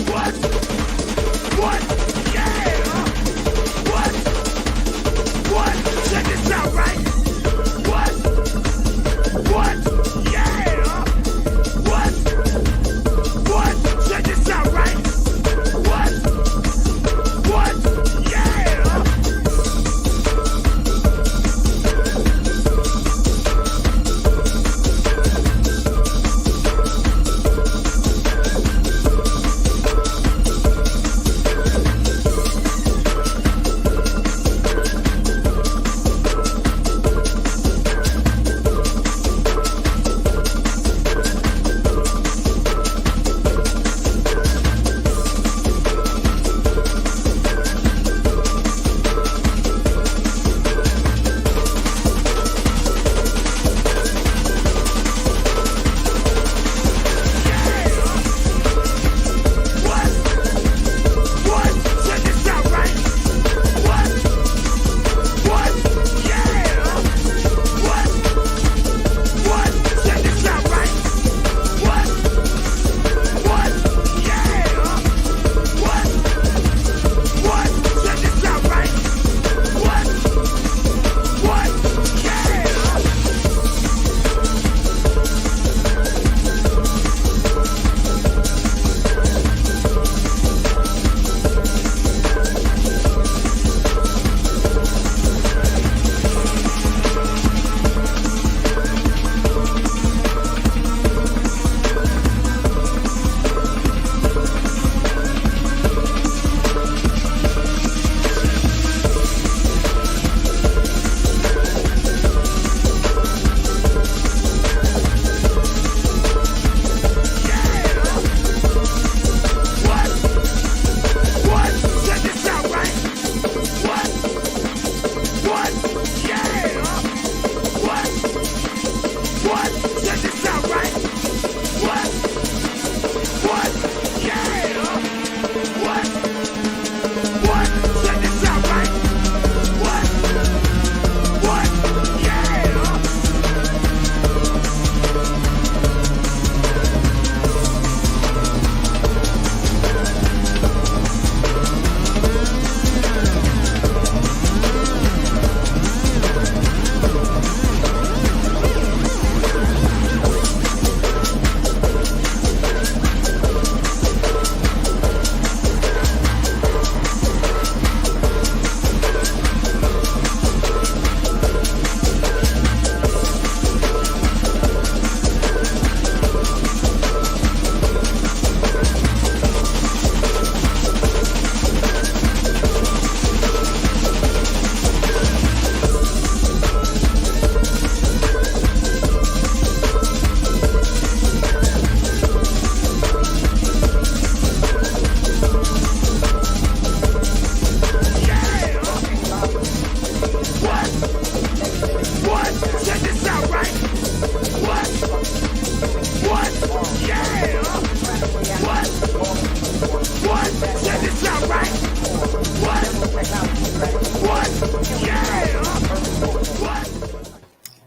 What? What? Yeah! What? What? Check this out, right? What? What? Yeah! What? What? Check this out, right? What? What? Yeah!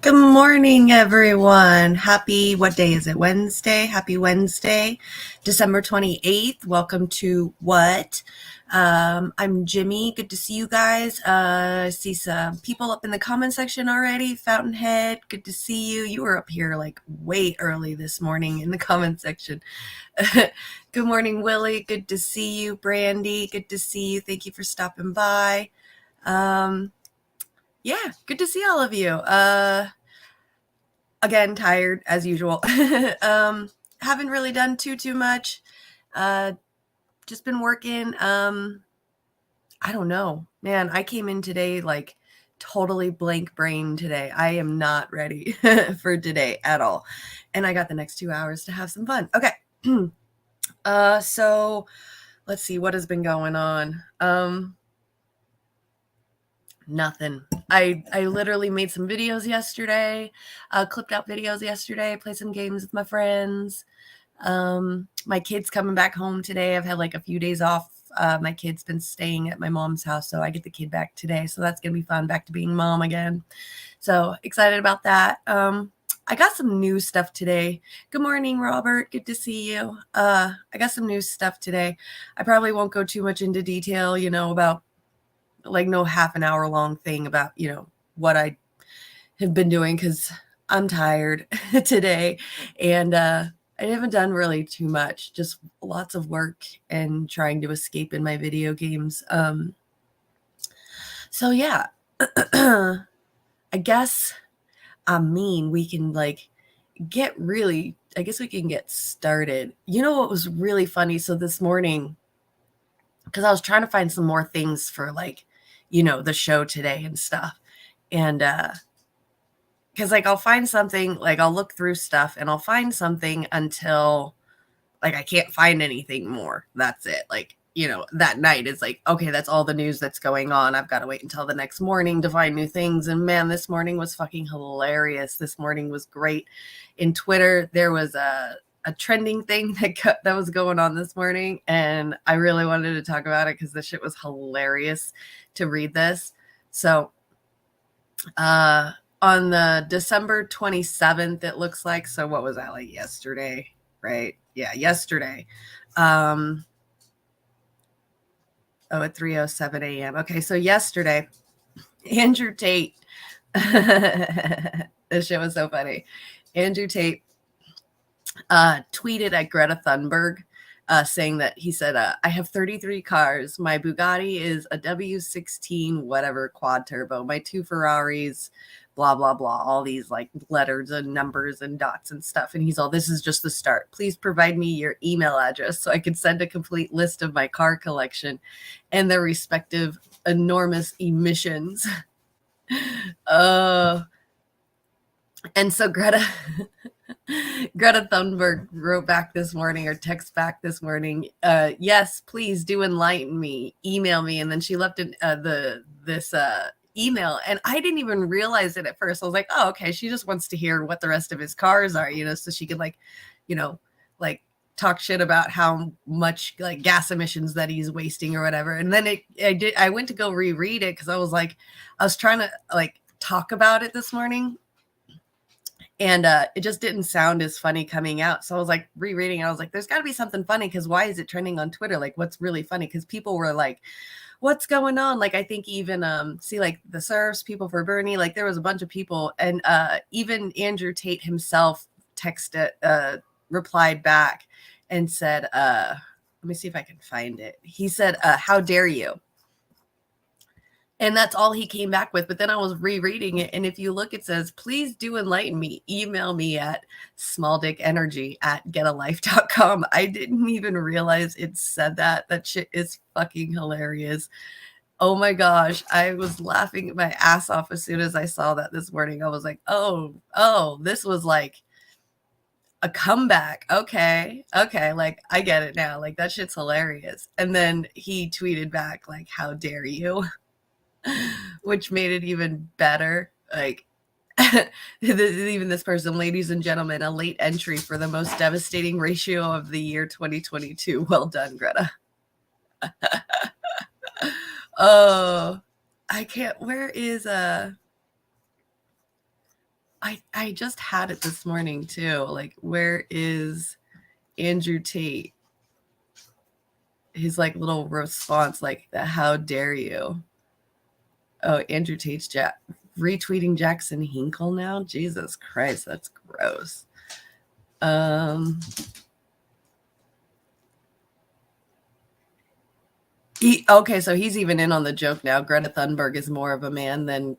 Good morning, everyone. What day is it? Wednesday. Happy Wednesday, December 28th. Welcome to What? I'm Jimmy. Good to see you guys. I see some people up in the comment section already. Fountainhead, good to see you. You were up here like way early this morning in the comment section. Good morning, Willie. Good to see you. Brandy, good to see you. Thank you for stopping by. Yeah, good to see all of you. Again, tired as usual. Haven't really done too much. Just been working. I don't know, man. I came in today like totally blank brain today. I am not ready for today at all. And I got the next 2 hours to have some fun. Okay. So let's see what has been going on. Nothing. I literally made some videos yesterday, clipped out videos yesterday, played some games with my friends. My kid's coming back home today. I've had like a few days off. My kid's been staying at my mom's house, so I get the kid back today. So that's going to be fun, back to being mom again. So excited about that. I got some new stuff today. Good morning, Robert. Good to see you. I got some new stuff today. I probably won't go too much into detail, about like no half an hour long thing about, what I have been doing because I'm tired today. And I haven't done really too much, just lots of work and trying to escape in my video games. So yeah, I guess we can I guess we can get started. You know what was really funny? So this morning, because I was trying to find some more things for the show today and stuff. And because I'll find something, I'll look through stuff and I'll find something until I can't find anything more. That's it. That night it's okay, that's all the news that's going on. I've got to wait until the next morning to find new things. And man, this morning was fucking hilarious. This morning was great. In Twitter, there was a trending thing that was going on this morning. And I really wanted to talk about it because this shit was hilarious to read this. So, on the December 27th, it looks like. So what was that, yesterday? Right? Yeah, yesterday. At 3:07 a.m. Okay, so yesterday, Andrew Tate, this shit was so funny. Andrew Tate tweeted at Greta Thunberg saying that he said, I have 33 cars. My Bugatti is a W16, whatever, quad turbo. My 2 Ferraris, blah, blah, blah, all these letters and numbers and dots and stuff. And he's all, this is just the start. Please provide me your email address so I can send a complete list of my car collection and their respective enormous emissions. And so Greta Thunberg wrote back this morning, or text back this morning, yes, please do enlighten me, email me. And then she left this email, and I didn't even realize it at first. I was like, oh, okay, she just wants to hear what the rest of his cars are, so she could talk shit about how much gas emissions that he's wasting or whatever. And then I went to go reread it because I was trying to talk about it this morning. And it just didn't sound as funny coming out. So I was rereading. I was like, there's got to be something funny because why is it trending on Twitter? What's really funny? Because people were like, what's going on? I think even the serfs, people for Bernie, there was a bunch of people. And even Andrew Tate himself replied back and said, let me see if I can find it. He said, how dare you? And that's all he came back with. But then I was rereading it. And if you look, it says, please do enlighten me. Email me at smalldickenergy@getalife.com. I didn't even realize it said that. That shit is fucking hilarious. Oh my gosh. I was laughing my ass off as soon as I saw that this morning. I was like, oh, this was a comeback. Okay. I get it now. That shit's hilarious. And then he tweeted back, how dare you? Which made it even better. Even this person, ladies and gentlemen, a late entry for the most devastating ratio of the year 2022. Well done, Greta. Oh, I can't. Where is I just had it this morning too. Where is Andrew Tate? His little response, the how dare you? Oh, Andrew Tate's retweeting Jackson Hinkle now? Jesus Christ, that's gross. So he's even in on the joke now. Greta Thunberg is more of a man than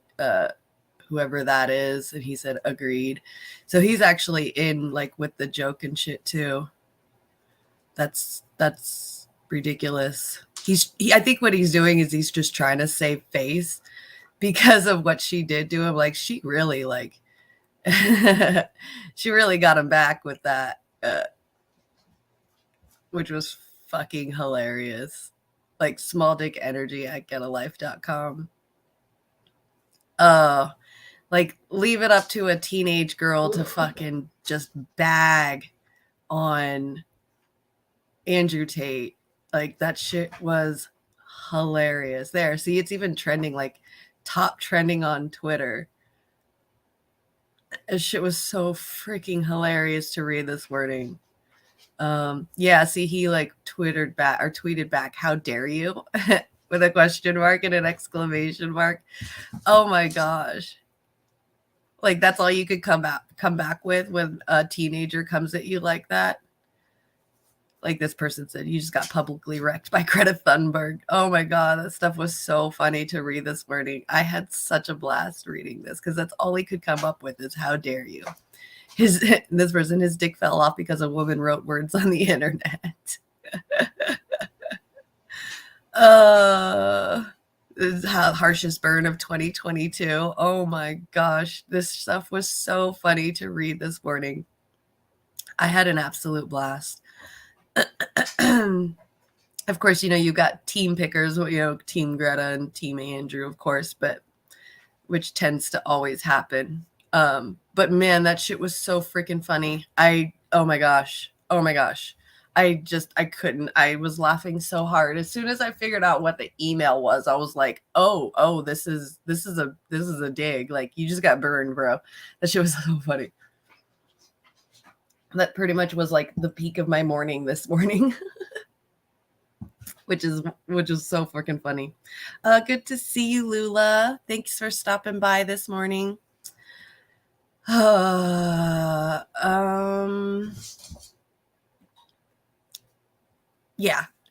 whoever that is. And he said, agreed. So he's actually in with the joke and shit too. That's ridiculous. I think what he's doing is he's just trying to save face because of what she did to him. She really she really got him back with that, which was fucking hilarious. smalldickenergy@getalife.com. Leave it up to a teenage girl to fucking just bag on Andrew Tate. That shit was hilarious. There, see, it's even trending, top trending on Twitter. This shit was so freaking hilarious to read this morning. Yeah, see, he like tweeted back, "How dare you?" with a question mark and an exclamation mark. Oh my gosh. Like that's all you could come back with when a teenager comes at you like that. Like this person said, you just got publicly wrecked by Greta Thunberg. Oh my God, that stuff was so funny to read this morning. I had such a blast reading this because that's all he could come up with is "how dare you." This person, his dick fell off because a woman wrote words on the internet. Harshest burn of 2022. Oh my gosh, this stuff was so funny to read this morning. I had an absolute blast. Of course, you got team pickers, Team Greta and Team Andrew, of course, but which tends to always happen. But man, that shit was so freaking funny. Oh my gosh. I couldn't. I was laughing so hard. As soon as I figured out what the email was, I was like, oh, this is a dig. Like, you just got burned, bro. That shit was so funny. That pretty much was like the peak of my morning this morning. which is so freaking funny. Good to see you, Lula. Thanks for stopping by this morning. Yeah.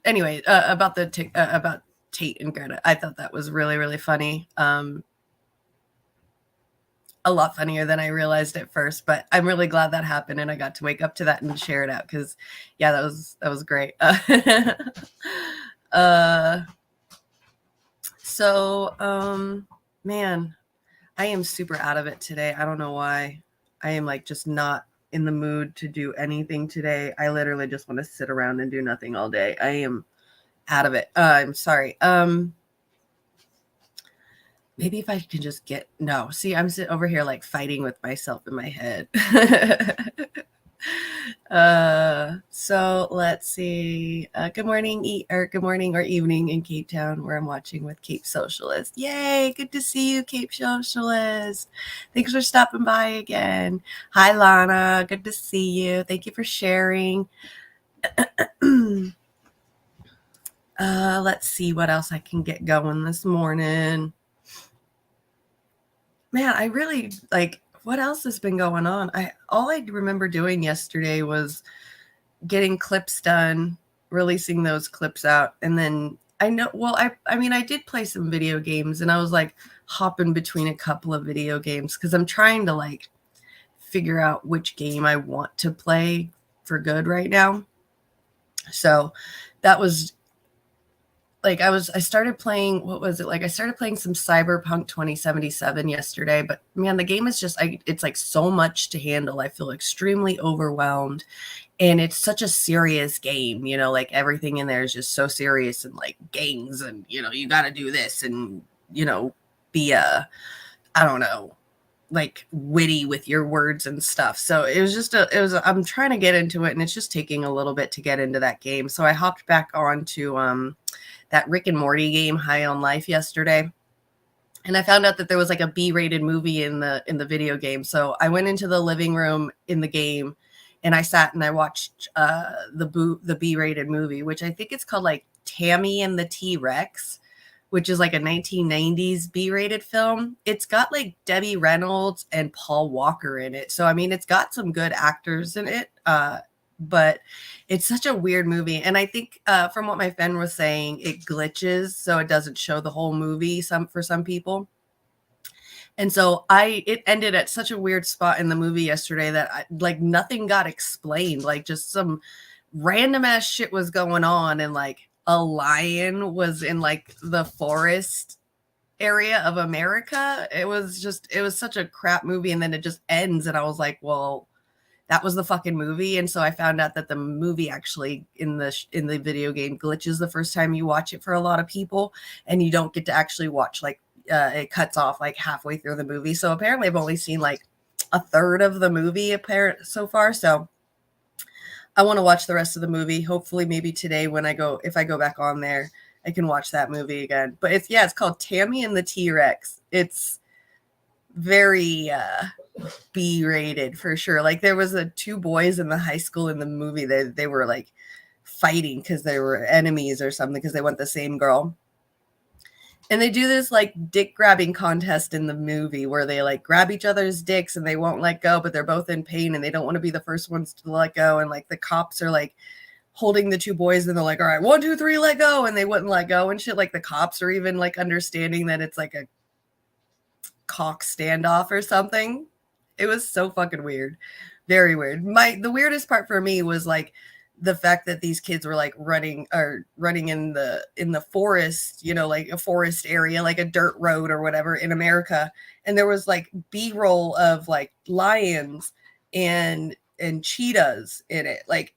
Anyway, about about Tate and Greta, I thought that was really, really funny. A lot funnier than I realized at first, but I'm really glad that happened and I got to wake up to that and share it out because, yeah, that was great. Man, I am super out of it today. I don't know why. I am like just not in the mood to do anything today. I literally just want to sit around and do nothing all day. I am out of it. I'm sorry. Maybe if I can just see, I'm sitting over here like fighting with myself in my head. So let's see. Good morning or evening in Cape Town, where I'm watching with Cape Socialist. Yay! Good to see you, Cape Socialist. Thanks for stopping by again. Hi, Lana. Good to see you. Thank you for sharing. Let's see what else I can get going this morning. Man, I really what else has been going on? All I remember doing yesterday was getting clips done, releasing those clips out, and then I did play some video games, and I was like hopping between a couple of video games because I'm trying to like figure out which game I want to play for good right now. So that was I started playing, what was it? I started playing some Cyberpunk 2077 yesterday, but man, the game is just, it's like so much to handle. I feel extremely overwhelmed, and it's such a serious game, like everything in there is just so serious and like gangs and, you got to do this and, be I don't know, like witty with your words and stuff. So I'm trying to get into it, and it's just taking a little bit to get into that game. So I hopped back on to, that Rick and Morty game, High on Life, yesterday. And I found out that there was like a B-rated movie in the video game. So I went into the living room in the game and I sat and I watched the B-rated movie, which I think it's called like Tammy and the T-Rex, which is like a 1990s B-rated film. It's got like Debbie Reynolds and Paul Walker in it. So, I mean, it's got some good actors in it. But it's such a weird movie. And I think from what my friend was saying, it glitches, so it doesn't show the whole movie for some people. And so it ended at such a weird spot in the movie yesterday that nothing got explained. Like just some random ass shit was going on, and like a lion was in like the forest area of America. It was such a crap movie, and then it just ends, and I was like, well, that was the fucking movie. And so I found out that the movie actually in the video game glitches the first time you watch it for a lot of people, and you don't get to actually watch it cuts off like halfway through the movie. So apparently I've only seen like a third of the movie so far. So I want to watch the rest of the movie. Hopefully maybe today if I go back on there, I can watch that movie again. But it's called Tammy and the T-Rex. It's very B-rated for sure. Like there was two boys in the high school in the movie. They were like fighting because they were enemies or something because they want the same girl. And they do this like dick grabbing contest in the movie where they like grab each other's dicks and they won't let go, but they're both in pain and they don't want to be the first ones to let go. And like the cops are like holding the two boys and they're like, all right, 1, 2, 3, let go. And they wouldn't let go and shit. Like the cops are even like understanding that it's like a cock standoff or something. It was so fucking weird. Very weird. The weirdest part for me was like the fact that these kids were like running in the forest, you know, like a forest area, like a dirt road or whatever in America. And there was like B-roll of like lions and cheetahs in it. Like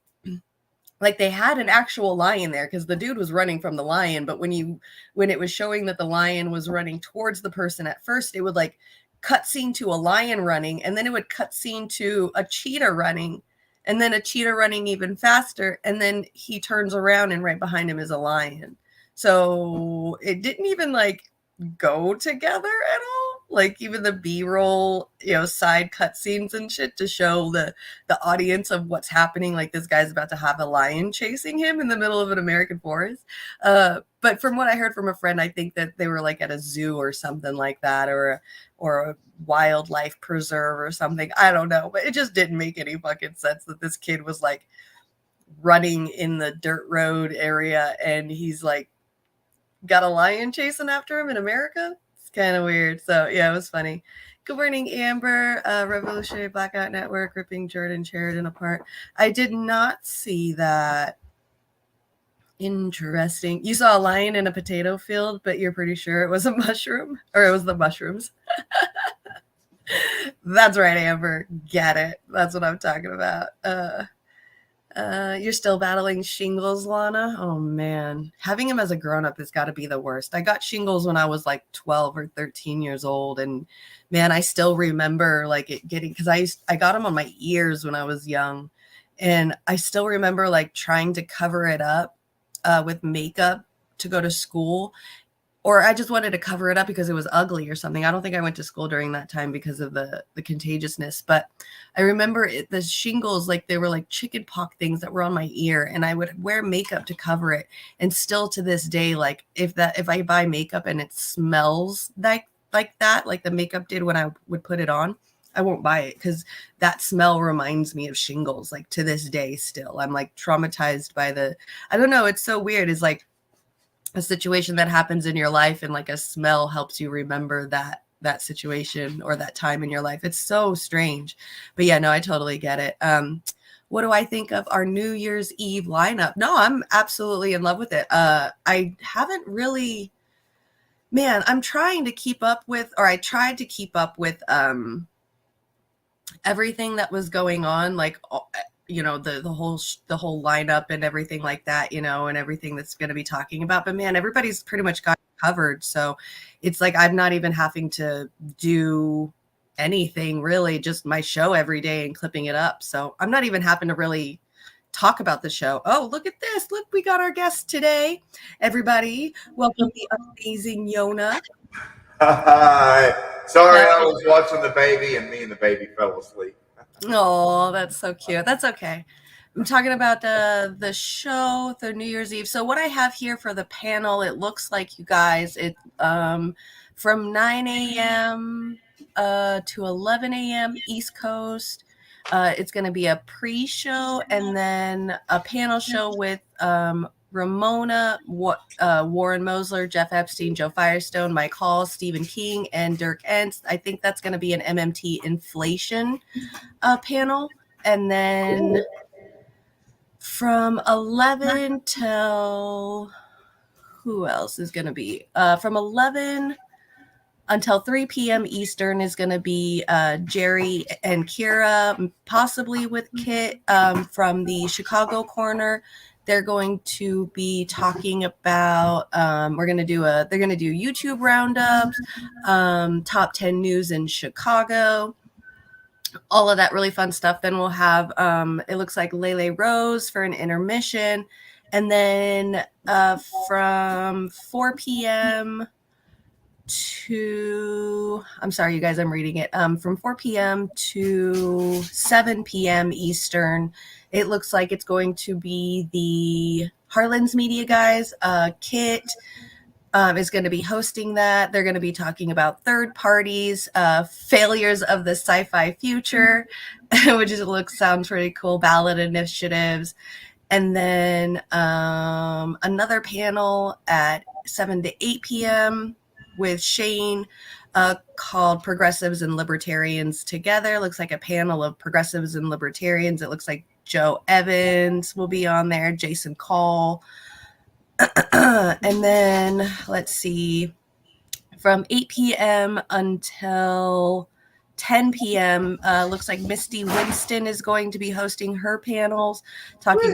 they had an actual lion there because the dude was running from the lion. But when it was showing that the lion was running towards the person at first, it would like cut scene to a lion running, and then it would cut scene to a cheetah running, and then a cheetah running even faster, and then he turns around and right behind him is a lion. So it didn't even like go together at all. Like even the B-roll, you know, side cut scenes and shit to show the audience of what's happening. Like this guy's about to have a lion chasing him in the middle of an American forest. But from what I heard from a friend, I think that they were like at a zoo or something like that, or a wildlife preserve or something. I don't know, but it just didn't make any fucking sense that this kid was like running in the dirt road area and he's like got a lion chasing after him in America. It's kind of weird. So yeah, it was funny. Good morning, Amber. Revolutionary Blackout Network ripping Jordan Sheridan apart. I did not see that. Interesting. You saw a lion in a potato field, but you're pretty sure it was a mushroom, or it was the mushrooms. That's right, Amber. Get it. That's what I'm talking about. You're still battling shingles, Lana? Oh man, having him as a grown-up has got to be the worst. I got shingles when I was like 12 or 13 years old, and man, I still remember like it getting, because I got them on my ears when I was young, and I still remember like trying to cover it up with makeup to go to school, or I just wanted to cover it up because it was ugly or something. I don't think I went to school during that time because of the contagiousness, but I remember the shingles, like they were like chicken pox things that were on my ear, and I would wear makeup to cover it. And still to this day, like if I buy makeup and it smells like that, like the makeup did when I would put it on, I won't buy it because that smell reminds me of shingles. Like to this day, still, I'm like traumatized by I don't know. It's so weird. It's like a situation that happens in your life and like a smell helps you remember that situation or that time in your life. It's so strange. But yeah, no, I totally get it. What do I think of our New Year's Eve lineup? No, I'm absolutely in love with it. I haven't really, man, I'm trying to keep up with, or I tried to keep up with everything that was going on, like you know, the whole lineup and everything like that, you know, and everything that's going to be talking about. But man, everybody's pretty much got covered. So it's like I'm not even having to do anything really, just my show every day and clipping it up. So I'm not even having to really talk about the show. Oh, look at this. Look, we got our guest today. Everybody, welcome the amazing Yona. Hi. Sorry, I was watching the baby and me and the baby fell asleep. Oh, that's so cute. That's okay. I'm talking about the show, the New Year's Eve. So what I have here for the panel, it looks like, you guys, it from 9 a.m. To 11 a.m. East Coast. It's going to be a pre-show and then a panel show with Ramona, Warren Mosler, Jeff Epstein, Joe Firestone, Mike Hall, Stephen King, and Dirk Entz. I think that's going to be an MMT inflation panel. And then from 11 till, who else is going to be? From 11 until 3 p.m. Eastern is going to be Jerry and Kira, possibly with Kit from the Chicago corner. They're going to be talking about, they're going to do YouTube roundups, top 10 news in Chicago, all of that really fun stuff. Then we'll have, it looks like Lele Rose for an intermission. And then from 4 p.m. to, I'm sorry, you guys, I'm reading it. From 4 p.m. to 7 p.m. Eastern, it looks like it's going to be the Harlan's Media guys. Kit is going to be hosting that. They're going to be talking about third parties, failures of the sci-fi future, which sounds pretty cool, ballot initiatives. And then another panel at 7 to 8 p.m. with Shane called Progressives and Libertarians Together. Looks like a panel of progressives and libertarians. It looks like Joe Evans will be on there, Jason Call. And then, let's see, from 8 p.m. until 10 p.m., looks like Misty Winston is going to be hosting her panels, talking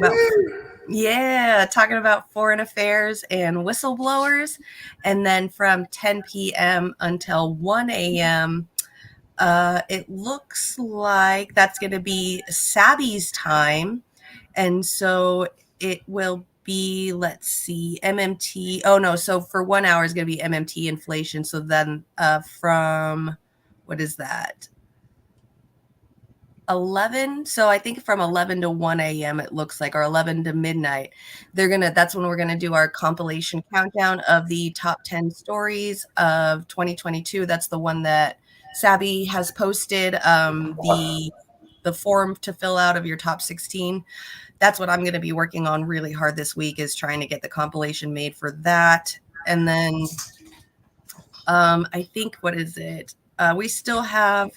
about foreign affairs and whistleblowers. And then from 10 p.m. until 1 a.m., it looks like that's going to be Sabby's time. And so it will be, let's see, MMT. Oh, no. So for 1 hour is going to be MMT inflation. So then from, what is that? 11. So I think from 11 to 1 a.m. it looks like, or 11 to midnight, that's when we're going to do our compilation countdown of the top 10 stories of 2022. That's the one that Sabby has posted, the form to fill out of your top 16. That's what I'm going to be working on really hard this week, is trying to get the compilation made for that. And then I think, what is it? We still have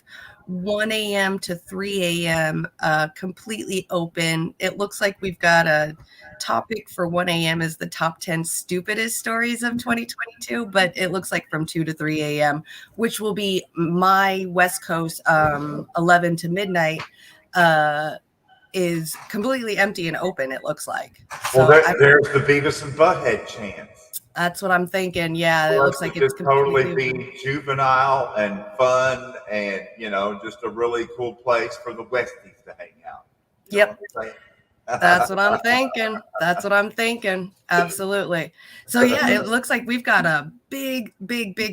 1 a.m. to 3 a.m. Completely open. It looks like we've got a topic for 1 a.m. is the top 10 stupidest stories of 2022, but it looks like from 2 to 3 a.m., which will be my West Coast 11 to midnight, is completely empty and open, it looks like. So there's the Beavis and Butthead chance. That's what I'm thinking. Yeah, it looks like it's totally be juvenile and fun, and just a really cool place for the Westies to hang out. Yep. That's what I'm thinking. Absolutely. So yeah, it looks like we've got a big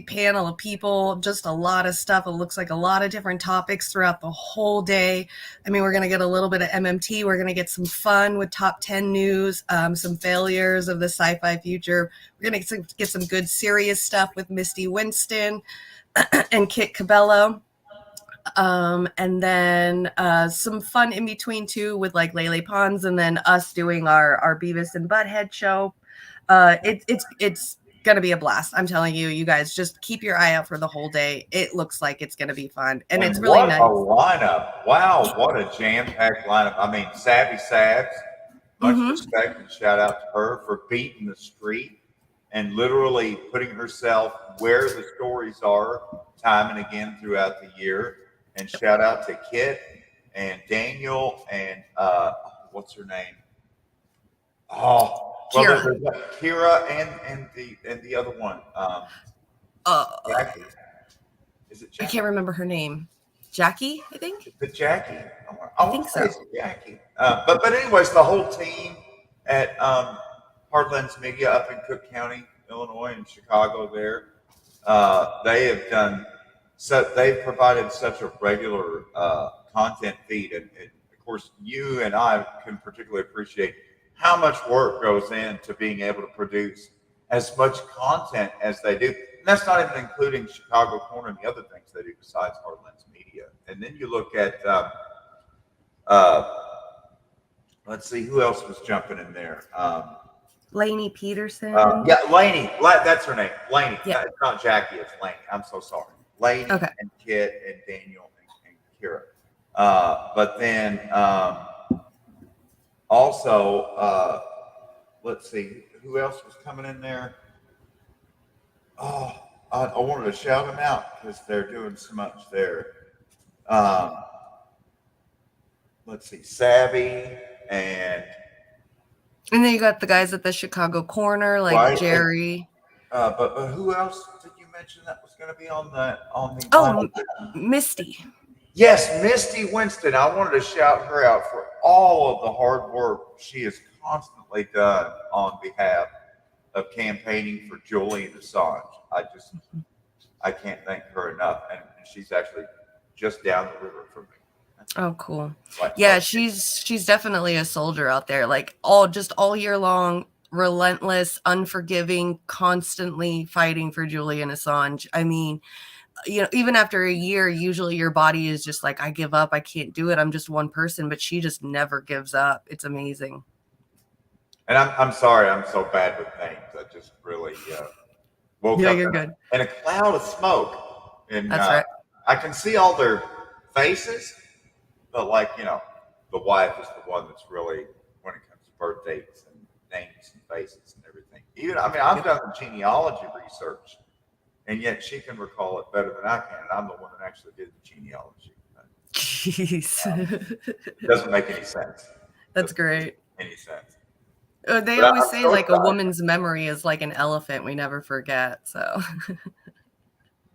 panel of people, just a lot of stuff. It looks like a lot of different topics throughout the whole day. I mean, we're going to get a little bit of MMT. We're going to get some fun with top 10 news, some failures of the sci-fi future. We're going to get some good serious stuff with Misty Winston and Kit Cabello. And then some fun in between too, with like Lele Pons, and then us doing our Beavis and Butthead show. It's gonna be a blast. I'm telling you, you guys just keep your eye out for the whole day. It looks like it's gonna be fun, and it's really nice. What a lineup! Wow, what a jam-packed lineup. I mean, Savvy Sabs, much respect and shout out to her for beating the street and literally putting herself where the stories are time and again throughout the year. And shout out to Kit and Daniel and what's her name? Kira and the other one. Jackie. Is it Jackie? I can't remember her name. Jackie, I think. Is it Jackie? I think so. It's Jackie. But anyways, the whole team at Heartlands Media up in Cook County, Illinois, and Chicago there, they have done. So they've provided such a regular content feed, and of course, you and I can particularly appreciate how much work goes into being able to produce as much content as they do. And that's not even including Chicago Corner and the other things they do besides Heartlands Media. And then you look at, let's see, who else was jumping in there? Lainey Peterson. Yeah, Lainey. That's her name. Lainey. Yeah. It's not Jackie. It's Lainey. I'm so sorry. Lainey and Kit and Daniel and Kira. But then also, let's see, who else was coming in there? Oh, I wanted to shout them out because they're doing so much there. Let's see, Savvy and then you got the guys at the Chicago Corner, like Jerry. But who else did you mention that was going to be on the Misty. Yes, Misty Winston. I wanted to shout her out for all of the hard work she has constantly done on behalf of campaigning for Julian Assange. I can't thank her enough. And she's actually just down the river from me. Oh, cool. Like, Yeah, oh, she's definitely a soldier out there. Like all year long, relentless, unforgiving, constantly fighting for Julian Assange. I mean, even after a year, usually your body is just like, I give up, I can't do it. I'm just one person, but she just never gives up. It's amazing. and I'm sorry, I'm so bad with names. I just really woke Yeah, up you're good. in a cloud of smoke, and That's right. I can see all their faces, but like the wife is the one that's really, when it comes to birth dates and names and faces and everything. Even I mean, I've done the genealogy research, and yet she can recall it better than I can, and I'm the one that actually did the genealogy. Jeez. It doesn't make any sense. That's great. Any sense. They But always I'm say so like a excited. woman's memory is like an elephant. We never forget. So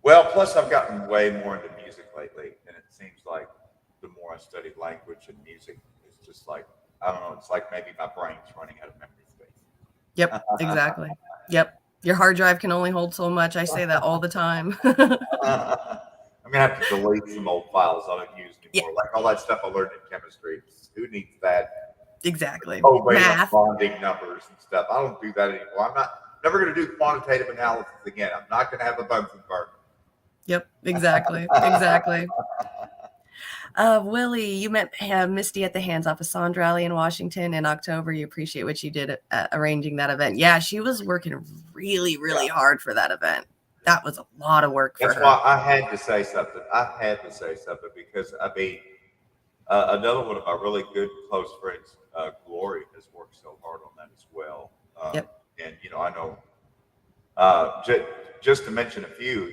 Well, plus I've gotten way more into music lately, and it seems like the more I study language and music, it's just like, I don't know, it's like maybe my brain's running out of memory space. yep, exactly. Yep. Your hard drive can only hold so much. I say that all the time. I'm gonna have to delete some old files I don't use Yeah. anymore, like all that stuff I learned in chemistry. Who needs that? Exactly. Covalent Math. bonding numbers and stuff. I don't do that anymore. I'm never gonna do quantitative analysis again. I'm not gonna have a Bunsen burner. Yep, exactly. Exactly. Willie, you met Misty at the Hands Off a Sand rally in Washington in October. You appreciate what you did at arranging that event. Yeah, she was working really, really hard for that event. That was a lot of work for That's her. why I had to say something. I had to say something because I mean, another one of my really good close friends, Glory, has worked so hard on that as well. Yep. And I know, just to mention a few,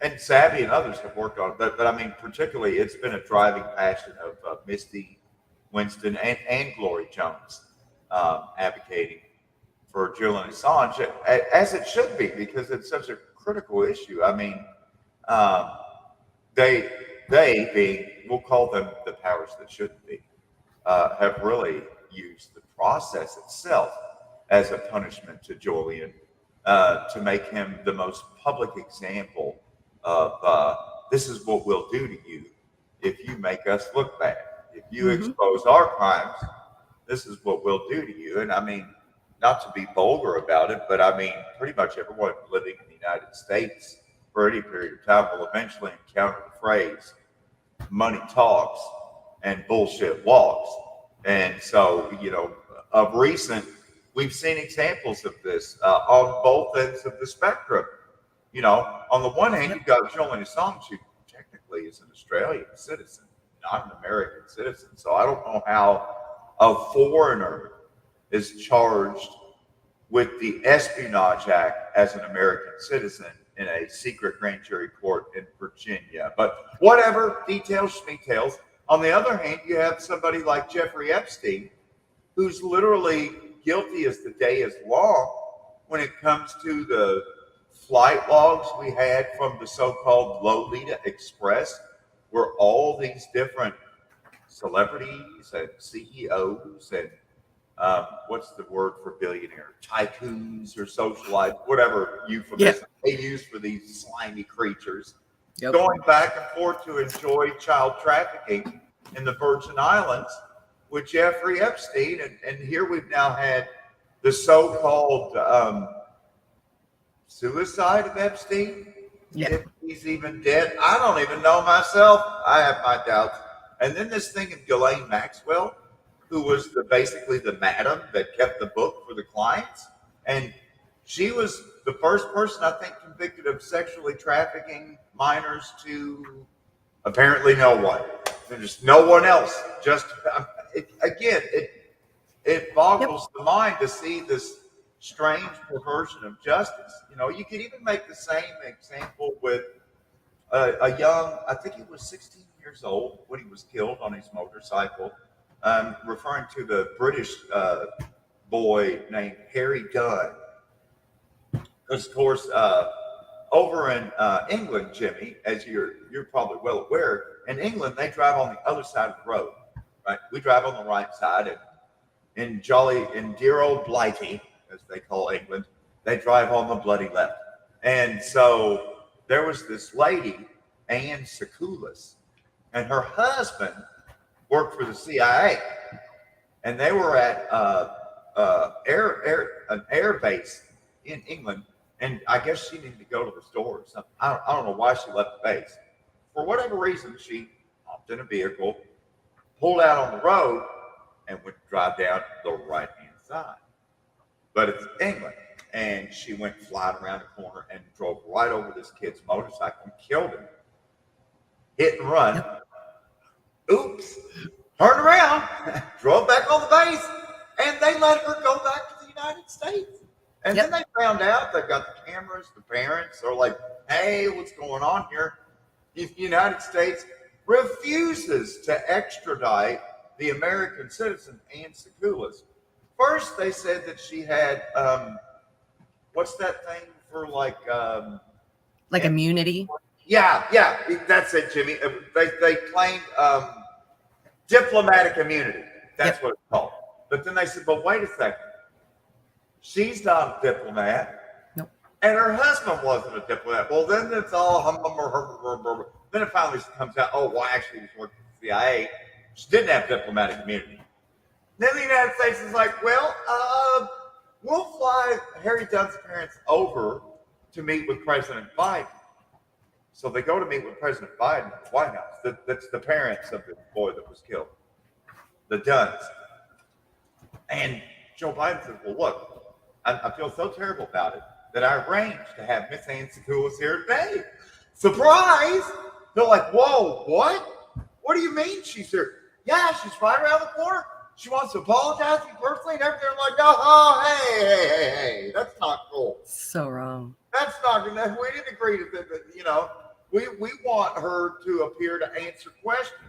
and Savvy and others have worked on it. But I mean, particularly, it's been a driving passion of Misty Winston and Glory Jones advocating for Julian Assange, as it should be, because it's such a critical issue. I mean, um, they being, we'll call them the powers that shouldn't be, have really used the process itself as a punishment to Julian, to make him the most public example of this is what we'll do to you if you make us look bad. If you expose our crimes, this is what we'll do to you. And I mean, not to be vulgar about it, but I mean, pretty much everyone living in the United States for any period of time will eventually encounter the phrase money talks and bullshit walks. And so, of recent, we've seen examples of this on both ends of the spectrum. On the one hand, you've got Julian Assange, who technically is an Australian citizen, not an American citizen. So I don't know how a foreigner is charged with the Espionage Act as an American citizen in a secret grand jury court in Virginia. But whatever, details, schmeetails. On the other hand, you have somebody like Jeffrey Epstein, who's literally guilty as the day is long when it comes to the flight logs we had from the so-called Lolita Express, where all these different celebrities and CEOs and what's the word for billionaire? Tycoons or socialites, whatever euphemism they use for these slimy creatures, going back and forth to enjoy child trafficking in the Virgin Islands with Jeffrey Epstein. And here we've now had the so-called suicide of Epstein. If he's even dead, I don't even know myself. I have my doubts. And then this thing of Ghislaine Maxwell, who was basically the madam that kept the book for the clients. And she was the first person, I think, convicted of sexually trafficking minors to apparently no one. There's no one else. Just, it boggles the mind to see this strange perversion of justice. You could even make the same example with a young, I think he was 16 years old when he was killed on his motorcycle. Referring to the British boy named Harry Dunn. Because, of course, over in England, Jimmy, as you're probably well aware, in England, they drive on the other side of the road, right? We drive on the right side, and in dear old Blighty, as they call England, they drive on the bloody left. And so there was this lady, Ann Sekulis, and her husband worked for the CIA, and they were at an air base in England, and I guess she needed to go to the store or something. I don't know why she left the base. For whatever reason, she hopped in a vehicle, pulled out on the road, and went to drive down the right-hand side. But it's England, and she went flying around the corner and drove right over this kid's motorcycle and killed him. Hit and run. Yep. Oops. Turned around, drove back on the base, and they let her go back to the United States. And then they found out, they got the cameras, the parents are like, hey, what's going on here? The United States refuses to extradite the American citizen, Ann Sekulis. First, they said that she had, what's that thing for like immunity? Yeah, that's it, Jimmy. They claimed diplomatic immunity. That's what it's called. But then they said, but wait a second. She's not a diplomat. Nope. And her husband wasn't a diplomat. Well, then it's all then it finally comes out, oh, well, actually, he was working for the CIA. She didn't have diplomatic immunity. Then the United States is like, well, we'll fly Harry Dunn's parents over to meet with President Biden. So they go to meet with President Biden at the White House. That's the parents of the boy that was killed, the Dunns. And Joe Biden said, well, look, I feel so terrible about it that I arranged to have Miss Ann Sekulis here today. Surprise! They're like, whoa, what? What do you mean she's here? Yeah, she's right around the corner. She wants to apologize to you personally and everything. I'm like, oh, hey, that's not cool. So wrong. That's not good. We didn't agree to that, you know. We want her to appear to answer questions.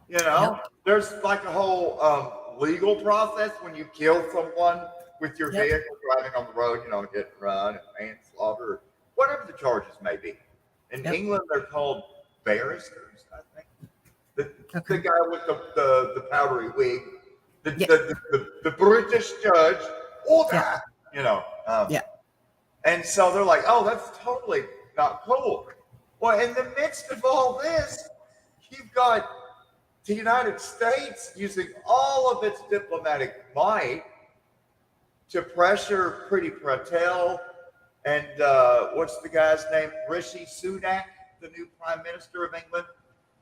You know, there's like a whole legal process when you kill someone with your vehicle driving on the road, you know, hit and run and manslaughter, whatever the charges may be. In England, they're called barristers, I think. The guy with the powdery wig, the British judge, all that, you know. And so they're like, oh, that's totally not cool. Well, in the midst of all this, you've got the United States using all of its diplomatic might to pressure Priti Patel and what's the guy's name? Rishi Sunak, the new Prime Minister of England,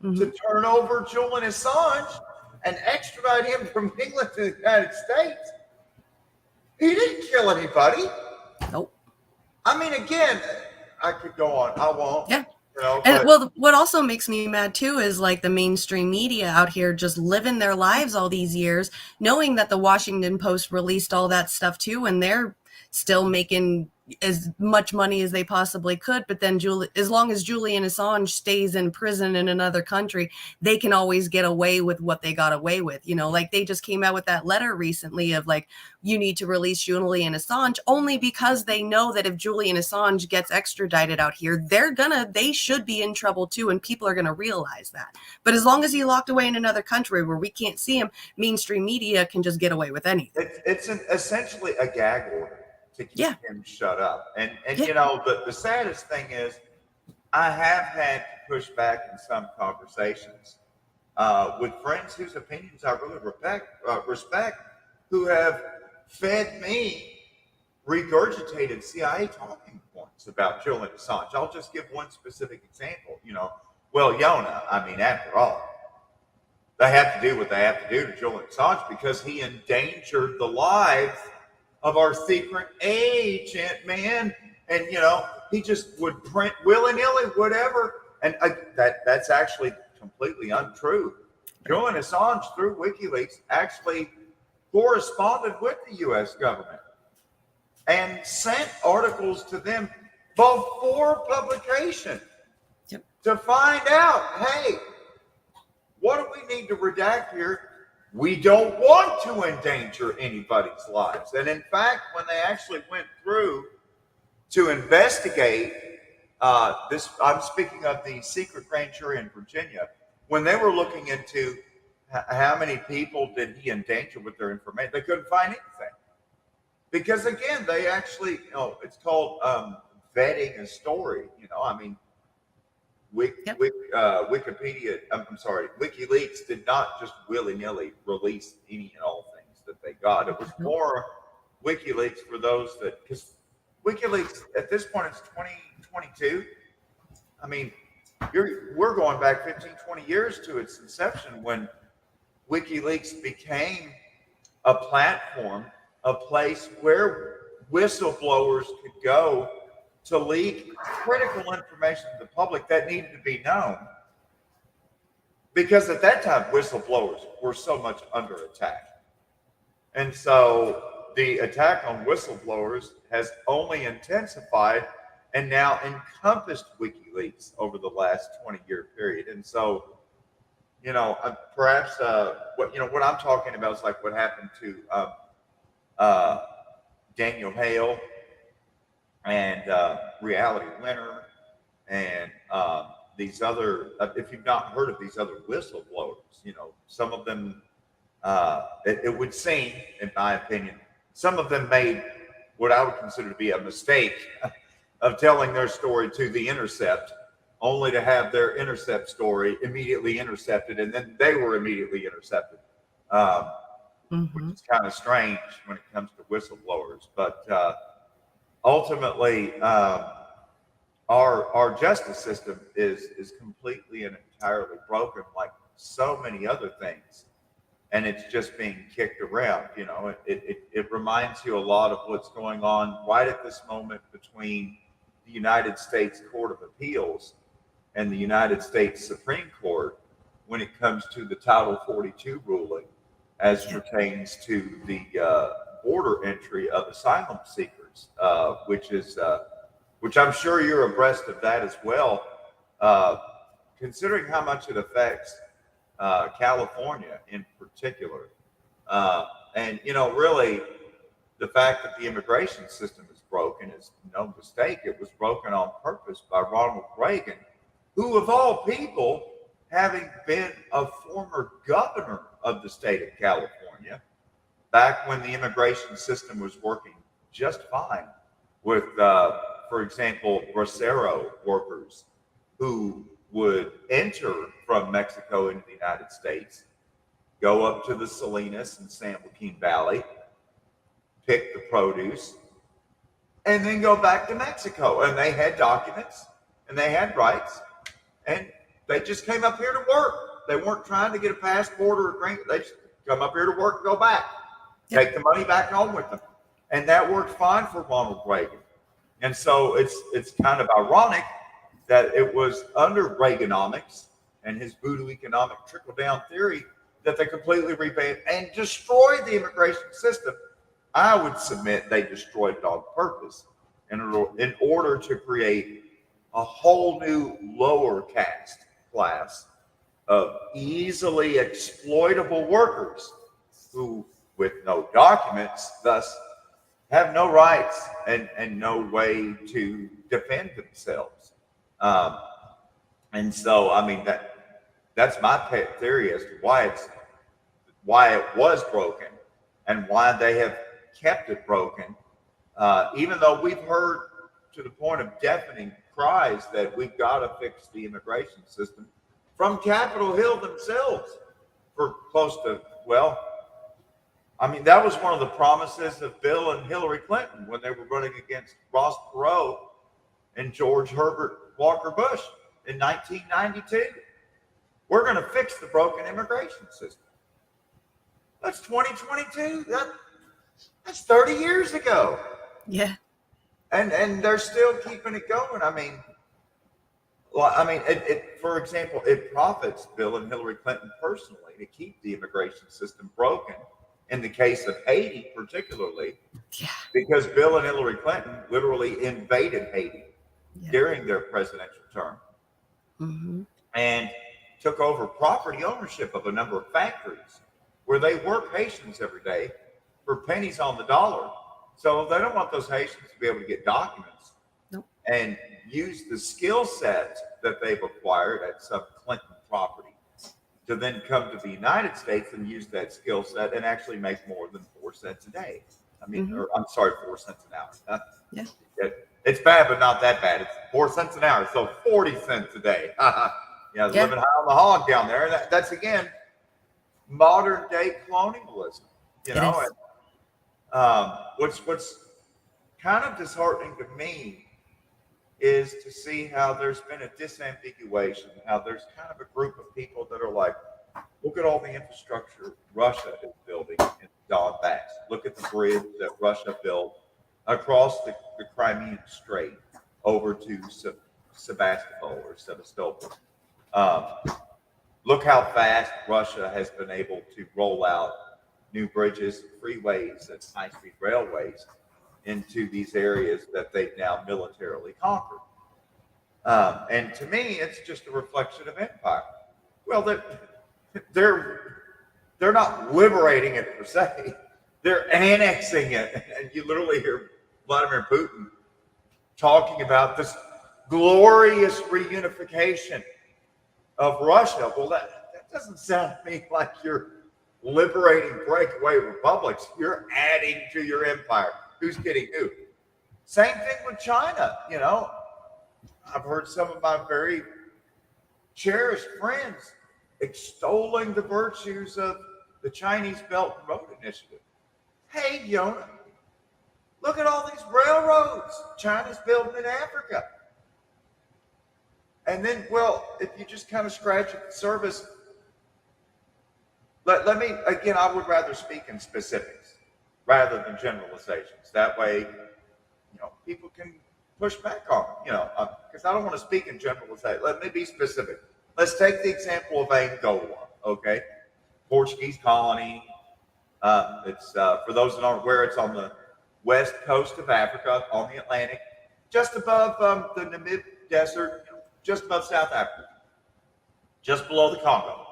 to turn over Julian Assange and extradite him from England to the United States. He didn't kill anybody. Nope. I mean, again, I could go on. I won't. Yeah. You know, and well, what also makes me mad too is like the mainstream media out here just living their lives all these years, knowing that the Washington Post released all that stuff too, and they're still making as much money as they possibly could. But then as long as Julian Assange stays in prison in another country, they can always get away with what they got away with. You know, like they just came out with that letter recently of like, you need to release Julian Assange only because they know that if Julian Assange gets extradited out here, they should be in trouble too. And people are going to realize that. But as long as he locked away in another country where we can't see him, mainstream media can just get away with anything. It's essentially a gag order to keep him shut up. And you know, the saddest thing is I have had to push back in some conversations with friends whose opinions I really respect, who have fed me regurgitated CIA talking points about Julian Assange. I'll just give one specific example. You know, well, Yona, I mean, after all, they have to do what they have to do to Julian Assange because he endangered the lives of our secret agent, man. And, you know, he just would print willy-nilly, whatever. And that's actually completely untrue. Julian Assange, through WikiLeaks, actually corresponded with the U.S. government and sent articles to them before publication to find out, hey, what do we need to redact here? We don't want to endanger anybody's lives. And in fact, when they actually went through to investigate this, I'm speaking of the secret grand jury in Virginia, when they were looking into how many people did he endanger with their information, they couldn't find anything. Because again, they actually, it's called vetting a story. I mean, Yep. Wikipedia, I'm sorry, WikiLeaks did not just willy-nilly release any and all things that they got. It was Nope. more WikiLeaks for those that, because WikiLeaks at this point it's 2022. I mean, we're going back 15, 20 years to its inception when WikiLeaks became a platform, a place where whistleblowers could go to leak critical information to the public that needed to be known. Because at that time, whistleblowers were so much under attack. And so the attack on whistleblowers has only intensified and now encompassed WikiLeaks over the last 20-year period. And so, perhaps what I'm talking about is like what happened to Daniel Hale and Reality Winner and these other. If you've not heard of these other whistleblowers, some of them, it would seem, in my opinion, some of them made what I would consider to be a mistake of telling their story to The Intercept, only to have their Intercept story immediately intercepted, and then they were immediately intercepted, which is kind of strange when it comes to whistleblowers. But ultimately, our justice system is completely and entirely broken, like so many other things, and it's just being kicked around. It reminds you a lot of what's going on right at this moment between the United States Court of Appeals and the United States Supreme Court when it comes to the Title 42 ruling as pertains to the border entry of asylum seekers, which I'm sure you're abreast of that as well, considering how much it affects California in particular. And, really, the fact that the immigration system is broken is no mistake. It was broken on purpose by Ronald Reagan, who, of all people, having been a former governor of the state of California, back when the immigration system was working just fine with, for example, bracero workers who would enter from Mexico into the United States, go up to the Salinas and San Joaquin Valley, pick the produce, and then go back to Mexico. And they had documents and they had rights, and they just came up here to work. They weren't trying to get a passport or a green. They just come up here to work and go back, take the money back home with them. And that worked fine for Ronald Reagan. And so it's kind of ironic that it was under Reaganomics and his voodoo economic trickle-down theory that they completely revamped and destroyed the immigration system. I would submit they destroyed it on purpose in order to create a whole new lower caste class of easily exploitable workers who, with no documents, thus have no rights and no way to defend themselves. And so, I mean, that's my pet theory as to why it was broken and why they have kept it broken, even though we've heard to the point of deafening cries that we've got to fix the immigration system from Capitol Hill themselves for close to, well, I mean, that was one of the promises of Bill and Hillary Clinton when they were running against Ross Perot and George Herbert Walker Bush in 1992. We're going to fix the broken immigration system. That's 2022. That's 30 years ago. Yeah. And they're still keeping it going. I mean, for example, it profits Bill and Hillary Clinton personally to keep the immigration system broken. In the case of Haiti, particularly, because Bill and Hillary Clinton literally invaded Haiti during their presidential term and took over property ownership of a number of factories where they work Haitians every day for pennies on the dollar. So they don't want those Haitians to be able to get documents and use the skill set that they've acquired at some Clinton property to then come to the United States and use that skill set and actually make more than 4 cents a day. I mean, or I'm sorry, 4 cents an hour. It's bad, but not that bad. It's 4 cents an hour, so 40 cents a day. Yeah, living high on the hog down there. And that's again modern day colonialism. You It know, is. and what's kind of disheartening to me is to see how there's been a disambiguation, how there's kind of a group of people that are like, look at all the infrastructure Russia is building in Donbass. Look at the bridge that Russia built across the Crimean Strait over to Sebastopol or Sevastopol. Look how fast Russia has been able to roll out new bridges, freeways, and high-speed railways into these areas that they've now militarily conquered. And to me, it's just a reflection of empire. Well, they're not liberating it per se; they're annexing it. And you literally hear Vladimir Putin talking about this glorious reunification of Russia. Well, that doesn't sound to me like you're liberating breakaway republics. You're adding to your empire. Who's getting who? Same thing with China. You know, I've heard some of my very cherished friends extolling the virtues of the Chinese Belt and Road Initiative. Hey, Yona, look at all these railroads China's building in Africa. And then, well, if you just kind of scratch at the surface, let me, again, I would rather speak in specifics rather than generalizations. That way, you know, people can push back on it, you know, because I don't want to speak in generalizations. Let me be specific. Let's take the example of Angola, okay? Portuguese colony. It's for those that aren't aware, it's on the west coast of Africa, on the Atlantic, just above the Namib Desert, just above South Africa, just below the Congo.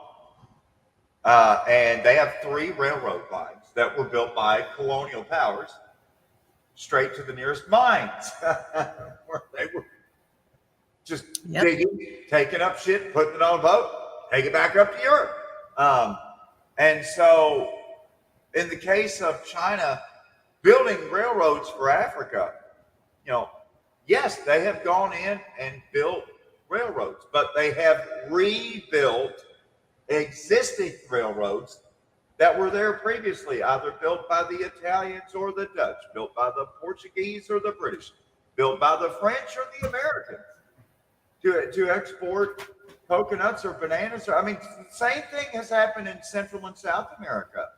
And they have 3 railroad lines that were built by colonial powers straight to the nearest mines, where they were just digging, taking up shit, putting it on a boat, take it back up to Europe. And so in the case of China building railroads for Africa, you know, yes, they have gone in and built railroads, but they have rebuilt existing railroads that were there previously, either built by the Italians or the Dutch, built by the Portuguese or the British, built by the French or the Americans to export coconuts or bananas. I mean, the same thing has happened in Central and South America.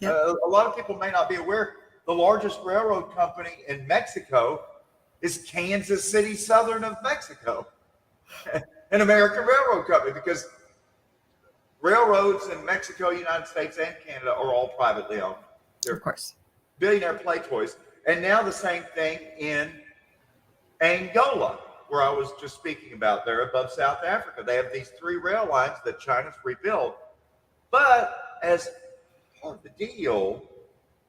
Yep. A lot of people may not be aware, the largest railroad company in Mexico is Kansas City Southern of Mexico, an American railroad company, because railroads in Mexico, United States, and Canada are all privately owned. They're, of course, billionaire play toys. And now the same thing in Angola, where I was just speaking about, there above South Africa. They have these 3 rail lines that China's rebuilt. But as part of the deal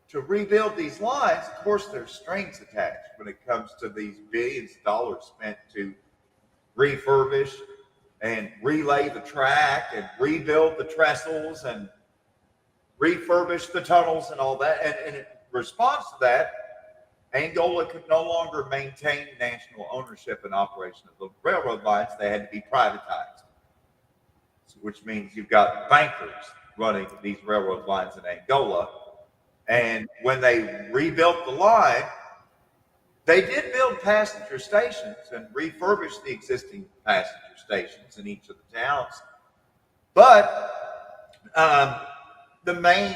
to rebuild these lines, of course, there's strings attached when it comes to these billions of dollars spent to refurbish and relay the track and rebuild the trestles and refurbish the tunnels and all that. And in response to that, Angola could no longer maintain national ownership and operation of the railroad lines. They had to be privatized, which means you've got bankers running these railroad lines in Angola. And when they rebuilt the line, they did build passenger stations and refurbish the existing passenger stations in each of the towns. But the main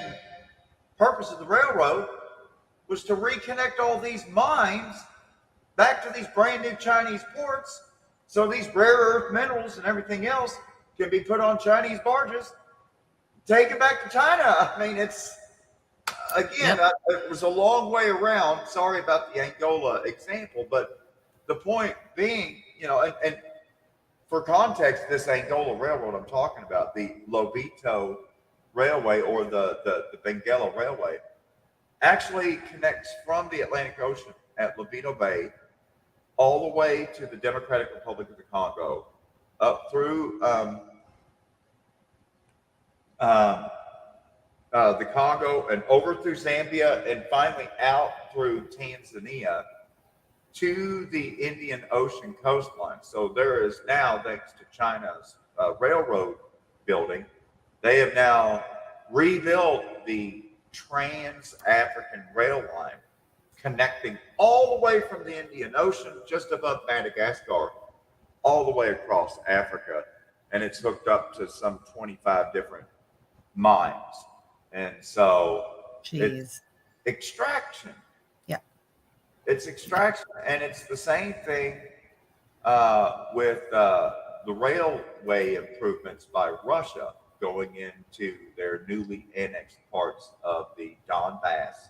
purpose of the railroad was to reconnect all these mines back to these brand new Chinese ports, so these rare earth minerals and everything else can be put on Chinese barges, take it back to China. I mean, it's, again, it was a long way around. Sorry about the Angola example, but the point being, you know, and for context, this Angola railroad I'm talking about, the Lobito Railway or the Benguela Railway, actually connects from the Atlantic Ocean at Lobito Bay all the way to the Democratic Republic of the Congo, up through the Congo and over through Zambia and finally out through Tanzania. to the Indian Ocean coastline. So there is now, thanks to China's railroad building, they have now rebuilt the Trans-African Rail Line, connecting all the way from the Indian Ocean, just above Madagascar, all the way across Africa. And it's hooked up to some 25 different mines. And so it's extraction. Yeah. It's extraction. And it's the same thing with the railway improvements by Russia going into their newly annexed parts of the Donbass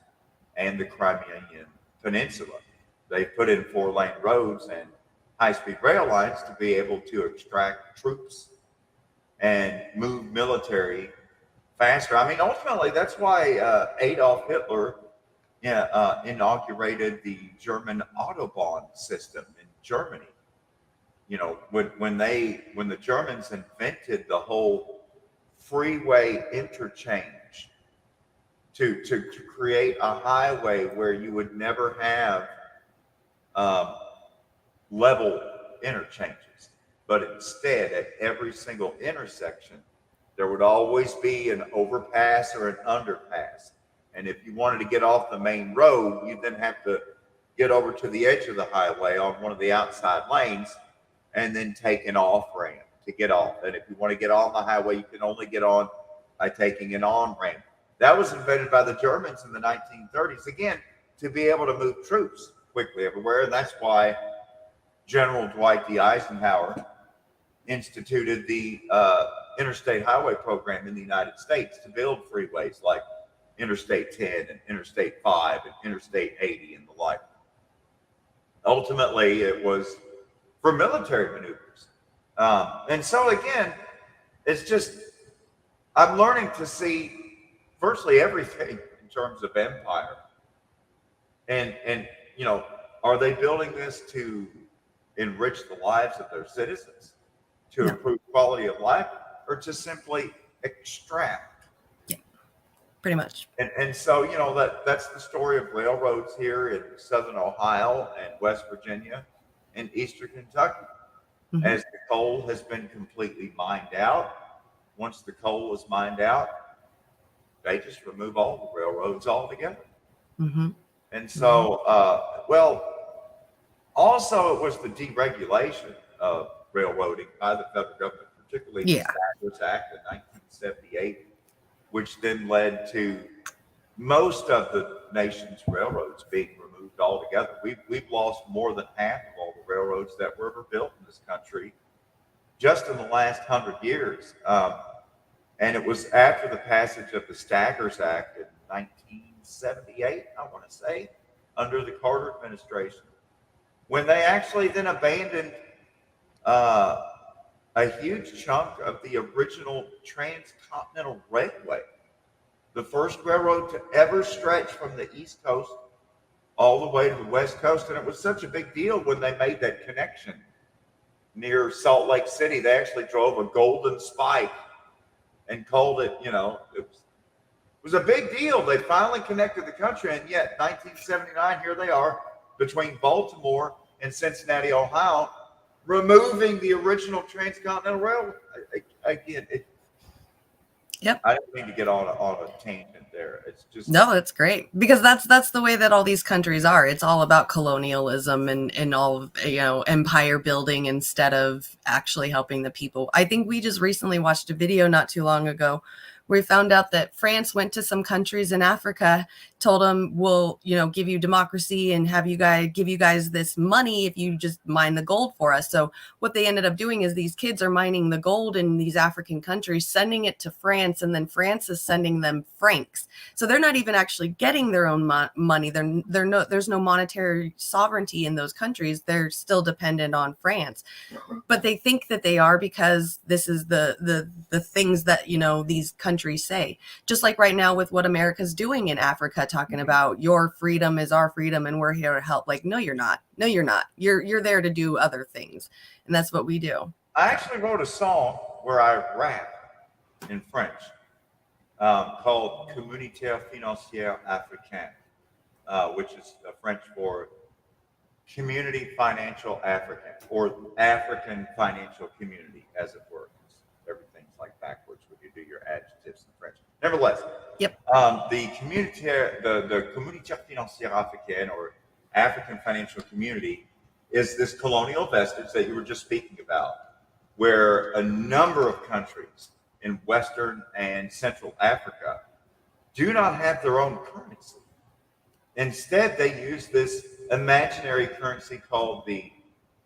and the Crimean Peninsula. They put in 4-lane roads and high-speed rail lines to be able to extract troops and move military faster. I mean, ultimately, that's why Adolf Hitler inaugurated the German Autobahn system in Germany. You know, when the Germans invented the whole freeway interchange to create a highway where you would never have level interchanges, but instead at every single intersection there would always be an overpass or an underpass. And if you wanted to get off the main road, you then have to get over to the edge of the highway on one of the outside lanes and then take an off ramp to get off. And if you want to get on the highway, you can only get on by taking an on ramp. That was invented by the Germans in the 1930s, again, to be able to move troops quickly everywhere. And that's why General Dwight D. Eisenhower instituted the Interstate Highway Program in the United States to build freeways like Interstate 10 and Interstate 5 and Interstate 80 and the like. Ultimately, it was for military maneuvers. And so again, it's just, I'm learning to see virtually everything in terms of empire. And you know, are they building this to enrich the lives of their citizens, to improve quality of life, or to simply extract? Yeah, pretty much. And so, you know, that's the story of railroads here in southern Ohio and West Virginia and eastern Kentucky. Mm-hmm. As the coal has been completely mined out, once the coal is mined out, they just remove all the railroads altogether. Mm-hmm. And so, also it was the deregulation of railroading by the federal government, particularly the Staggers Act of 1978, which then led to most of the nation's railroads being removed altogether. We've lost more than half of all the railroads that were ever built in this country just in the last 100 years. And it was after the passage of the Staggers Act in 1978, I want to say, under the Carter administration, when they actually then abandoned a huge chunk of the original transcontinental railway, the first railroad to ever stretch from the East Coast all the way to the West Coast. And it was such a big deal when they made that connection near Salt Lake City. They actually drove a golden spike and called it, you know, it was a big deal. They finally connected the country. And yet 1979, here they are between Baltimore and Cincinnati, Ohio, removing the original transcontinental railroad. Again, I didn't mean to get on a tangent there. It's just it's great, because that's the way that all these countries are. It's all about colonialism and all of, you know, empire building instead of actually helping the people. I think we just recently watched a video not too long ago where we found out that France went to some countries in Africa, told them, we'll, you know, give you democracy and give you guys this money if you just mine the gold for us. So what they ended up doing is these kids are mining the gold in these African countries, sending it to France, and then France is sending them francs. So they're not even actually getting their own money. There's no monetary sovereignty in those countries. They're still dependent on France, but they think that they are, because this is the things that, you know, these countries say. Just like right now with what America's doing in Africa, talking about your freedom is our freedom and we're here to help. Like, no, you're not. No, you're not. You're there to do other things, and that's what we do. I actually wrote a song where I rap in French called Communautaire Financière Africaine, which is French for Community Financial African, or African Financial Community, as it were. Everything's like backwards when you do your adjectives in French. Nevertheless, Yep. the Communauté Financière Africaine, or African Financial Community, is this colonial vestige that you were just speaking about, where a number of countries in Western and Central Africa do not have their own currency. Instead, they use this imaginary currency called the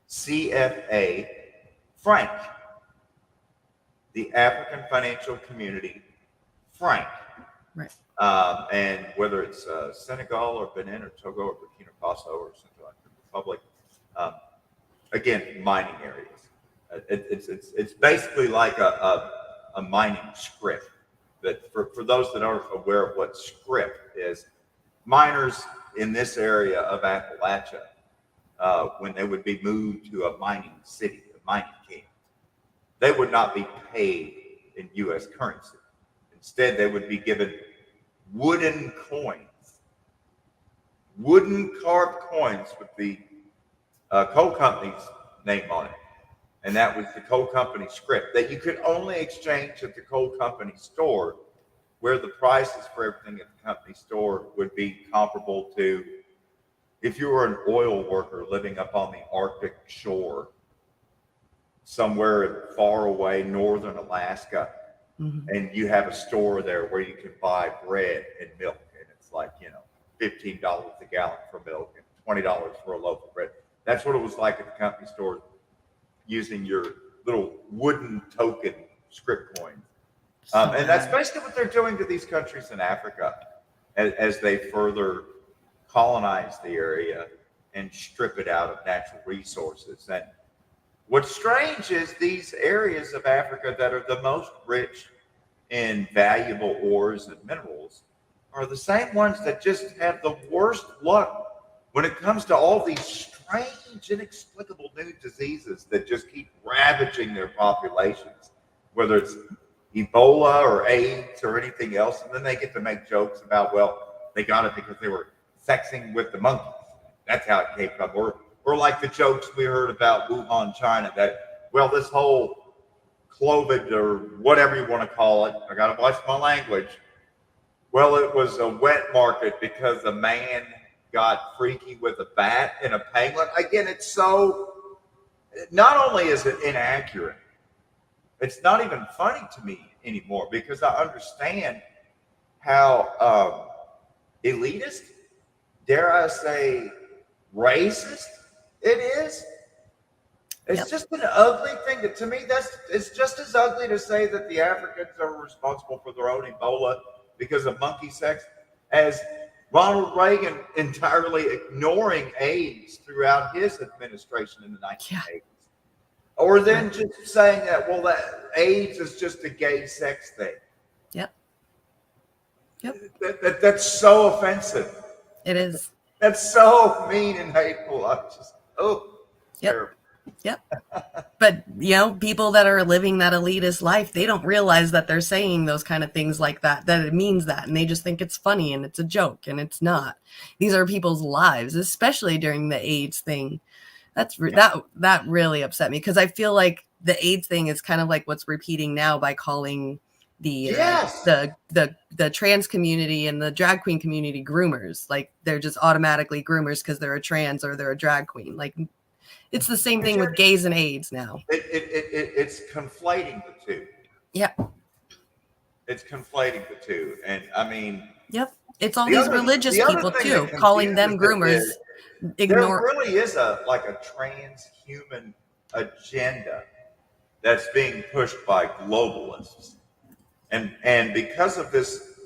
CFA franc, the African Financial Community franc. Right. And whether it's Senegal or Benin or Togo or Burkina Faso or Central African Republic, again, mining areas. It's basically like a mining script. But for those that aren't aware of what script is, miners in this area of Appalachia, when they would be moved to a mining city, a mining camp, they would not be paid in U.S. currency. Instead, they would be given wooden coins, wooden carved coins with the coal company's name on it. And that was the coal company script that you could only exchange at the coal company store, where the prices for everything at the company store would be comparable to if you were an oil worker living up on the Arctic shore, somewhere far away, northern Alaska, and you have a store there where you can buy bread and milk, and it's like, $15 a gallon for milk and $20 for a loaf of bread. That's what it was like at the company store, using your little wooden token script coins. And that's basically what they're doing to these countries in Africa as they further colonize the area and strip it out of natural resources. And what's strange is these areas of Africa that are the most rich in valuable ores and minerals are the same ones that just have the worst luck when it comes to all these strange, inexplicable new diseases that just keep ravaging their populations, whether it's Ebola or AIDS or anything else. And then they get to make jokes about, well, they got it because they were sexing with the monkeys. That's how it came from. Or like the jokes we heard about Wuhan, China, that, well, this whole COVID or whatever you want to call it, I got to watch my language. Well, it was a wet market because a man got freaky with a bat and a penguin. Again, it's so, not only is it inaccurate, it's not even funny to me anymore, because I understand how elitist, dare I say, racist it is. It's just an ugly thing. To me, it's just as ugly to say that the Africans are responsible for their own Ebola because of monkey sex as Ronald Reagan entirely ignoring AIDS throughout his administration in the 1980s. Or then just saying that, well, that AIDS is just a gay sex thing. Yep. That's so offensive. It is. That's so mean and hateful. I'm just, terrible. Yep. But, people that are living that elitist life, they don't realize that they're saying those kind of things like that it means that. And they just think it's funny and it's a joke, and it's not. These are people's lives, especially during the AIDS thing. That really upset me, because I feel like the AIDS thing is kind of like what's repeating now by calling the trans community and the drag queen community groomers. Like, they're just automatically groomers because they're a trans or they're a drag queen. Like, it's the same thing with gays and AIDS now. It's conflating the two. Yep. It's conflating the two. And I mean, yep. It's all these religious people too, calling them groomers. There really is a transhuman agenda that's being pushed by globalists. And because of this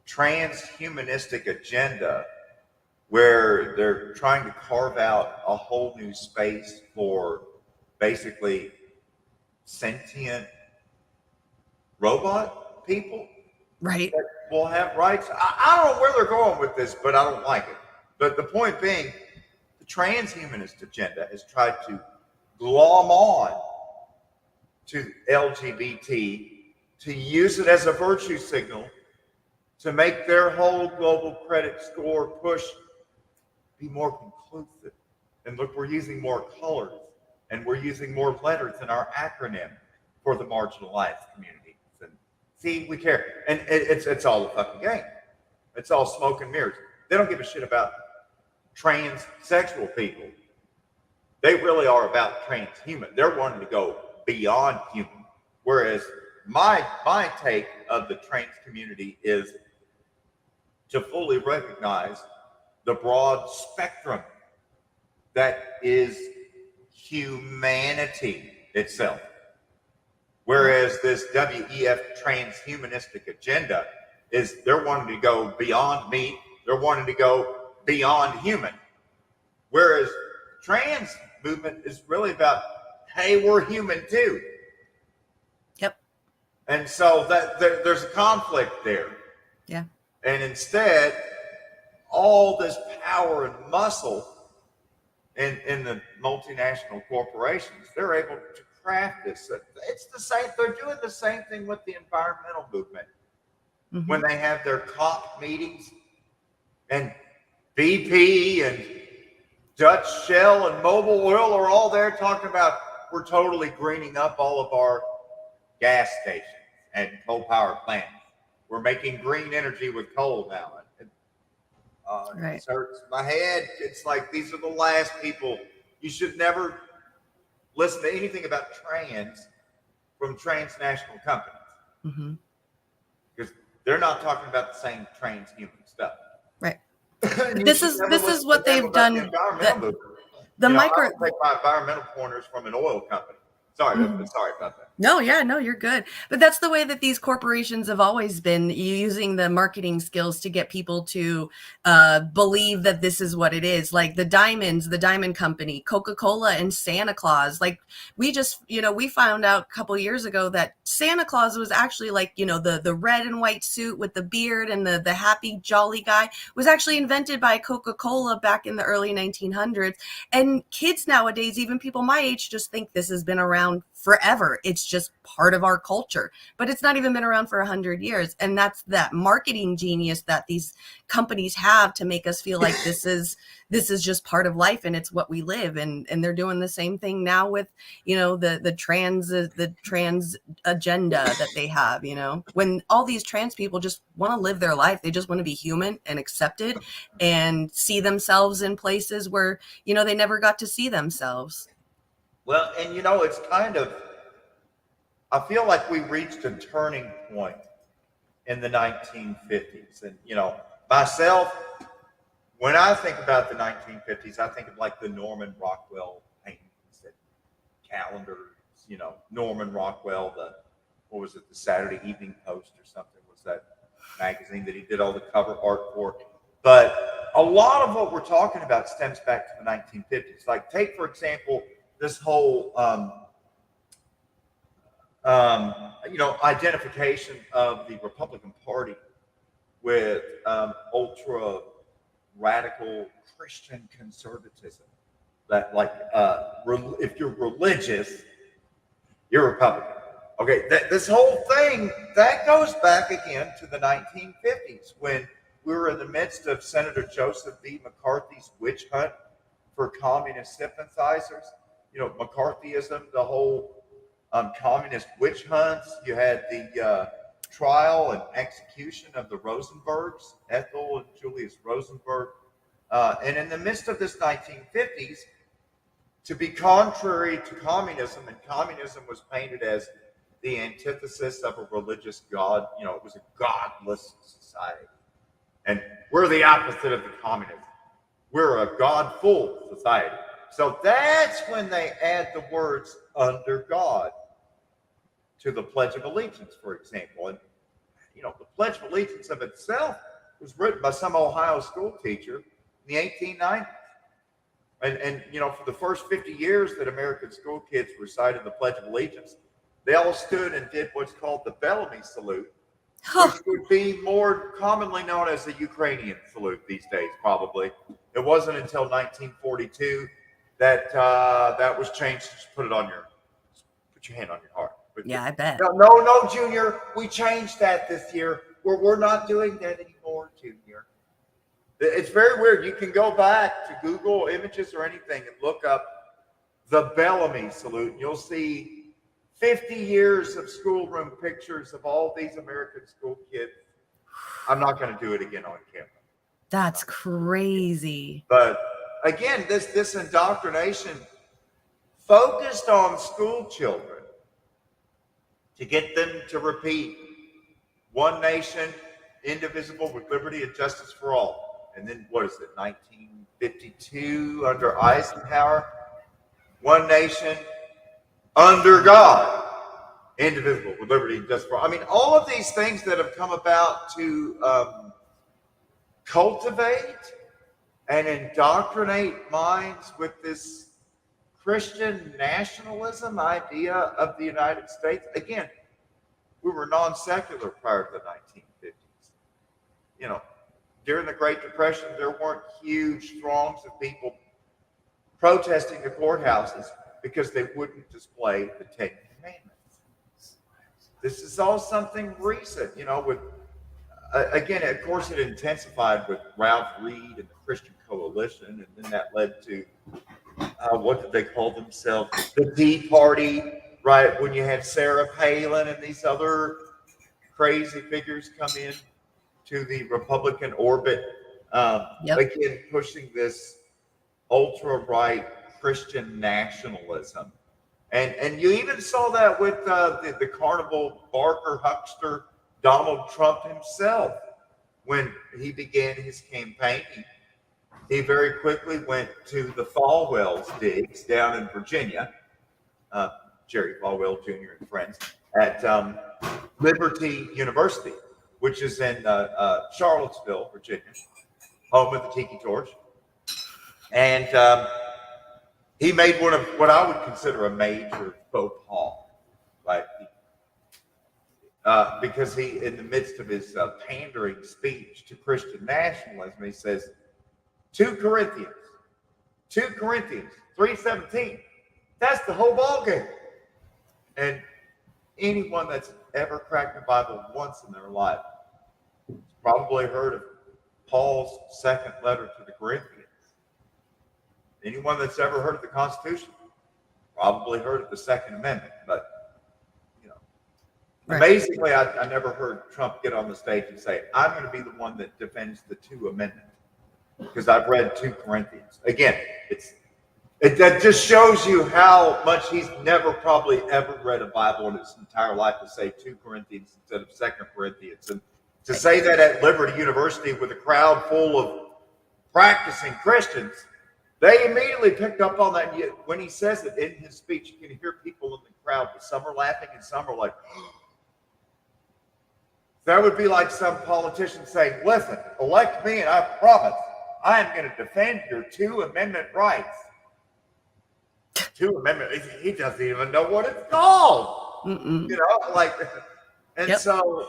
transhumanistic agenda, where they're trying to carve out a whole new space for basically sentient robot people, right, that will have rights. I don't know where they're going with this, but I don't like it. But the point being, the transhumanist agenda has tried to glom on to LGBT, to use it as a virtue signal, to make their whole global credit score push be more conclusive And look, we're using more colors and we're using more letters in our acronym for the marginalized communities. And see, we care. And it's all a fucking game. It's all smoke and mirrors. They don't give a shit about transsexual people. They really are about transhuman. They're wanting to go beyond human. Whereas my take of the trans community is to fully recognize the broad spectrum that is humanity itself. Whereas this WEF transhumanistic agenda is they're wanting to go beyond meat, they're wanting to go beyond human. Whereas trans movement is really about, hey, we're human too. Yep. And so that there's a conflict there. Yeah. And instead, all this power and muscle in the multinational corporations, they're able to craft this. It's the same. They're doing the same thing with the environmental movement. Mm-hmm. When they have their COP meetings, and BP and Dutch Shell and Mobil Oil are all there talking about we're totally greening up all of our gas stations and coal power plants. We're making green energy with coal now. Right. It hurts my head. It's like these are the last people. You should never listen to anything about trans from transnational companies. Mm-hmm. Because they're not talking about the same transhuman stuff. Right. This is what they've done. The micro. I take my environmental pointers from an oil company. Sorry about that. No, you're good. But that's the way that these corporations have always been, using the marketing skills to get people to believe that this is what it is. Like the Diamond Company, Coca-Cola, and Santa Claus. Like we just, we found out a couple years ago that Santa Claus was actually like, the red and white suit with the beard and the happy, jolly guy was actually invented by Coca-Cola back in the early 1900s. And kids nowadays, even people my age, just think this has been around forever. It's just part of our culture, but it's not even been around for 100 years. And that's that marketing genius that these companies have to make us feel like this is just part of life and it's what we live. And they're doing the same thing now with, the trans agenda that they have, when all these trans people just want to live their life. They just want to be human and accepted and see themselves in places where, they never got to see themselves. Well, and it's kind of, I feel like we reached a turning point in the 1950s. And, myself, when I think about the 1950s, I think of like the Norman Rockwell paintings and calendars, Norman Rockwell, the Saturday Evening Post or something was that magazine that he did all the cover art for. But a lot of what we're talking about stems back to the 1950s. Like take, for example, this whole, identification of the Republican Party with ultra radical Christian conservatism. That if you're religious, you're Republican. Okay, this whole thing, that goes back again to the 1950s when we were in the midst of Senator Joseph B. McCarthy's witch hunt for communist sympathizers. McCarthyism, the whole communist witch hunts. You had the trial and execution of the Rosenbergs, Ethel and Julius Rosenberg. And in the midst of this 1950s, to be contrary to communism, and communism was painted as the antithesis of a religious God. It was a godless society. And we're the opposite of the communism. We're a God-full society. So that's when they add the words under God to the Pledge of Allegiance, for example. And, the Pledge of Allegiance of itself was written by some Ohio school teacher in the 1890s. And for the first 50 years that American school kids recited the Pledge of Allegiance, they all stood and did what's called the Bellamy salute, which would be more commonly known as the Ukrainian salute these days, probably. It wasn't until 1942 that that was changed. Just put your hand on your heart. Yeah, I bet. No, Junior, we changed that this year. We're not doing that anymore, Junior. It's very weird. You can go back to Google Images or anything and look up the Bellamy salute, and you'll see 50 years of schoolroom pictures of all these American school kids. I'm not going to do it again on camera. That's crazy. But again, this indoctrination focused on school children to get them to repeat one nation, indivisible, with liberty and justice for all. And then what is it, 1952 under Eisenhower? One nation under God, indivisible, with liberty and justice for all. I mean, all of these things that have come about to cultivate and indoctrinate minds with this Christian nationalism idea of the United States. Again, we were non-secular prior to the 1950s. You know, during the Great Depression, there weren't huge throngs of people protesting the courthouses because they wouldn't display the Ten Commandments. This is all something recent, you know, with, again, of course, it intensified with Ralph Reed and the Christian Coalition, and then that led to, what did they call themselves? The Tea Party, right? When you had Sarah Palin and these other crazy figures come in to the Republican orbit, again, pushing this ultra-right Christian nationalism. And you even saw that with the carnival barker huckster Donald Trump himself. When he began his campaign, he very quickly went to the Falwell's digs down in Virginia, Jerry Falwell Jr. and friends, at Liberty University, which is in Charlottesville, Virginia, home of the Tiki Torch. And he made one of what I would consider a major faux pas, right? Because he, in the midst of his pandering speech to Christian nationalism, he says, 2 Corinthians 3:17, that's the whole ballgame. And anyone that's ever cracked the Bible once in their life has probably heard of Paul's second letter to the Corinthians. Anyone that's ever heard of the Constitution probably heard of the Second Amendment. But, you know, right. Amazingly, I never heard Trump get on the stage and say, I'm going to be the one that defends the 2 Amendment, because I've read 2 Corinthians. Again, that just shows you how much he's never probably ever read a Bible in his entire life to say 2 Corinthians instead of 2 Corinthians. And to say that at Liberty University with a crowd full of practicing Christians, they immediately picked up on that. When he says it in his speech, you can hear people in the crowd, but some are laughing and some are like, that would be like some politician saying, listen, elect me and I promise I am going to defend your 2 Amendment rights. 2 Amendment, he doesn't even know what it's called. You know, like, and so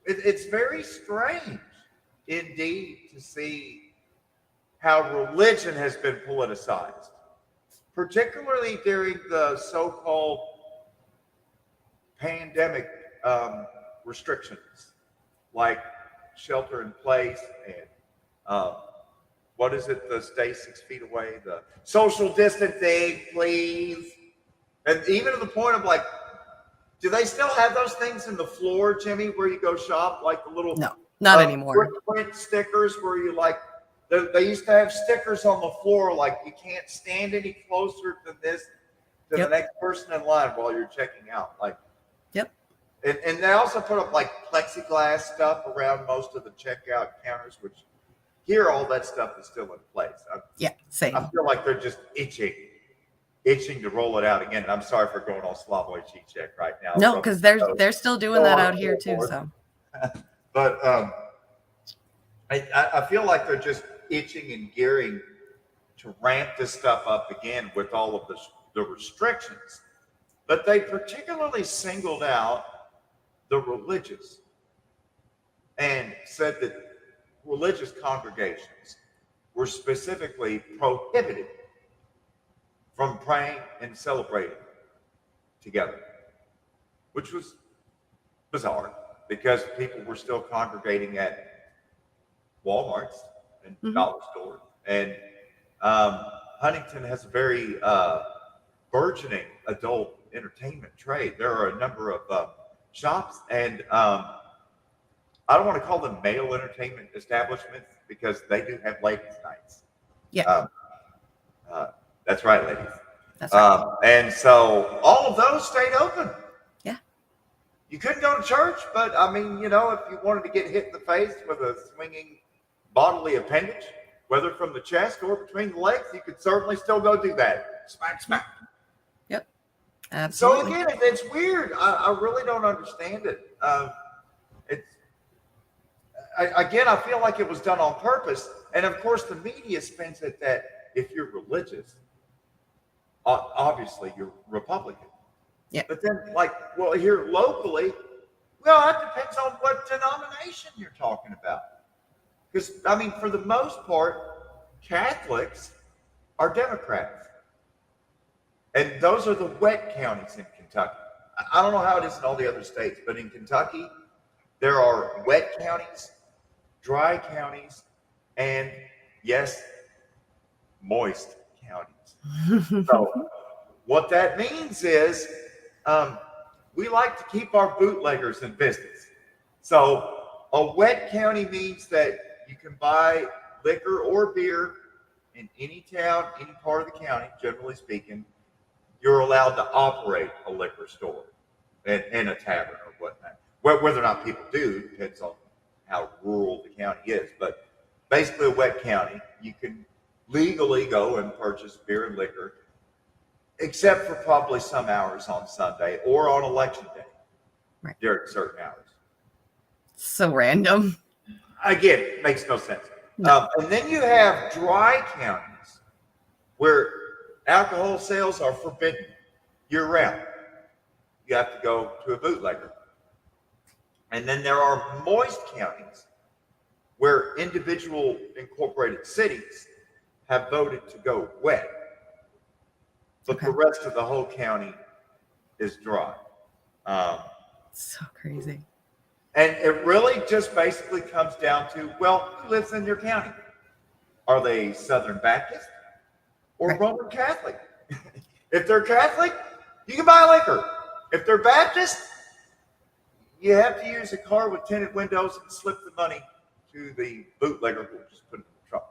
it's very strange indeed to see how religion has been politicized, particularly during the so-called pandemic restrictions, like shelter in place and what is it, the stay 6 feet away, the social distancing, please. And even to the point of like, do they still have those things in the floor, Jimmy, where you go shop, like the little no, not anymore. Print stickers where you like, they used to have stickers on the floor like you can't stand any closer than this to the next person in line while you're checking out. Like, and they also put up like plexiglass stuff around most of the checkout counters, which here all that stuff is still in place. Same. I feel like they're just itching to roll it out again. And I'm sorry for going all Slavoj Žižek right now. No, because they're still doing that out here too. So, but I feel like they're just itching and gearing to ramp this stuff up again with all of the restrictions. But they particularly singled out the religious and said that religious congregations were specifically prohibited from praying and celebrating together, which was bizarre because people were still congregating at Walmarts and Mhm. dollar stores. And Huntington has a very burgeoning adult entertainment trade. There are a number of shops, and I don't want to call them male entertainment establishments because they do have ladies' nights. Yeah, Um, uh, that's right, ladies. that's right. And so all of those stayed open. Yeah. You couldn't go to church, but I mean, you know, if you wanted to get hit in the face with a swinging bodily appendage, whether from the chest or between the legs, you could certainly still go do that. Smack, smack. Yep. So Absolutely. again, it's weird. I really don't understand it. Again, I feel like it was done on purpose. And of course, the media spins it that if you're religious, obviously you're Republican. Yeah. But then, like, well, here locally, well, that depends on what denomination you're talking about. Because, I mean, for the most part, Catholics are Democrats. And those are the wet counties in Kentucky. I don't know how it is in all the other states, but in Kentucky, there are wet counties, dry counties, and yes, moist counties. So what that means is we like to keep our bootleggers in business. So a wet county means that you can buy liquor or beer in any town, any part of the county, generally speaking. You're allowed to operate a liquor store and a tavern or whatnot. Whether or not people do depends on how rural the county is. But basically, a wet county, you can legally go and purchase beer and liquor, except for probably some hours on Sunday or on election day, Right. during certain hours. So random. Again, it makes no sense. No. And then you have dry counties where alcohol sales are forbidden year round. You have to go to a bootlegger. And then there are moist counties where individual incorporated cities have voted to go wet. But Okay. the rest of the whole county is dry. So crazy. And it really just basically comes down to, well, who lives in your county? Are they Southern Baptist or Right. Roman Catholic? If they're Catholic, you can buy liquor. If they're Baptist, you have to use a car with tinted windows and slip the money to the bootlegger who will just put it in the trunk.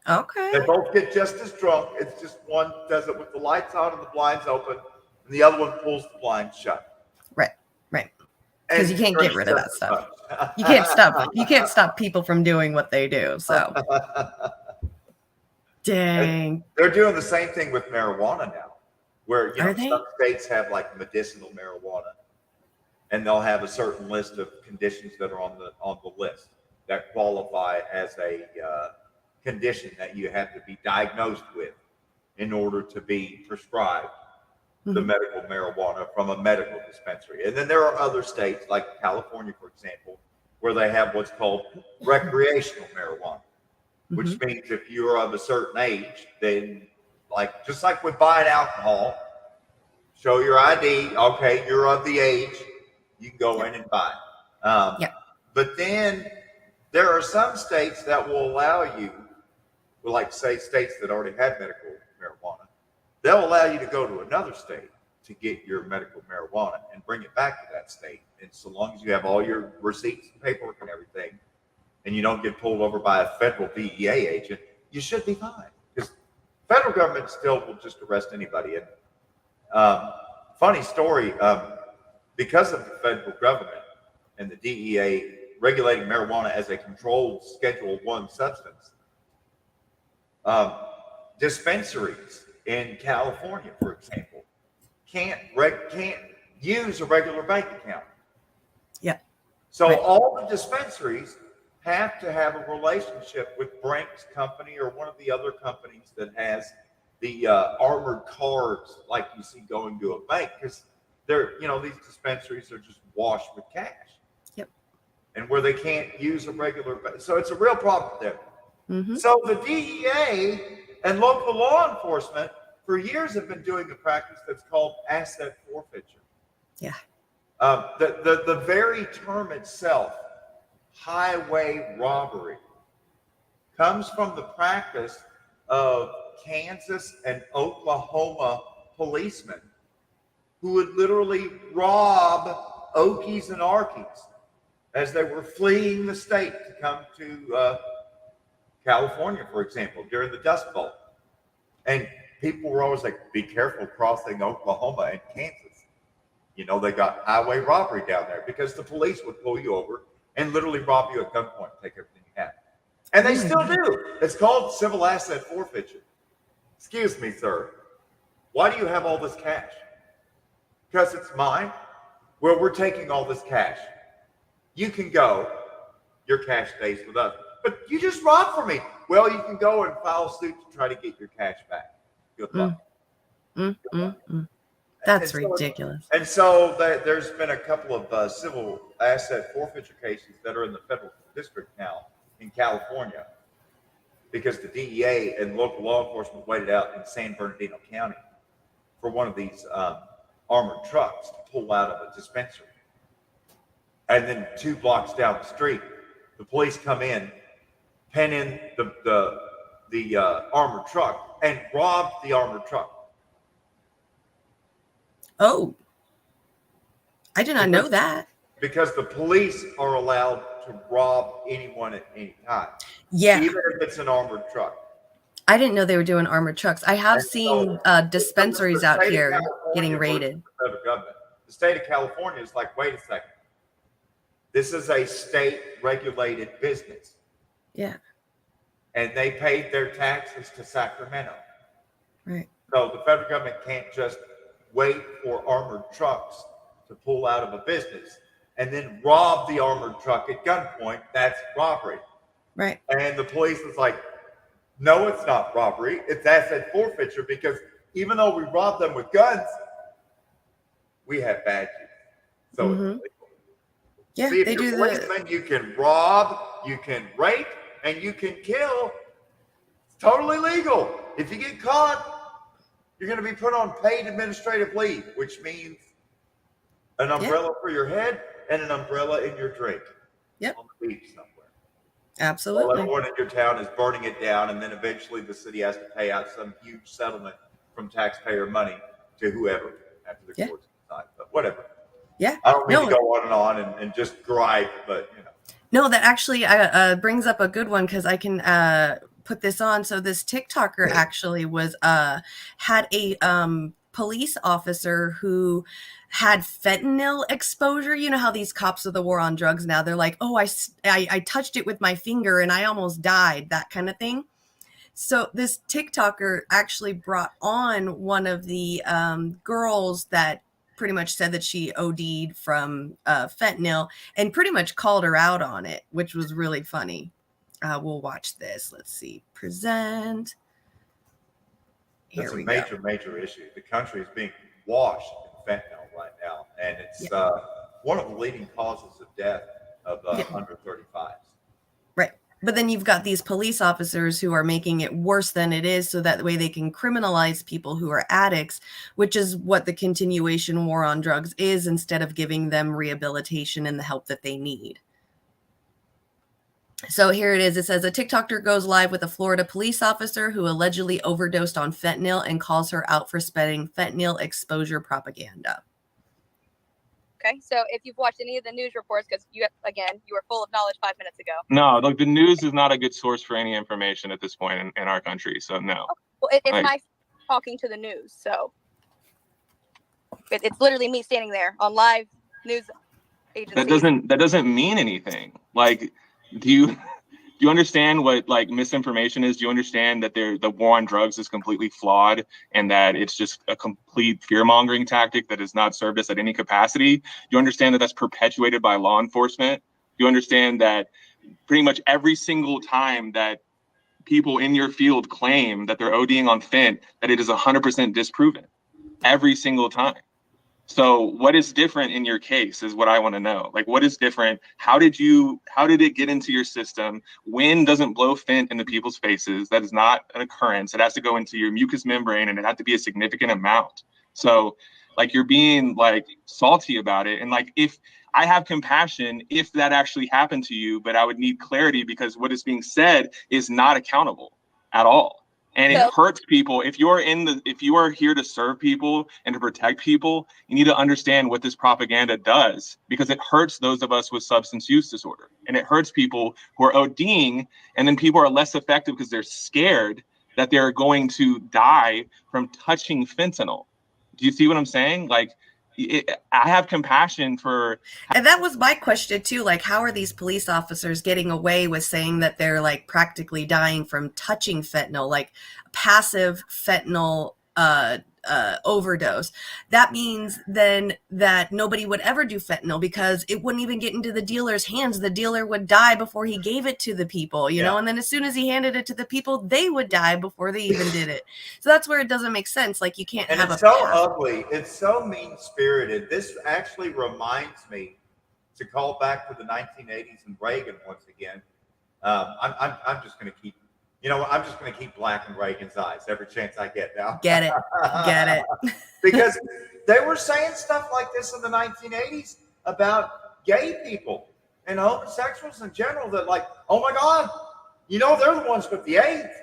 Okay. They both get just as drunk. It's just one does it with the lights on and the blinds open, and the other one pulls the blinds shut. Right. Because you can't get drinks rid of that just stuff. as much. You can't stop. You can't stop people from doing what they do. So, dang. They're doing the same thing with marijuana now, where Are they? some states have like medicinal marijuana, and they'll have a certain list of conditions that are on the list that qualify as a condition that you have to be diagnosed with in order to be prescribed the Mhm. medical marijuana from a medical dispensary. And then there are other states like California, for example, where they have what's called recreational marijuana, which Mhm. means if you're of a certain age, then like just like with buying alcohol, show your ID. Okay, you're of the age, you can go in and buy it. Yeah. But then there are some states that will allow you, well, like say states that already have medical marijuana, they'll allow you to go to another state to get your medical marijuana and bring it back to that state. And so long as you have all your receipts and paperwork and everything, and you don't get pulled over by a federal DEA agent, you should be fine. Because federal government still will just arrest anybody. And funny story, because of the federal government and the DEA regulating marijuana as a controlled Schedule I substance, dispensaries in California, for example, can't use a regular bank account. Yeah. So Right. all the dispensaries have to have a relationship with Brink's company or one of the other companies that has the armored cars like you see going to a bank, because they're, these dispensaries are just washed with cash. Yep. And where they can't use a regular bank. So it's a real problem there. Mhm. So the DEA and local law enforcement for years have been doing a practice that's called asset forfeiture. Yeah. The very term itself, highway robbery, comes from the practice of Kansas and Oklahoma policemen who would literally rob Okies and Arkies as they were fleeing the state to come to California, for example, during the Dust Bowl. And people were always like, be careful crossing Oklahoma and Kansas. You know, they got highway robbery down there because the police would pull you over and literally rob you at gunpoint, take everything you had. And they still do. It's called civil asset forfeiture. Excuse me, sir. Why do you have all this cash? Because it's mine. Well, we're taking all this cash. You can go. Your cash stays with us. But you just robbed from me. Well, you can go and file suit to try to get your cash back. Good luck. That's ridiculous. And so there's been a couple of civil asset forfeiture cases that are in the federal district now in California because the DEA and local law enforcement waited out in San Bernardino County for one of these armored trucks to pull out of a dispensary. And then 2 blocks down the street, the police come in, pen in the armored truck, and rob the armored truck. Oh, I did not know that. Because the police are allowed to rob anyone at any time. Yeah. Even if it's an armored truck. I didn't know they were doing armored trucks. I have seen dispensaries out here getting raided. The federal government. The state of California is like, wait a second. This is a state-regulated business. Yeah. And they paid their taxes to Sacramento. Right. So the federal government can't just wait for armored trucks to pull out of a business and then rob the armored truck at gunpoint. That's robbery. Right. And the police is like, no, it's not robbery. It's asset forfeiture because even though we robbed them with guns, we have badges. So it's illegal. Yeah, See, if they you're do policeman, you can rob, you can rape, and you can kill. It's totally legal. If you get caught, you're going to be put on paid administrative leave, which means an umbrella for your head and an umbrella in your drink. Yep. On the beach somewhere. Absolutely. Well, everyone in your town is burning it down, and then eventually the city has to pay out some huge settlement from taxpayer money to whoever after the courts decide. But whatever. Yeah. I don't mean to go on and just gripe, but you know. No, that actually brings up a good one because I can put this on. So this TikToker actually was had a police officer who had fentanyl exposure. You know how these cops of the war on drugs now, they're like, oh, I touched it with my finger and I almost died, that kind of thing. So this TikToker actually brought on one of the girls that pretty much said that she OD'd from fentanyl and pretty much called her out on it, which was really funny. We'll watch this. Let's see. Present. Here we go. It's a major issue. The country is being washed in fentanyl right now, and it's one of the leading causes of death of under 35s. Right. But then you've got these police officers who are making it worse than it is so that way they can criminalize people who are addicts, which is what the continuation war on drugs is, instead of giving them rehabilitation and the help that they need. So here it is. It says a TikToker goes live with a Florida police officer who allegedly overdosed on fentanyl and calls her out for spreading fentanyl exposure propaganda. Okay, so if you've watched any of the news reports, because you were full of knowledge 5 minutes ago. No, like the news is not a good source for any information at this point in our country. So no. Okay. Well, it's my talking to the news, so it's literally me standing there on live news agency. That doesn't mean anything. Like, do you understand what like misinformation is? Do you understand that the war on drugs is completely flawed and that it's just a complete fear-mongering tactic that has not served us at any capacity? Do you understand that that's perpetuated by law enforcement? Do you understand that pretty much every single time that people in your field claim that they're ODing on fent, that it is 100% disproven every single time? So what is different in your case is what I want to know. Like, what is different? How did it get into your system? Wind doesn't blow fent into people's faces. That is not an occurrence. It has to go into your mucous membrane and it has to be a significant amount. So Like you're being like salty about it. And like, if I have compassion, if that actually happened to you, but I would need clarity because what is being said is not accountable at all. And it hurts people. If you are here to serve people and to protect people, you need to understand what this propaganda does, because it hurts those of us with substance use disorder, and it hurts people who are ODing, and then people are less effective because they're scared that they're going to die from touching fentanyl. Do you see what I'm saying? Like, I have compassion for. And that was my question too. Like, how are these police officers getting away with saying that they're like practically dying from touching fentanyl, like passive fentanyl overdose? That means then that nobody would ever do fentanyl because it wouldn't even get into the dealer's hands. The dealer would die before he gave it to the people, you know, and then as soon as he handed it to the people, they would die before they even did it. So that's where it doesn't make sense. Like, you can't have it's so ugly. It's so mean-spirited. This actually reminds me to call back to the 1980s and Reagan once again. I'm just going to keep, I'm just going to keep blacking Reagan's eyes every chance I get now. Get it. Because they were saying stuff like this in the 1980s about gay people and homosexuals in general, that like, oh my God, they're the ones with the AIDS.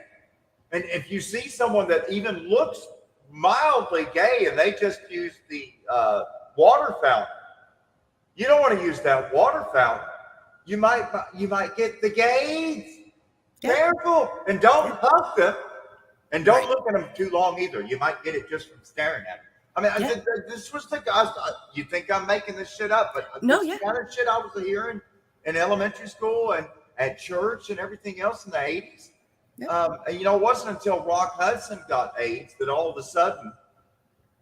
And if you see someone that even looks mildly gay and they just use the water fountain, you don't want to use that water fountain. You might get the gay AIDS. Careful, and don't hug them, and don't look at them too long either. You might get it just from staring at them. I mean, this was the guys. You think I'm making this shit up, but this kind of shit I was hearing in elementary school and at church and everything else in the 80s. It wasn't until Rock Hudson got AIDS that all of a sudden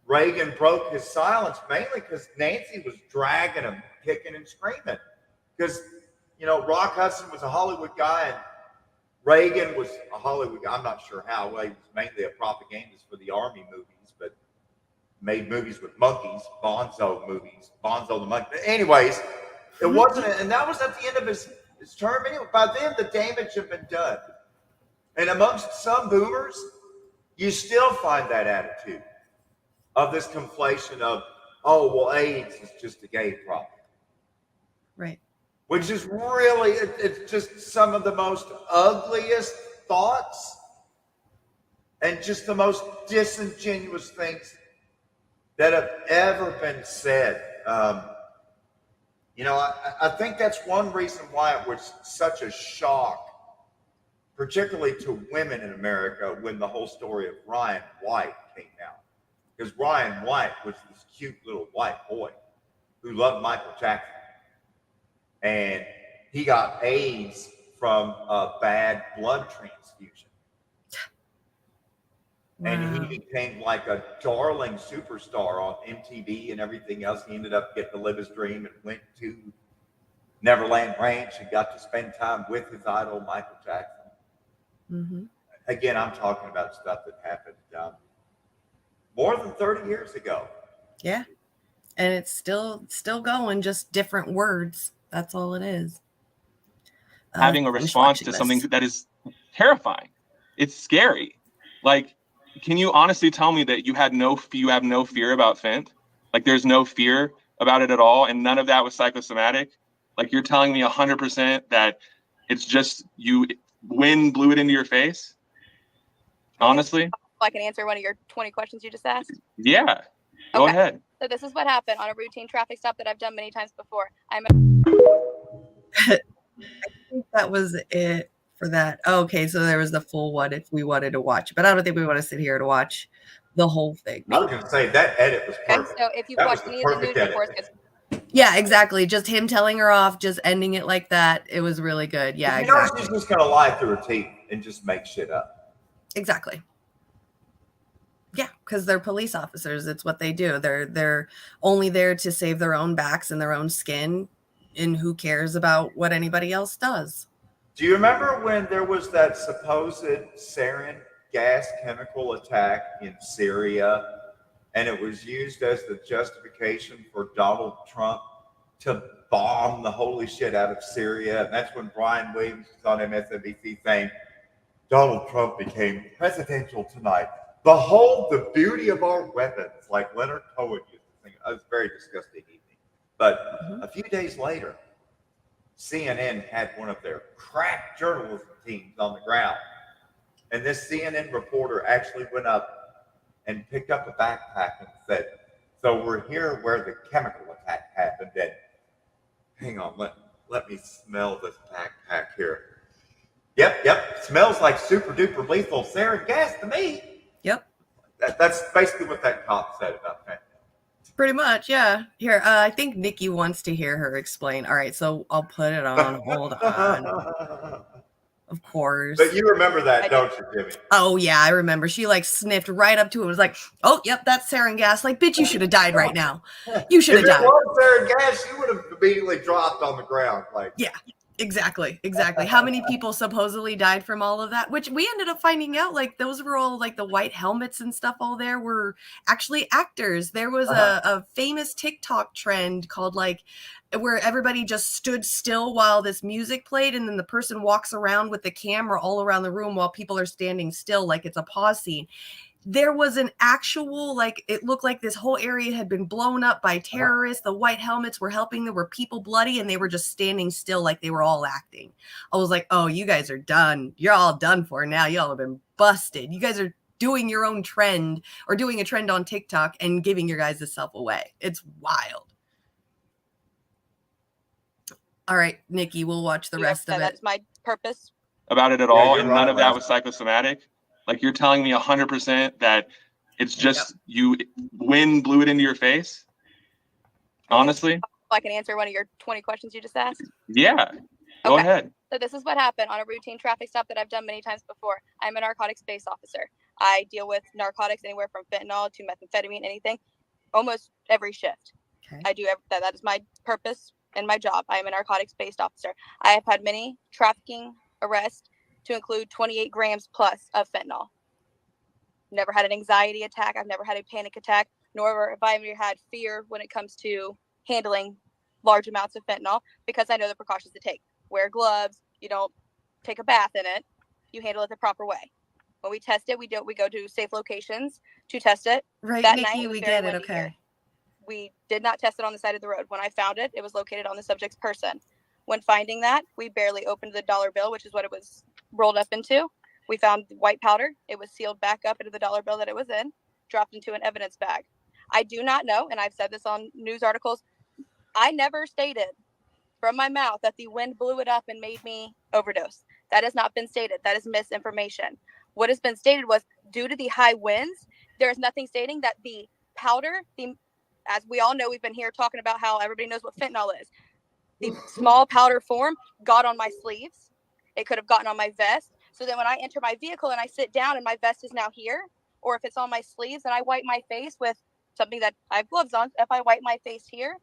Reagan broke his silence, mainly because Nancy was dragging him, kicking and screaming. Because, Rock Hudson was a Hollywood guy and Reagan was a Hollywood guy. I'm not sure how. Well, he was mainly a propagandist for the Army movies, but made movies with monkeys, Bonzo the monkey. Anyways, it wasn't, and that was at the end of his term anyway. By then, the damage had been done. And amongst some boomers, you still find that attitude of this conflation of, oh, well, AIDS is just a gay problem. Right. Which is really, it's just some of the most ugliest thoughts and just the most disingenuous things that have ever been said. I think that's one reason why it was such a shock, particularly to women in America, when the whole story of Ryan White came out. Because Ryan White was this cute little white boy who loved Michael Jackson. And he got AIDS from a bad blood transfusion. Wow. And he became like a darling superstar on MTV and everything else. He ended up getting to live his dream and went to Neverland Ranch and got to spend time with his idol, Michael Jackson. Mm-hmm. Again, I'm talking about stuff that happened more than 30 years ago. Yeah. And it's still going, just different words. That's all it is. Having a response to something that is terrifying. It's scary. Like, can you honestly tell me that you have no fear about Fent? Like, there's no fear about it at all, and none of that was psychosomatic? Like, you're telling me 100% that it's just wind blew it into your face? Honestly? I can answer one of your 20 questions you just asked? Yeah. Go ahead. So this is what happened on a routine traffic stop that I've done many times before. I think that was it for that. Okay, so there was the full What If we wanted to watch, but I don't think we want to sit here to watch the whole thing. I was going to say that edit was perfect. So if you've watched any of the news reports, yeah, exactly. Just him telling her off, just ending it like that. It was really good. Yeah, exactly. She's just going to lie through her teeth and just make shit up. Exactly. Yeah, because they're police officers. It's what they do. They're only there to save their own backs and their own skin, and who cares about what anybody else does? Do you remember when there was that supposed sarin gas chemical attack in Syria, and it was used as the justification for Donald Trump to bomb the holy shit out of Syria? And that's when Brian Williams was on MSNBC saying, Donald Trump became presidential tonight. Behold the beauty of our weapons, like Leonard Cohen used It was a very disgusting evening. But a few days later, CNN had one of their crack journalism teams on the ground. And this CNN reporter actually went up and picked up a backpack and said, so we're here where the chemical attack happened. And hang on, let me smell this backpack here. Yep. Smells like super duper lethal sarin gas to me. Yep. That's basically what that cop said about fentanyl. Pretty much, yeah. Here, I think Nikki wants to hear her explain. All right, so I'll put it on. Hold on. Of course. But you remember that, don't you, Jimmy? Oh, yeah, I remember. She, like, sniffed right up to it. It was like, oh, yep, that's sarin gas. Like, bitch, you should have died right now. You should have died. If it was sarin gas, you would have immediately dropped on the ground. Like, yeah. Exactly. How many people supposedly died from all of that? Which we ended up finding out, like, those were all, like, the white helmets and stuff all there were actually actors. There was a famous TikTok trend called, like, where everybody just stood still while this music played, and then the person walks around with the camera all around the room while people are standing still, like it's a pause scene. There was an actual, like, it looked like this whole area had been blown up by terrorists. The white helmets were helping. There were people bloody, and they were just standing still like they were all acting. I was like, oh, you guys are done. You're all done for now. Y'all have been busted. You guys are doing your own trend or doing a trend on TikTok and giving your guys' self away. It's wild. All right, Nikki, we'll watch the rest of it. That's my purpose. About it at all, and none of that was psychosomatic. Like, you're telling me 100% that it's just you, wind blew it into your face? Honestly? I can answer one of your 20 questions you just asked? Yeah. Go ahead. So this is what happened on a routine traffic stop that I've done many times before. I'm a narcotics-based officer. I deal with narcotics anywhere from fentanyl to methamphetamine, anything, almost every shift. Okay. I do that. That is my purpose and my job. I am a narcotics-based officer. I have had many trafficking arrests to include 28 grams plus of fentanyl. Never had an anxiety attack. I've never had a panic attack, nor have I ever had fear when it comes to handling large amounts of fentanyl, because I know the precautions to take. Wear gloves. You don't take a bath in it. You handle it the proper way. When we test it, we go to safe locations to test it. Right, that Nikki, night, we get it. Okay. Here. We did not test it on the side of the road. When I found it, it was located on the subject's person. When finding that, we barely opened the dollar bill, which is what it was rolled up into. We found white powder. It was sealed back up into the dollar bill that it was in, dropped into an evidence bag. I do not know, and I've said this on news articles, I never stated from my mouth that the wind blew it up and made me overdose. That has not been stated. That is misinformation. What has been stated was, due to the high winds, there is nothing stating that the powder, as we all know, we've been here talking about how everybody knows what fentanyl is. The small powder form got on my sleeves. It could have gotten on my vest. So then when I enter my vehicle and I sit down and my vest is now here, or if it's on my sleeves and I wipe my face with something that I have gloves on, if I wipe my face here,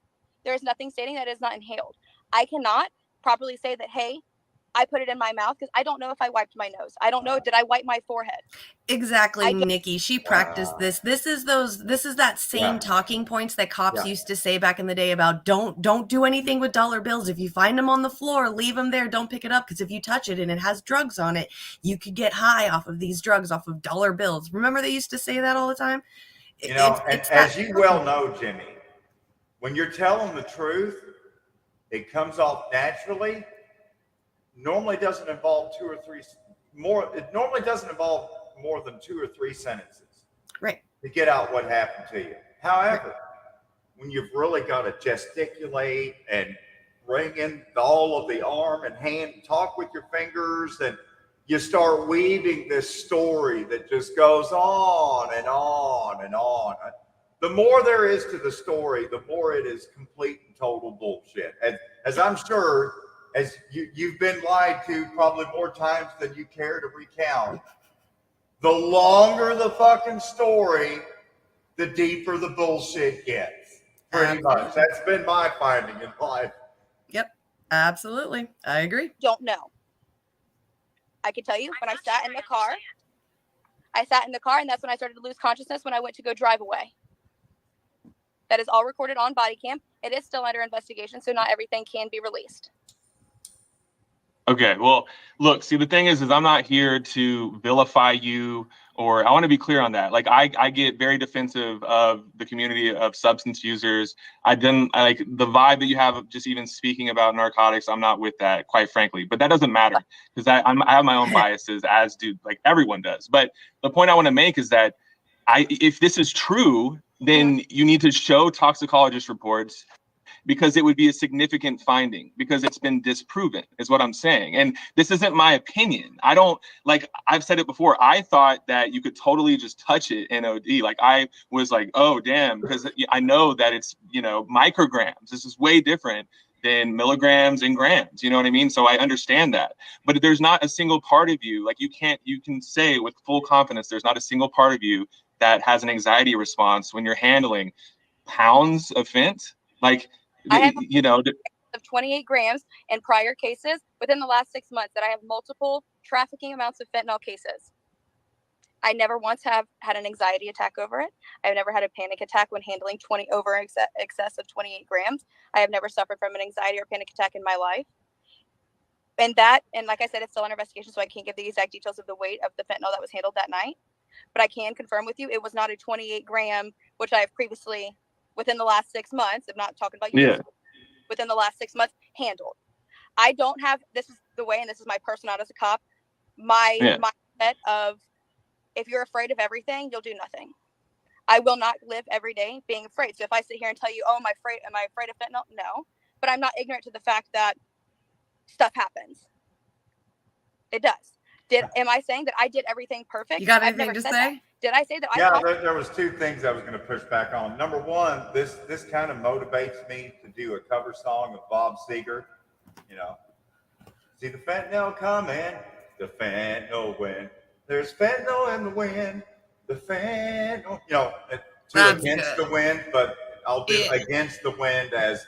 there is nothing stating that it is not inhaled. I cannot properly say that, hey, I put it in my mouth, because I don't know if I wiped my nose. I don't know. Did I wipe my forehead? Exactly, Nikki. She practiced this. This is that same talking points that cops used to say back in the day about don't do anything with dollar bills. If you find them on the floor, leave them there. Don't pick it up, because if you touch it and it has drugs on it, you could get high off of these drugs, off of dollar bills. Remember they used to say that all the time? You know, it's as you well know, Jimmy, when you're telling the truth, it comes off naturally. Normally doesn't involve it normally doesn't involve more than 2 or 3 sentences, right, to get out what happened to you. However, when you've really got to gesticulate and bring in all of the arm and hand, talk with your fingers, and you start weaving this story that just goes on and on and on. The more there is to the story, the more it is complete and total bullshit. As I'm sure, as you've been lied to probably more times than you care to recount. The longer the fucking story, the deeper the bullshit gets. Pretty much. That's been my finding in life. Yep, absolutely. I agree. Don't know. I can tell you, when I sat in the car, and that's when I started to lose consciousness when I went to go drive away. That is all recorded on body cam. It is still under investigation, so not everything can be released. Okay, well, look, see, the thing is I'm not here to vilify you Or I want to be clear on that. Like I get very defensive of the community of substance users. I like the vibe that you have of just even speaking about narcotics. I'm not with that, quite frankly. But that doesn't matter because I have my own biases, as do like everyone does. But the point I want to make is that if this is true, then you need to show toxicologist reports, because it would be a significant finding, because it's been disproven, is what I'm saying. And this isn't my opinion. I don't, like, I've said it before, I thought that you could totally just touch it in OD. Like, I was like, oh, damn, because I know that it's, micrograms. This is way different than milligrams and grams, you know what I mean? So I understand that. But there's not a single part of you, like, you can say with full confidence, there's not a single part of you that has an anxiety response when you're handling pounds of fent. Like, I have of 28 grams in prior cases within the last 6 months that I have multiple trafficking amounts of fentanyl cases. I never once have had an anxiety attack over it. I've never had a panic attack when handling excess of 28 grams. I have never suffered from an anxiety or panic attack in my life. And like I said, it's still under investigation, so I can't give the exact details of the weight of the fentanyl that was handled that night. But I can confirm with you, it was not a 28 gram, which I have previously, within the last 6 months, I'm not talking about years, within the last 6 months, handled. I don't have, this is the way, and this is my personality as a cop, my mindset of, if you're afraid of everything, you'll do nothing. I will not live every day being afraid. So if I sit here and tell you, oh, am I afraid of fentanyl? No. But I'm not ignorant to the fact that stuff happens. It does. Am I saying that I did everything perfect? You got anything to say? That. Did I say that? There was two things I was going to push back on. Number one, this kind of motivates me to do a cover song of Bob Seger. See the fentanyl coming, the fentanyl wind. There's fentanyl in the wind, the fentanyl. Against the wind, but I'll do against the wind as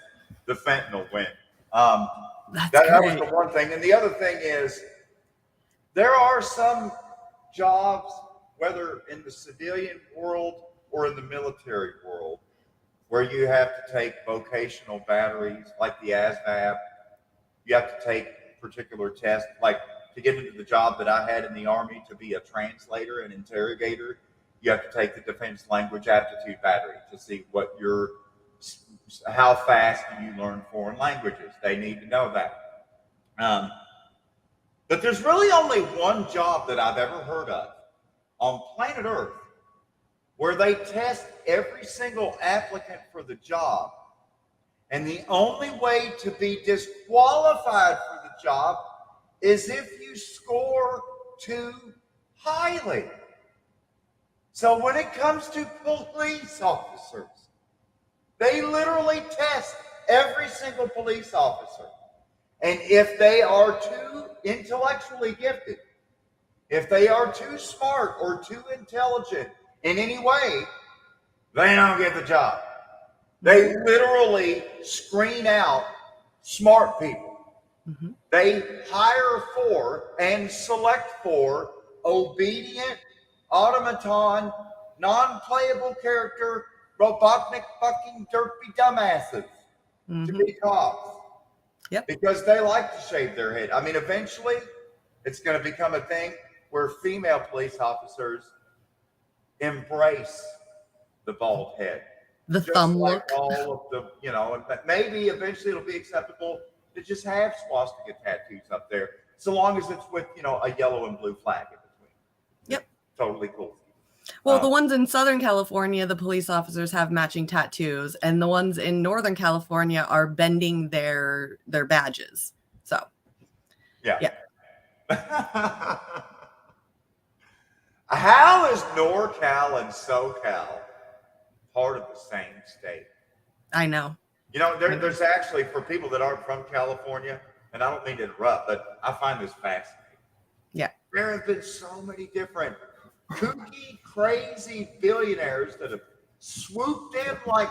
the fentanyl wind. That was the one thing, and the other thing is, there are some jobs, whether in the civilian world or in the military world, where you have to take vocational batteries, like the ASVAB. You have to take particular tests, like to get into the job that I had in the Army to be a translator and interrogator. You have to take the Defense Language Aptitude Battery to see how fast do you learn foreign languages. They need to know that. But there's really only one job that I've ever heard of on planet Earth where they test every single applicant for the job. And the only way to be disqualified for the job is if you score too highly. So when it comes to police officers, they literally test every single police officer. And if they are too intellectually gifted, if they are too smart or too intelligent in any way, they don't get the job. They literally screen out smart people. Mm-hmm. They hire for and select for obedient, automaton, non-playable character, Robotnik fucking derpy dumbasses to be cops. Yep. Because they like to shave their head. I mean, eventually, it's going to become a thing where female police officers embrace the bald head. The thumb look. All of the, and maybe eventually it'll be acceptable to just have swastika tattoos up there, so long as it's with, a yellow and blue flag in between. Yep. Totally cool. Well, the ones in Southern California, the police officers have matching tattoos, and the ones in Northern California are bending their badges. So, yeah. How is NorCal and SoCal part of the same state? I know. There's actually, for people that aren't from California, and I don't mean to interrupt, but I find this fascinating. Yeah. There have been so many different kooky, crazy billionaires that have swooped in like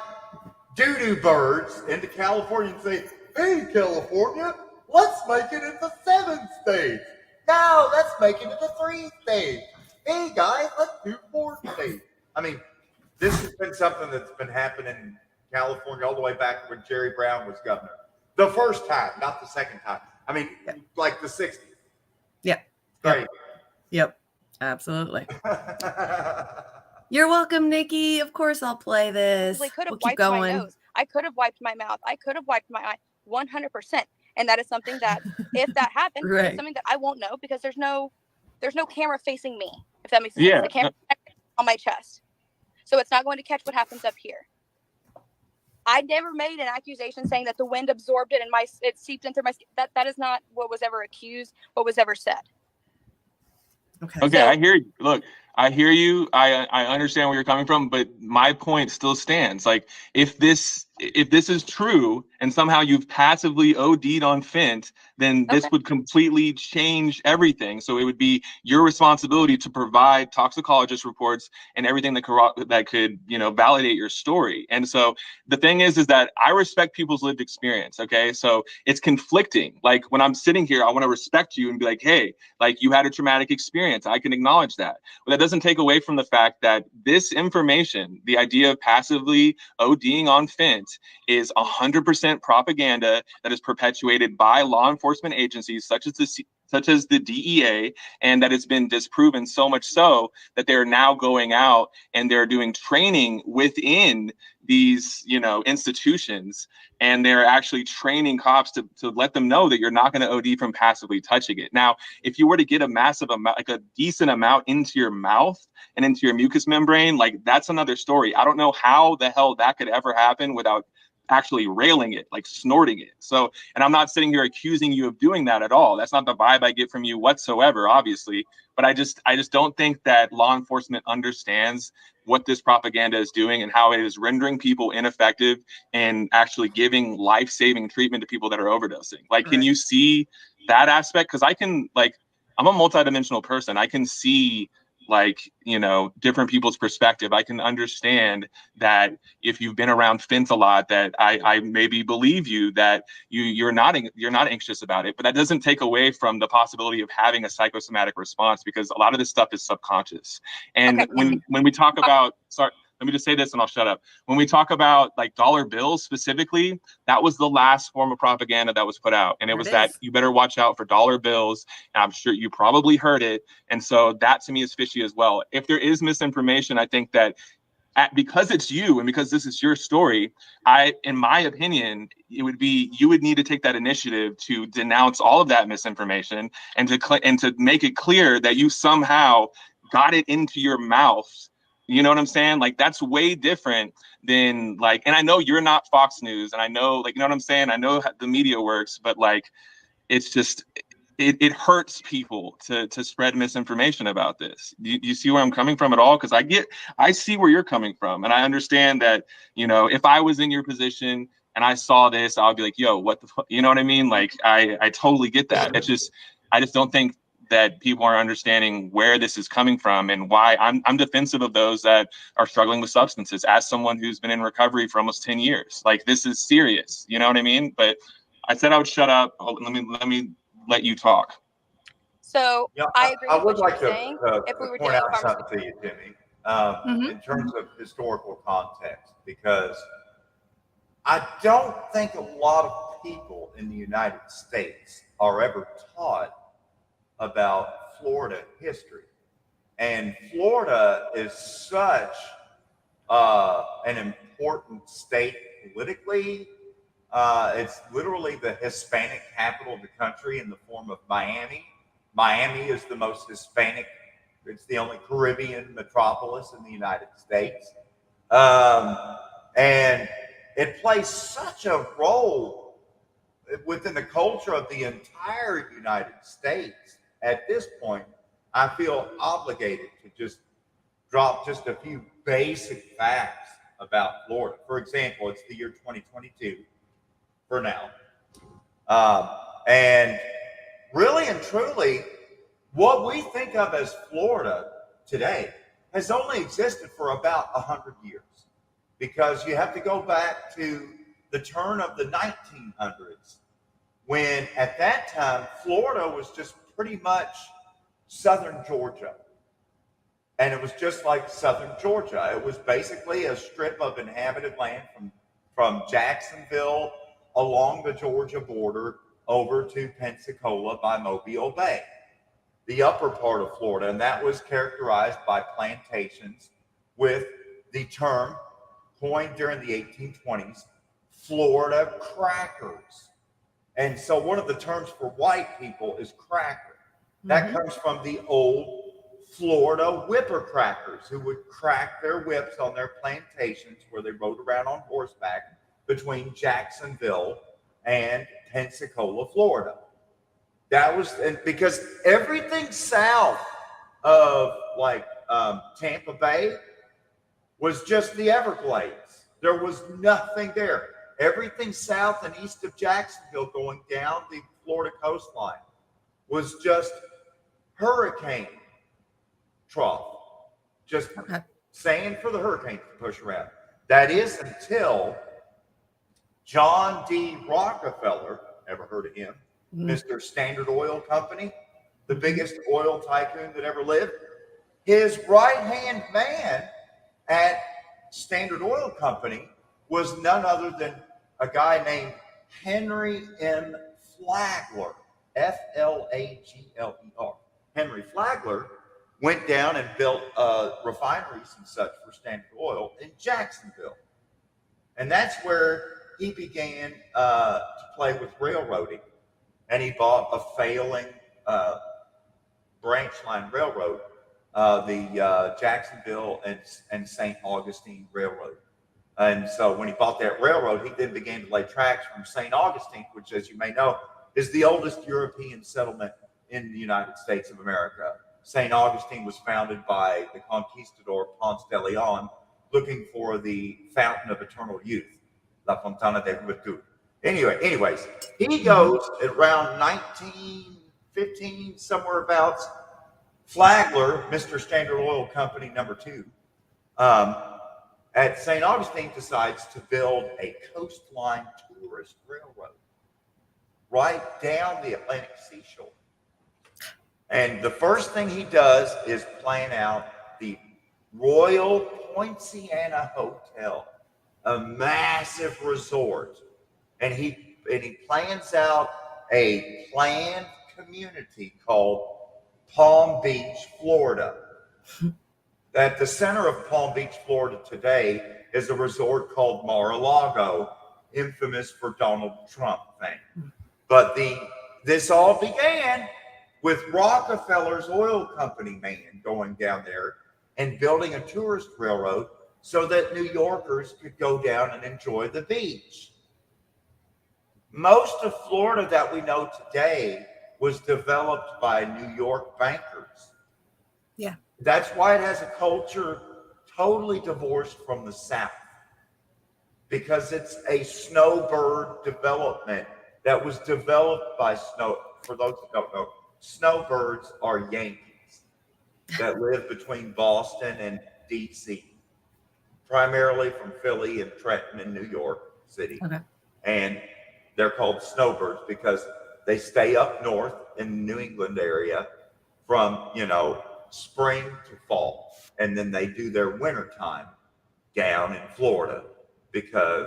doo-doo birds into California and say, hey, California, let's make it in the 7th stage. Now let's make it in the 3rd stage. Hey, guys, let's do 4th stage. I mean, this has been something that's been happening in California all the way back when Jerry Brown was governor. The first time, not the second time. I mean, like the 60s. Yeah. Right. Yep. Absolutely. You're welcome, Nikki. Of course I'll play this. They could have We'll keep wiped my going. nose. I could have wiped my mouth. I could have wiped my eye. 100%. And that is something that, if that happened, Right. it's something that I won't know because there's no camera facing me. If that makes sense. Yeah. The camera on my chest, so it's not going to catch what happens up here. I never made an accusation saying that the wind absorbed it and it seeped in through my skin. That is not what was ever accused. What was ever said. Okay. Okay, I hear you. Look, I hear you. I understand where you're coming from, but my point still stands. Like, if this is true and somehow you've passively OD'd on Fent, then this would completely change everything. So it would be your responsibility to provide toxicologist reports and everything that could validate your story. And so the thing is that I respect people's lived experience. Okay, so it's conflicting. Like, when I'm sitting here, I want to respect you and be like, hey, like, you had a traumatic experience. I can acknowledge that. But that doesn't take away from the fact that this information, the idea of passively ODing on Fent, is 100% propaganda that is perpetuated by law enforcement agencies such as the DEA, and that has been disproven, so much so that they're now going out and they're doing training within these institutions, and they're actually training cops to let them know that you're not going to OD from passively touching it. Now, if you were to get a massive amount, like a decent amount, into your mouth and into your mucous membrane, like, that's another story. I don't know how the hell that could ever happen without actually railing it, like snorting it. So, and I'm not sitting here accusing you of doing that at all. That's not the vibe I get from you whatsoever, obviously. But I just don't think that law enforcement understands what this propaganda is doing and how it is rendering people ineffective and actually giving life-saving treatment to people that are overdosing. Like, can you see that aspect? Because I'm a multidimensional person. I can see, different people's perspective. I can understand that if you've been around Fent a lot, that I maybe believe you that you're not anxious about it. But that doesn't take away from the possibility of having a psychosomatic response, because a lot of this stuff is subconscious. And when we talk about, sorry, let me just say this and I'll shut up. When we talk about like dollar bills specifically, that was the last form of propaganda that was put out. And it was that you better watch out for dollar bills. And I'm sure you probably heard it. And so that to me is fishy as well. If there is misinformation, I think that because it's you and because this is your story, in my opinion, you would need to take that initiative to denounce all of that misinformation and to make it clear that you somehow got it into your mouth. You know what I'm saying? Like, that's way different than and I know you're not Fox News, and I know, you know what I'm saying? I know how the media works, but it's just, it hurts people to spread misinformation about this. Do you see where I'm coming from at all? Because I see where you're coming from, and I understand that, if I was in your position and I saw this, I would be like, yo, what the fuck? You know what I mean? Like, I totally get that. I just don't think that people are understanding where this is coming from and why I'm defensive of those that are struggling with substances, as someone who's been in recovery for almost 10 years. Like, this is serious, you know what I mean? But I said I would shut up. Let me let you talk. So I agree with what like you're saying. If we were point doing out something to you, Jimmy, in terms of historical context, because I don't think a lot of people in the United States are ever taught about Florida history. And Florida is such an important state politically. It's literally the Hispanic capital of the country in the form of Miami. Miami is the most Hispanic. It's the only Caribbean metropolis in the United States. And it plays such a role within the culture of the entire United States. At this point, I feel obligated to just drop just a few basic facts about Florida. For example, it's the year 2022 for now. And really and truly, what we think of as Florida today has only existed for about 100 years, because you have to go back to the turn of the 1900s, when at that time, Florida was just pretty much southern Georgia. And it was just like southern Georgia. It was basically a strip of inhabited land from Jacksonville along the Georgia border over to Pensacola by Mobile Bay. the upper part of Florida, and that was characterized by plantations with the term coined during the 1820s, Florida crackers. And so one of the terms for white people is cracker. That comes from the old Florida whipper crackers, who would crack their whips on their plantations where they rode around on horseback between Jacksonville and Pensacola, Florida. That was, and because everything south of like Tampa Bay was just the Everglades. There was nothing there. Everything south and east of Jacksonville going down the Florida coastline was just hurricane trough, just sand for the hurricanes to push around. That is until John D. Rockefeller, ever heard of him? Mr. Standard Oil Company, the biggest oil tycoon that ever lived. His right-hand man at Standard Oil Company was none other than a guy named Henry M. Flagler, Flagler. Henry Flagler went down and built refineries and such for Standard Oil in Jacksonville. And that's where he began to play with railroading. And he bought a failing branch line railroad, the Jacksonville and St. Augustine Railroad. And so when he bought that railroad, he then began to lay tracks from St. Augustine, which, as you may know, is the oldest European settlement in the United States of America. St. Augustine was founded by the conquistador Ponce de Leon, looking for the fountain of eternal youth, La Fontana de Juventud. Anyways, he goes at around 1915, somewhere abouts. Flagler, Mr. Standard Oil Company #2, at St. Augustine decides to build a coastline tourist railroad right down the Atlantic seashore. And the first thing he does is plan out the Royal Poinciana Hotel, a massive resort. And he plans out a planned community called Palm Beach, Florida. At the center of Palm Beach, Florida today is a resort called Mar-a-Lago, infamous for Donald Trump fame. But this all began with Rockefeller's oil company man going down there and building a tourist railroad so that New Yorkers could go down and enjoy the beach. Most of Florida that we know today was developed by New York bankers. Yeah. That's why it has a culture totally divorced from the South, because it's a snowbird development that was developed by for those who don't know, snowbirds are Yankees that live between Boston and DC, primarily from Philly and Trenton in New York City. Okay. And they're called snowbirds because they stay up north in the New England area from, spring to fall. And then they do their winter time down in Florida because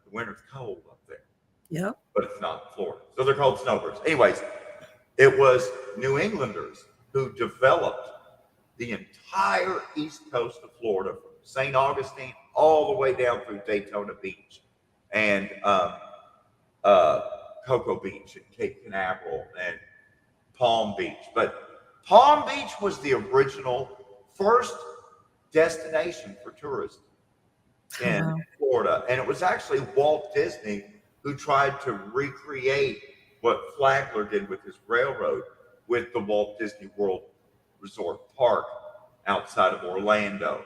the winter's cold up there. Yep. But it's not Florida. So they're called snowbirds. Anyways, it was New Englanders who developed the entire east coast of Florida, from St. Augustine all the way down through Daytona Beach and Cocoa Beach and Cape Canaveral and Palm Beach. But Palm Beach was the original first destination for tourism in Florida. And it was actually Walt Disney who tried to recreate what Flagler did with his railroad with the Walt Disney World Resort Park outside of Orlando.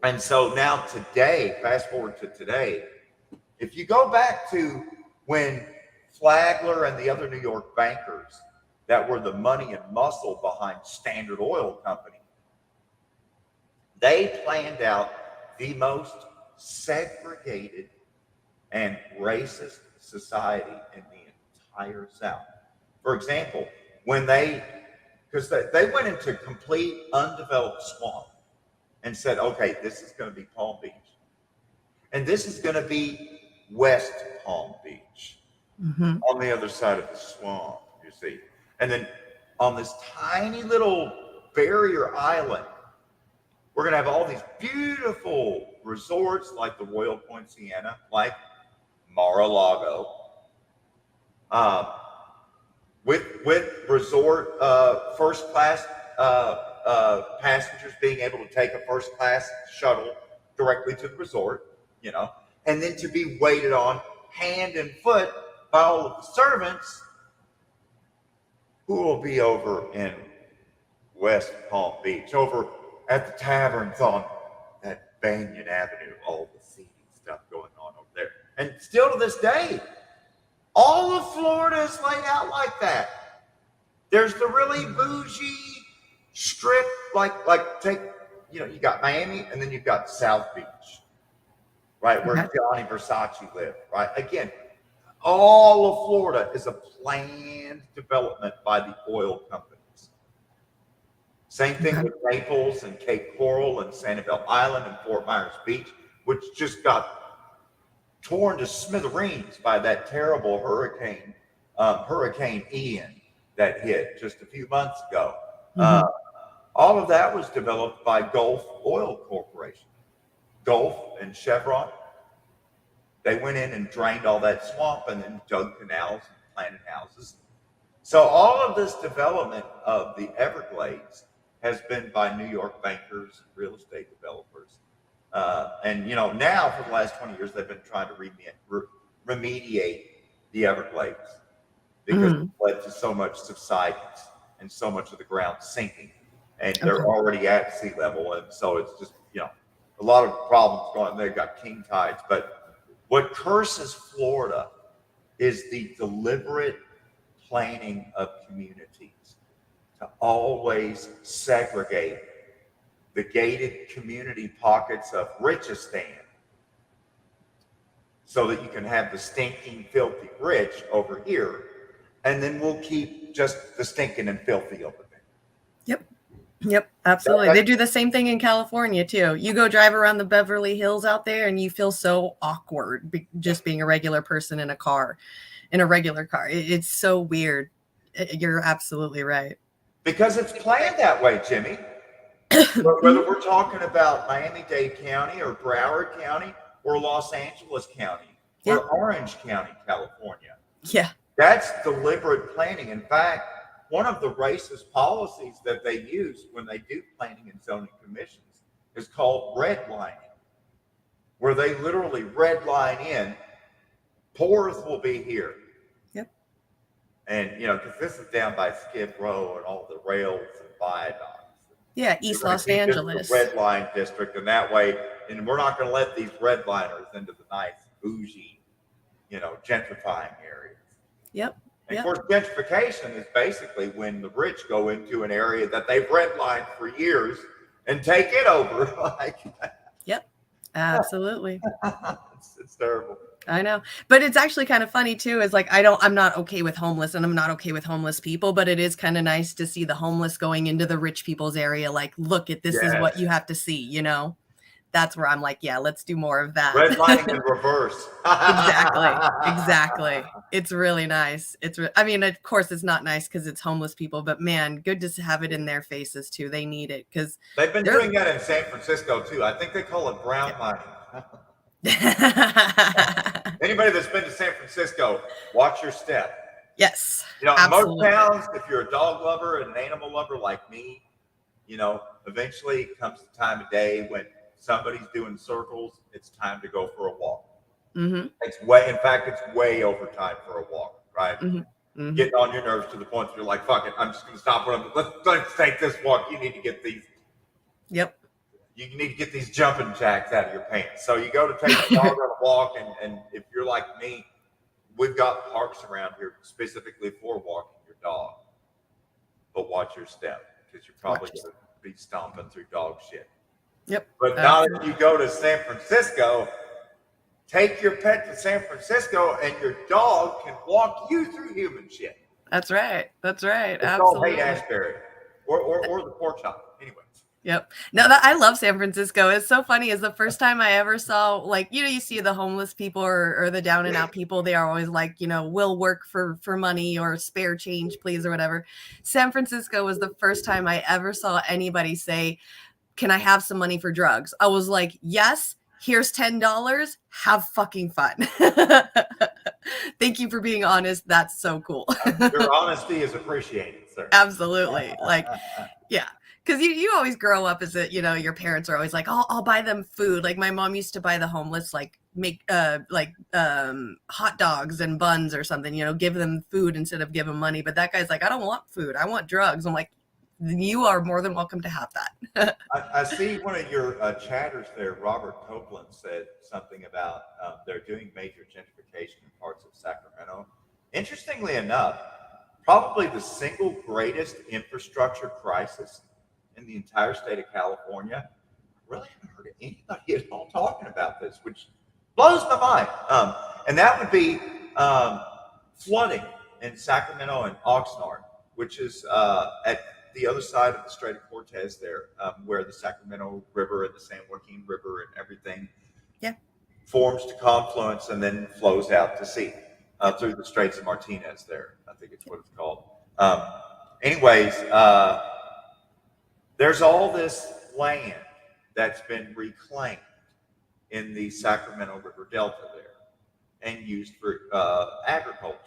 And so now today, fast forward to today, if you go back to when Flagler and the other New York bankers that were the money and muscle behind Standard Oil Company, they planned out the most segregated and racist society in the entire South. For example, because they went into complete undeveloped swamp and said, okay, this is going to be Palm Beach. And this is going to be West Palm Beach on the other side of the swamp, you see. And then on this tiny little barrier island, we're going to have all these beautiful resorts like the Royal Poinciana, like Mar-a-Lago, with resort first class passengers being able to take a first class shuttle directly to the resort, and then to be waited on hand and foot by all of the servants who will be over in West Palm Beach, over at the taverns on that Banyan Avenue, all the seedy stuff going on over there. And still to this day, all of Florida is laid out like that. There's the really bougie strip, like take, you got Miami, and then you've got South Beach, right, where Johnny Versace lived, right? Again, all of Florida is a planned development by the oil companies. Same thing with Naples and Cape Coral and Sanibel Island and Fort Myers Beach, which just got torn to smithereens by that terrible hurricane Ian that hit just a few months ago. All of that was developed by Gulf Oil Corporation. Gulf and Chevron, they went in and drained all that swamp and then dug canals and planted houses. So all of this development of the Everglades has been by New York bankers and real estate developers. And now for the last 20 years, they've been trying to remediate the Everglades because it led to so much subsidence and so much of the ground sinking. And they're already at sea level. And so it's just, a lot of problems going on. They've got king tides. But what curses Florida is the deliberate planning of communities to always segregate the gated community pockets of Richistan so that you can have the stinking, filthy rich over here, and then we'll keep just the stinking and filthy over there. Yep, absolutely. They do the same thing in California too. You go drive around the Beverly Hills out there and you feel so awkward just being a regular person in a regular car. It's so weird. You're absolutely right. Because it's planned that way, Jimmy. Whether we're talking about Miami-Dade County or Broward County or Los Angeles County or Orange County, California. Yeah. That's deliberate planning. In fact, one of the racist policies that they use when they do planning and zoning commissions is called redlining, where they literally redline in, poors will be here. Yep. And, because this is down by Skid Row and all the rails and viaducts. Yeah, East Los Angeles. The red line district, and that way, and we're not going to let these redliners into the nice, bougie, gentrifying areas. Yep. And of course, gentrification is basically when the rich go into an area that they've redlined for years and take it over. Yep, absolutely. It's terrible. I know, but it's actually kind of funny too. Is like I'm not okay with homeless, and I'm not okay with homeless people. But it is kind of nice to see the homeless going into the rich people's area. Like, look at this is what you have to see. That's where I'm like, yeah, let's do more of that. Redlining in reverse. Exactly. It's really nice. Of course, it's not nice because it's homeless people, but man, good to have it in their faces too. They need it because they've been doing that in San Francisco too. I think they call it brown lining. Anybody that's been to San Francisco, watch your step. Yes. In most towns, if you're a dog lover and an animal lover like me, eventually it comes the time of day when somebody's doing circles, it's time to go for a walk. Mm-hmm. It's way over time for a walk, right? Mm-hmm. Getting on your nerves to the point that you're like, fuck it, I'm just going to stop. Let's take this walk. You need to get these. Yep. You need to get these jumping jacks out of your pants. So you go to take the dog on a walk, and if you're like me, we've got parks around here specifically for walking your dog. But watch your step because you're probably going to be stomping through dog shit. Yep. But now if you go to San Francisco, take your pet to San Francisco and your dog can walk you through human shit. That's right. It's Absolutely. called Haight-Ashbury or the pork chop. Anyways. Yep. No, I love San Francisco. It's so funny. It's the first time I ever saw, like, you see the homeless people or the down and out people. They are always like, we'll work for money or spare change, please, or whatever. San Francisco was the first time I ever saw anybody say, can I have some money for drugs? I was like, yes, here's $10. Have fucking fun. Thank you for being honest. That's so cool. Your honesty is appreciated, sir. Absolutely. Like, yeah. Because you always grow up as your parents are always like, oh, I'll buy them food. Like my mom used to buy the homeless, like make hot dogs and buns or something, give them food instead of give them money. But that guy's like, I don't want food. I want drugs. I'm like, you are more than welcome to have that. I see one of your chatters there, Robert Copeland, said something about they're doing major gentrification in parts of Sacramento. Interestingly enough, probably the single greatest infrastructure crisis in the entire state of California. I really haven't heard anybody at all talking about this, which blows my mind. And that would be flooding in Sacramento and Oxnard, which is at the other side of the Strait of Cortez there, where the Sacramento River and the San Joaquin River and everything forms to confluence and then flows out to sea through the Straits of Martinez there. I think it's what it's called. Anyways, there's all this land that's been reclaimed in the Sacramento River Delta there and used for agriculture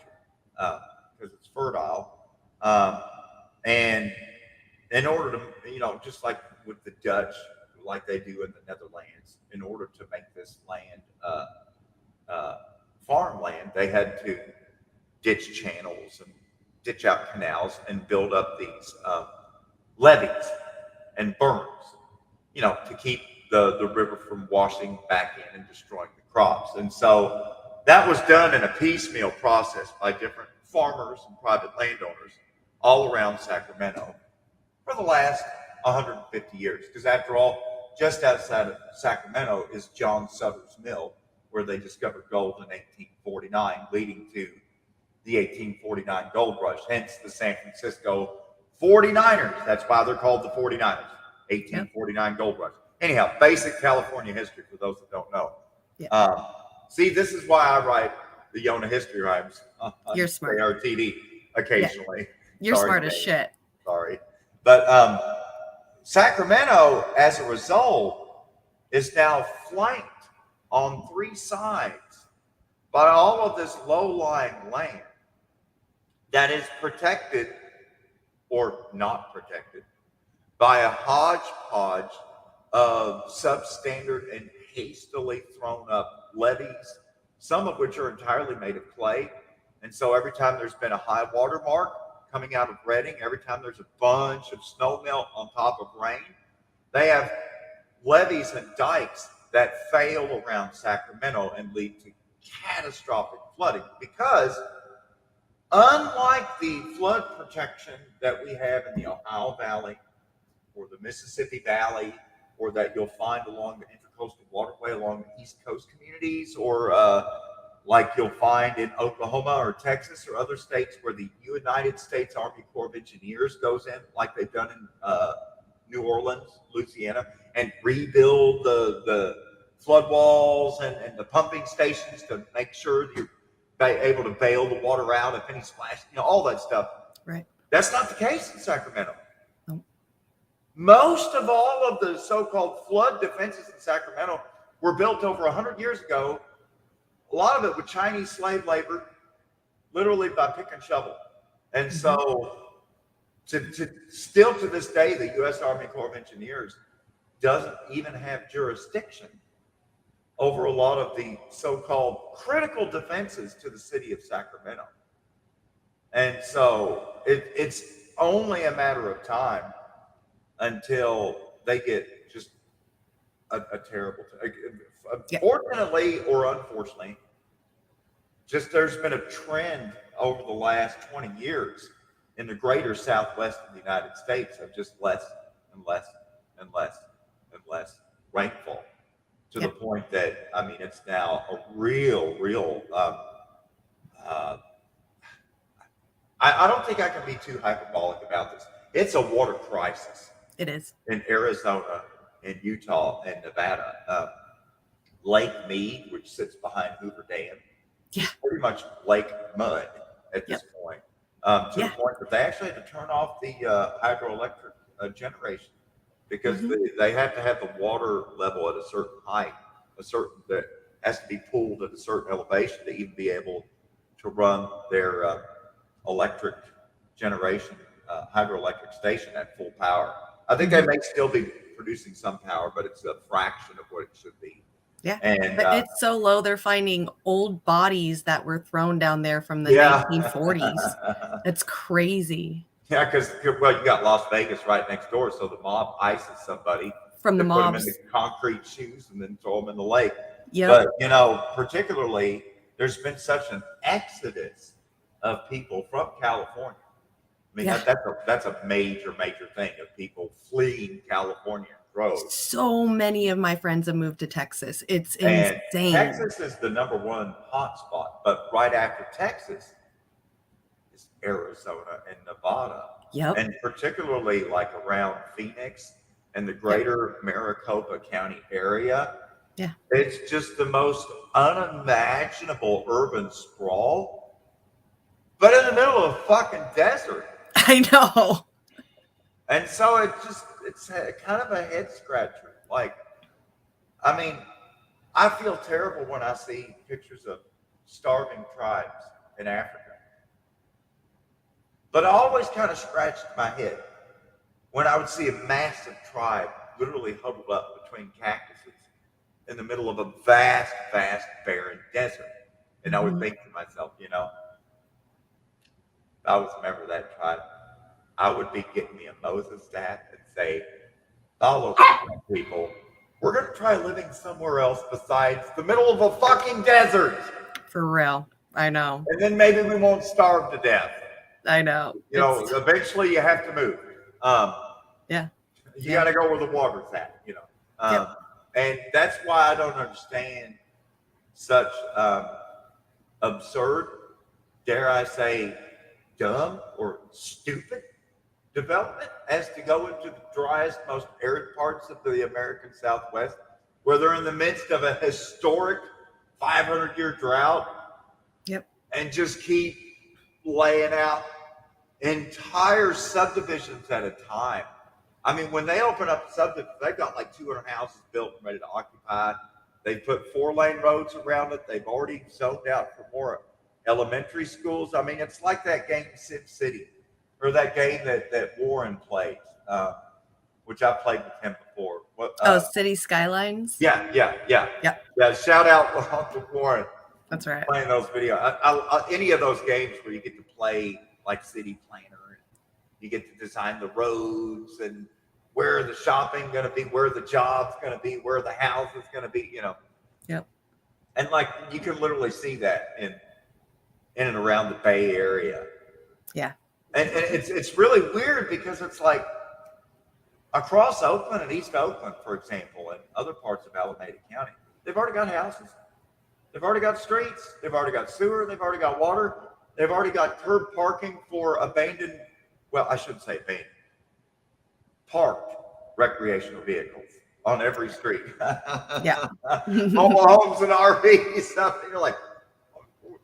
because it's fertile. And in order to, just like with the Dutch, like they do in the Netherlands, in order to make this land farmland, they had to ditch channels and ditch out canals and build up these levees and berms, to keep the river from washing back in and destroying the crops. And so that was done in a piecemeal process by different farmers and private landowners all around Sacramento for the last 150 years. Because after all, just outside of Sacramento is John Sutter's Mill, where they discovered gold in 1849, leading to the 1849 gold rush, hence the San Francisco 49ers. That's why they're called the 49ers, 1849 gold rush. Anyhow, basic California history for those that don't know. See, this is why I write the Yona history rhymes on You're smart. ARTD occasionally. Yeah. You're Sorry, smart as Dave. shit. Sorry. But Sacramento, as a result, is now flanked on three sides by all of this low-lying land that is protected or not protected by a hodgepodge of substandard and hastily thrown up levees, some of which are entirely made of clay. And so every time there's been a high water mark coming out of Redding, every time there's a bunch of snow melt on top of rain, they have levees and dikes that fail around Sacramento and lead to catastrophic flooding, because unlike the flood protection that we have in the Ohio Valley or the Mississippi Valley, or that you'll find along the Intercoastal Waterway along the East Coast communities, or like you'll find in Oklahoma or Texas or other states where the United States Army Corps of Engineers goes in, like they've done in New Orleans, Louisiana, and rebuild the flood walls and the pumping stations to make sure that you're able to bail the water out if any splash, all that stuff. Right. That's not the case in Sacramento. Nope. Most of all of the so-called flood defenses in Sacramento were built over 100 years ago, a lot of it with Chinese slave labor, literally by pick and shovel. And so still to this day, the U.S. Army Corps of Engineers doesn't even have jurisdiction over a lot of the so-called critical defenses to the city of Sacramento. And so it's only a matter of time until they get just a terrible, fortunately or unfortunately, just there's been a trend over the last 20 years in the greater Southwest of the United States of just less and less and less and less rainfall, to the point that, it's now a real, I don't think I can be too hyperbolic about this. It's a water crisis It is. in Arizona, in Utah, and Nevada. Lake Mead, which sits behind Hoover Dam, Yeah. is pretty much lake mud at this point. To the point that they actually had to turn off the hydroelectric generation because they have to have the water level at a certain height, that has to be pooled at a certain elevation to even be able to run their electric generation hydroelectric station at full power. I think they may still be producing some power, but it's a fraction of what it should be. Yeah. And But it's so low, they're finding old bodies that were thrown down there from the 1940s. It's crazy. Yeah, because you got Las Vegas right next door, so the mob ices somebody from the put them mobs. in the concrete shoes and then throw them in the lake. Yep. But particularly, there's been such an exodus of people from California. I mean, that's a major thing of people fleeing California roads. So many of my friends have moved to Texas. It's And insane. Texas is the number one hotspot, but right after Texas is Arizona and Nevada. Yep. And particularly like around Phoenix and the greater Maricopa County area. Yeah. It's just the most unimaginable urban sprawl, but in the middle of a fucking desert. I know. And so it's kind of a head scratcher. Like, I mean, I feel terrible when I see pictures of starving tribes in Africa. But I always kind of scratched my head when I would see a massive tribe literally huddled up between cactuses in the middle of a vast, barren desert. And I would think to myself, if I was a member of that tribe, I would be getting me a Moses staff and say, follow people. We're going to try living somewhere else besides the middle of a fucking desert. For real. I know. And then maybe we won't starve to death. I know. Eventually you have to move. Yeah. You got to go where the water's at, And that's why I don't understand such absurd, dare I say, dumb or stupid development as to go into the driest, most arid parts of the American Southwest, where they're in the midst of a historic 500-year drought. Yep. And just keep laying out entire subdivisions at a time. I mean, when they open up subdivisions, they've got like 200 houses built and ready to occupy. They put 4-lane roads around it. They've already zoned out for more elementary schools. I mean, it's like that game Sim City, or that game that Warren plays, which I played with him before. City Skylines? Yeah. Shout out to Warren. That's right. Playing those videos. Any of those games where you get to play like City Planner, and you get to design the roads and where the shopping going to be, where the job's going to be, where the house is going to be, Yep. And like you can literally see that in and around the Bay Area. Yeah. And it's really weird because it's like across Oakland and East Oakland, for example, and other parts of Alameda County, they've already got houses. They've already got streets. They've already got sewer. They've already got water. They've already got curb parking for abandoned, well, I shouldn't say abandoned, parked recreational vehicles on every street. Yeah. Mobile homes and RVs stuff. And you're like,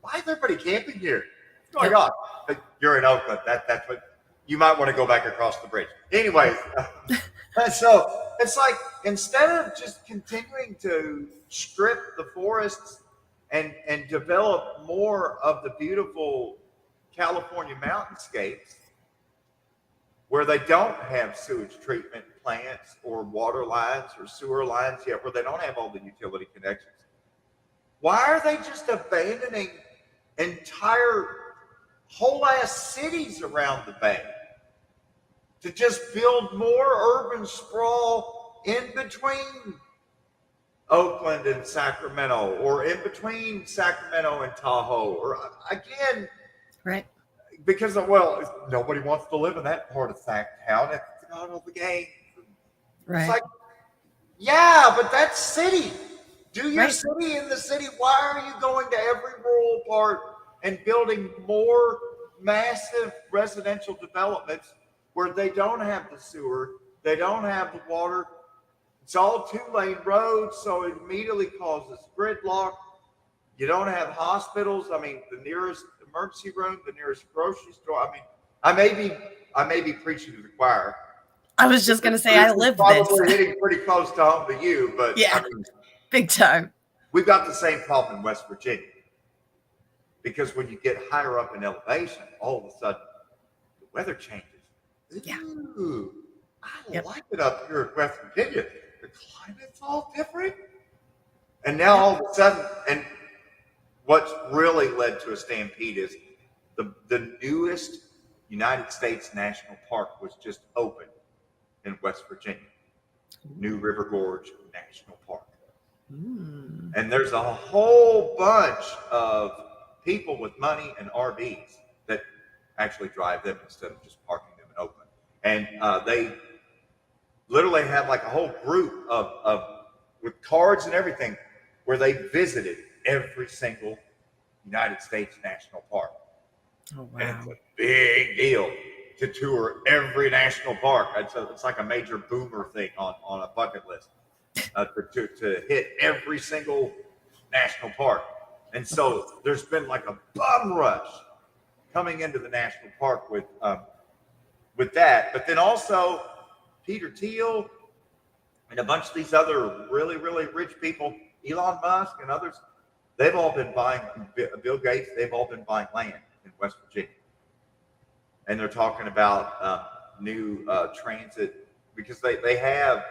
why is everybody camping here? What's going on? But you're in Oakland. That's what you might want to go back across the bridge. Anyways, so it's like instead of just continuing to strip the forests and develop more of the beautiful California mountainscapes where they don't have sewage treatment plants or water lines or sewer lines yet, where they don't have all the utility connections. Why are they just abandoning entire whole ass cities around the bay to just build more urban sprawl in between Oakland and Sacramento, or in between Sacramento and Tahoe, or again, right? Because nobody wants to live in that part of Sacktown. It's out of the game. Right. It's like, yeah, but that's city. Do your city in the city. Why are you going to every rural part and building more massive residential developments where they don't have the sewer, They don't have the water. It's all 2-lane roads, so it immediately causes gridlock. You don't have hospitals. I mean, the nearest emergency room, the nearest grocery store. I mean, I may be preaching to the choir. I was just going to say, I live this. Probably hitting pretty close to home to you, but yeah, I mean, big time. We've got the same problem in West Virginia, because when you get higher up in elevation, all of a sudden the weather changes. Yeah. Ooh, I like it up here in West Virginia. The climate's all different. And now all of a sudden, and what's really led to a stampede is the newest United States National Park was just opened in West Virginia. New River Gorge National Park. And there's a whole bunch of people with money and RVs that actually drive them instead of just parking them in Oakland. And they literally have like a whole group of with cards and everything where they visited every single United States National Park. Oh, wow. And it's a big deal to tour every national park. It's like a major boomer thing on a bucket list. To hit every single national park. And so there's been like a bum rush coming into the national park with that. But then also Peter Thiel and a bunch of these other really, really rich people, Elon Musk and others, they've all been buying, Bill Gates, they've all been buying land in West Virginia. And they're talking about new transit, because they have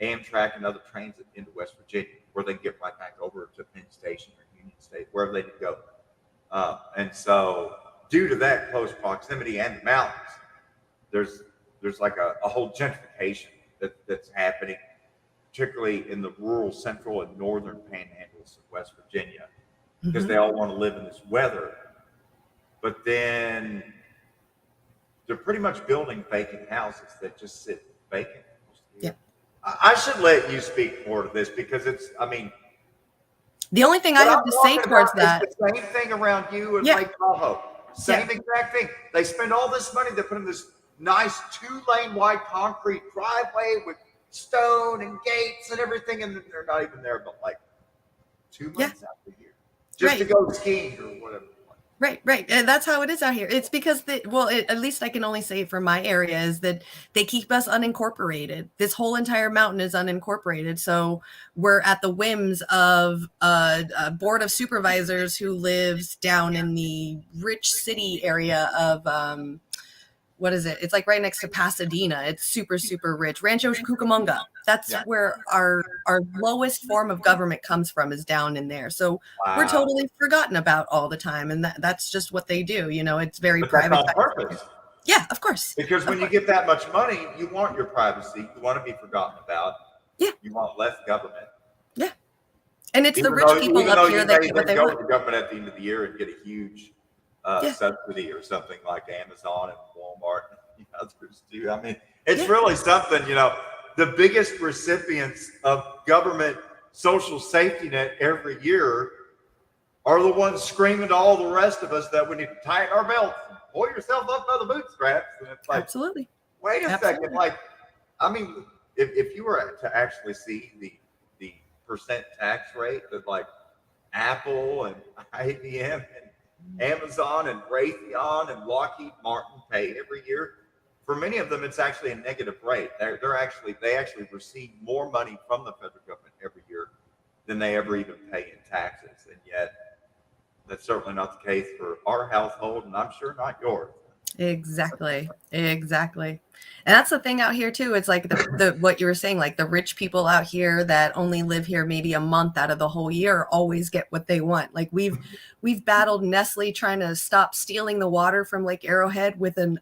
Amtrak and other transit into West Virginia, where they can get right back over to Penn Station or Union State, wherever they could go. And so, due to that close proximity and the mountains, there's like a whole gentrification that's happening, particularly in the rural, central, and northern panhandles of West Virginia, because they all want to live in this weather. But then they're pretty much building vacant houses that just sit vacant. Yeah. I should let you speak more to this, because the only thing I have to say towards that. It's the same thing around you and Lake Tahoe. Same exact thing. They spend all this money, they put in this nice 2-lane wide concrete driveway with stone and gates and everything, and they're not even there but like 2 months out of the year just to go skiing or whatever. Right. And that's how it is out here. It's because at least I can only say for my area is that they keep us unincorporated. This whole entire mountain is unincorporated. So we're at the whims of a board of supervisors who lives down in the rich city area of, what is it? It's like right next to Pasadena. It's super, super rich. Rancho Cucamonga. That's where our lowest form of government comes from, is down in there. So we're totally forgotten about all the time. And that's just what they do. You know, it's very private. That's on purpose. Yeah, of course. Because when you get that much money, you want your privacy. You want to be forgotten about. Yeah. You want less government. Yeah. And it's the rich people up here that get what they want. The government at the end of the year and get a huge subsidy or something like Amazon and Walmart and others do. I mean, it's really something, the biggest recipients of government social safety net every year are the ones screaming to all the rest of us that we need to tighten our belts and pull yourself up by the bootstraps. And it's like, absolutely. Wait a second. Like, I mean, if you were to actually see the percent tax rate that like Apple and IBM and Amazon and Raytheon and Lockheed Martin pay every year, for many of them, it's actually a negative rate. They actually receive more money from the federal government every year than they ever even pay in taxes. And yet, that's certainly not the case for our household, and I'm sure not yours. Exactly. And that's the thing out here too. It's like the what you were saying, like the rich people out here that only live here maybe a month out of the whole year always get what they want. Like we've battled Nestle trying to stop stealing the water from Lake Arrowhead with an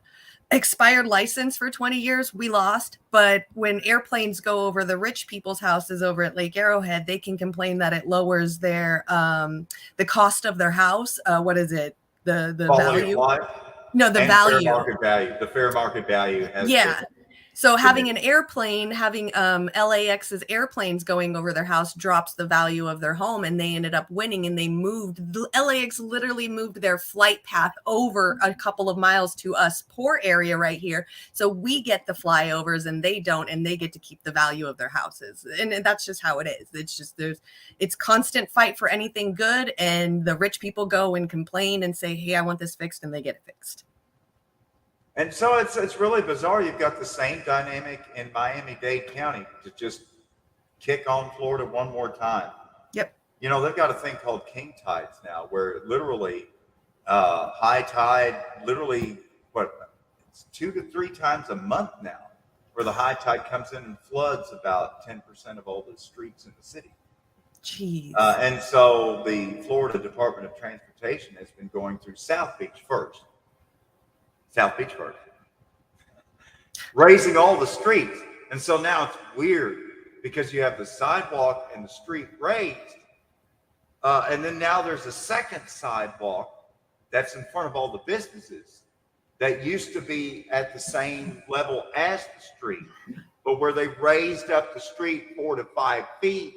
expired license for 20 years. We lost. But when airplanes go over the rich people's houses over at Lake Arrowhead, they can complain that it lowers their the cost of their house. What is it? The Quality value? of life? No, the value. Fair market value. The fair market value has So having an airplane, having LAX's airplanes going over their house drops the value of their home, and they ended up winning, and they moved. LAX literally moved their flight path over a couple of miles to us poor area right here. So we get the flyovers and they don't, and they get to keep the value of their houses. And that's just how it is. It's just it's constant fight for anything good, and the rich people go and complain and say, hey, I want this fixed, and they get it fixed. And so it's really bizarre. You've got the same dynamic in Miami-Dade County to just kick on Florida one more time. Yep. You know, they've got a thing called king tides now, where literally high tide, literally it's 2 to 3 times a month now, where the high tide comes in and floods about 10% of all the streets in the city. Jeez. And so the Florida Department of Transportation has been going through South Beach first, raising all the streets. And so now it's weird because you have the sidewalk and the street raised. And then now there's a second sidewalk that's in front of all the businesses that used to be at the same level as the street, but where they raised up the street 4 to 5 feet.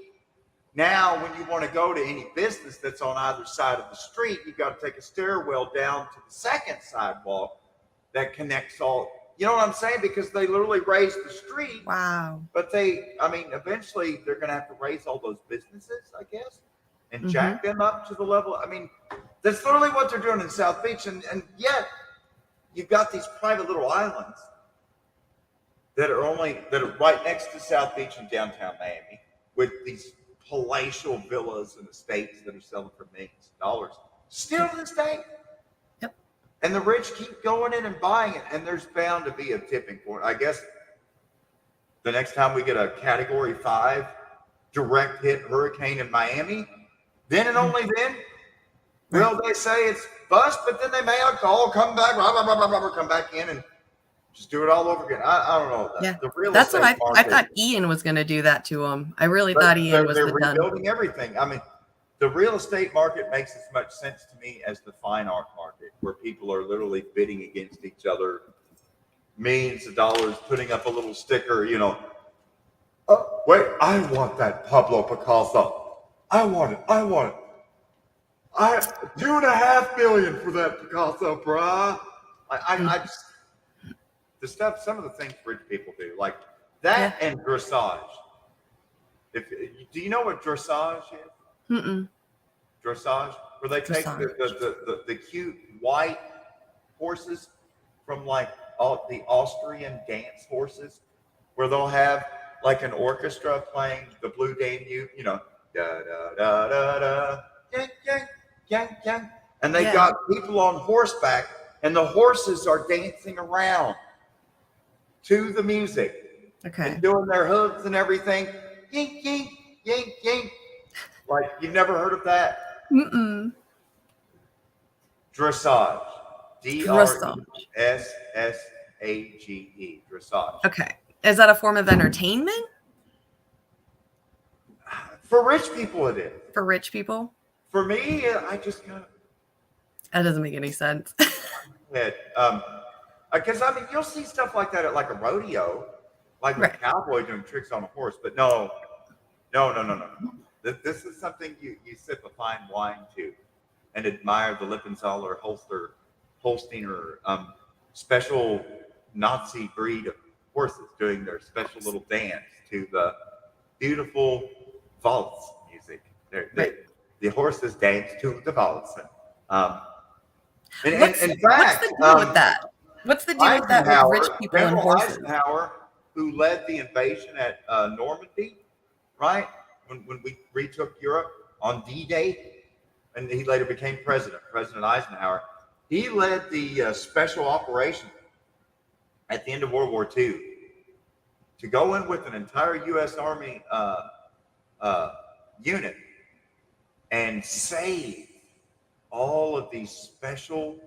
Now, when you want to go to any business that's on either side of the street, you've got to take a stairwell down to the second sidewalk that connects all, you know what I'm saying? Because they literally raised the street. Wow. But eventually they're going to have to raise all those businesses, I guess, and jack them up to the level. I mean, that's literally what they're doing in South Beach. And yet you've got these private little islands that are right next to South Beach in downtown Miami with these palatial villas and estates that are selling for millions of dollars. Still to this day. And the rich keep going in and buying it, and there's bound to be a tipping point. I guess the next time we get a Category 5 direct hit hurricane in Miami, then and only then will they say it's bust, but then they may all come back, come back in and just do it all over again. I don't know. Yeah, the real that's what estate I thought. Ian was going to do that to him. I really thought Ian was they're the done. rebuilding everything. I mean, the real estate market makes as much sense to me as the fine art market, where people are literally bidding against each other, millions of dollars, putting up a little sticker, you know. Oh, wait, I want that Pablo Picasso. I want it. $2.5 million for that Picasso, brah. I just, the stuff, some of the things rich people do, like that and dressage. Do you know what dressage is? Dressage, where they take the cute white horses from like all the Austrian dance horses, where they'll have like an orchestra playing the Blue Danube, you know, da da da da da, yang yang yang yang, and they got people on horseback, and the horses are dancing around to the music, and doing their hooves and everything, yink yink yink yink. Like, you've never heard of that? Dressage. DRESSAGE. Dressage. Okay. Is that a form of entertainment? For rich people, it is. For rich people? For me, I just kind of... That doesn't make any sense. Because, I mean, you'll see stuff like that at like a rodeo, like a cowboy doing tricks on a horse, but no. This is something you sip a fine wine to and admire the Lippenzahler Holsteiner special Nazi breed of horses doing their special little dance to the beautiful waltz music. The horses dance to the waltz. In fact, what's the deal with that? What's the deal with that with rich people and horses? Eisenhower, who led the invasion at Normandy, right? When we retook Europe on D-Day, and he later became President Eisenhower, he led the special operation at the end of World War II to go in with an entire U.S. Army unit and save all of these special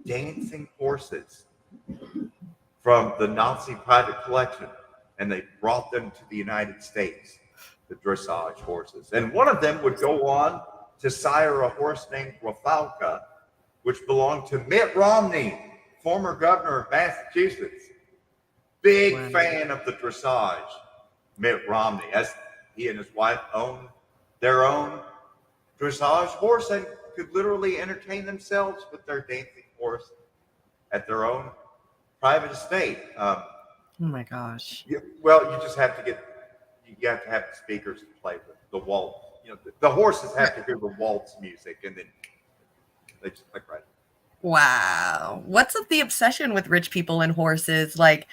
dancing horses from the Nazi private collection, and they brought them to the United States. The dressage horses. And one of them would go on to sire a horse named Rafalka, which belonged to Mitt Romney, former governor of Massachusetts. Big fan of the dressage. Mitt Romney, as he and his wife own their own dressage horse and could literally entertain themselves with their dancing horse at their own private estate. Oh my gosh. You just have to have the speakers to play the waltz. The horses have to hear the waltz music, and then they just like right. Wow. What's up the obsession with rich people and horses? Like,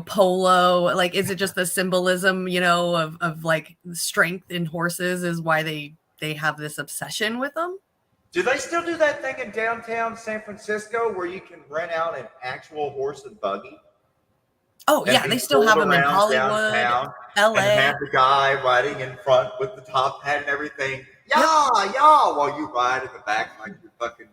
polo, like, is it just the symbolism, of like strength in horses is why they have this obsession with them? Do they still do that thing in downtown San Francisco where you can rent out an actual horse and buggy? Oh, yeah, they still have them in Hollywood, downtown, LA. And have the guy riding in front with the top hat and everything. While you ride in the back like you're fucking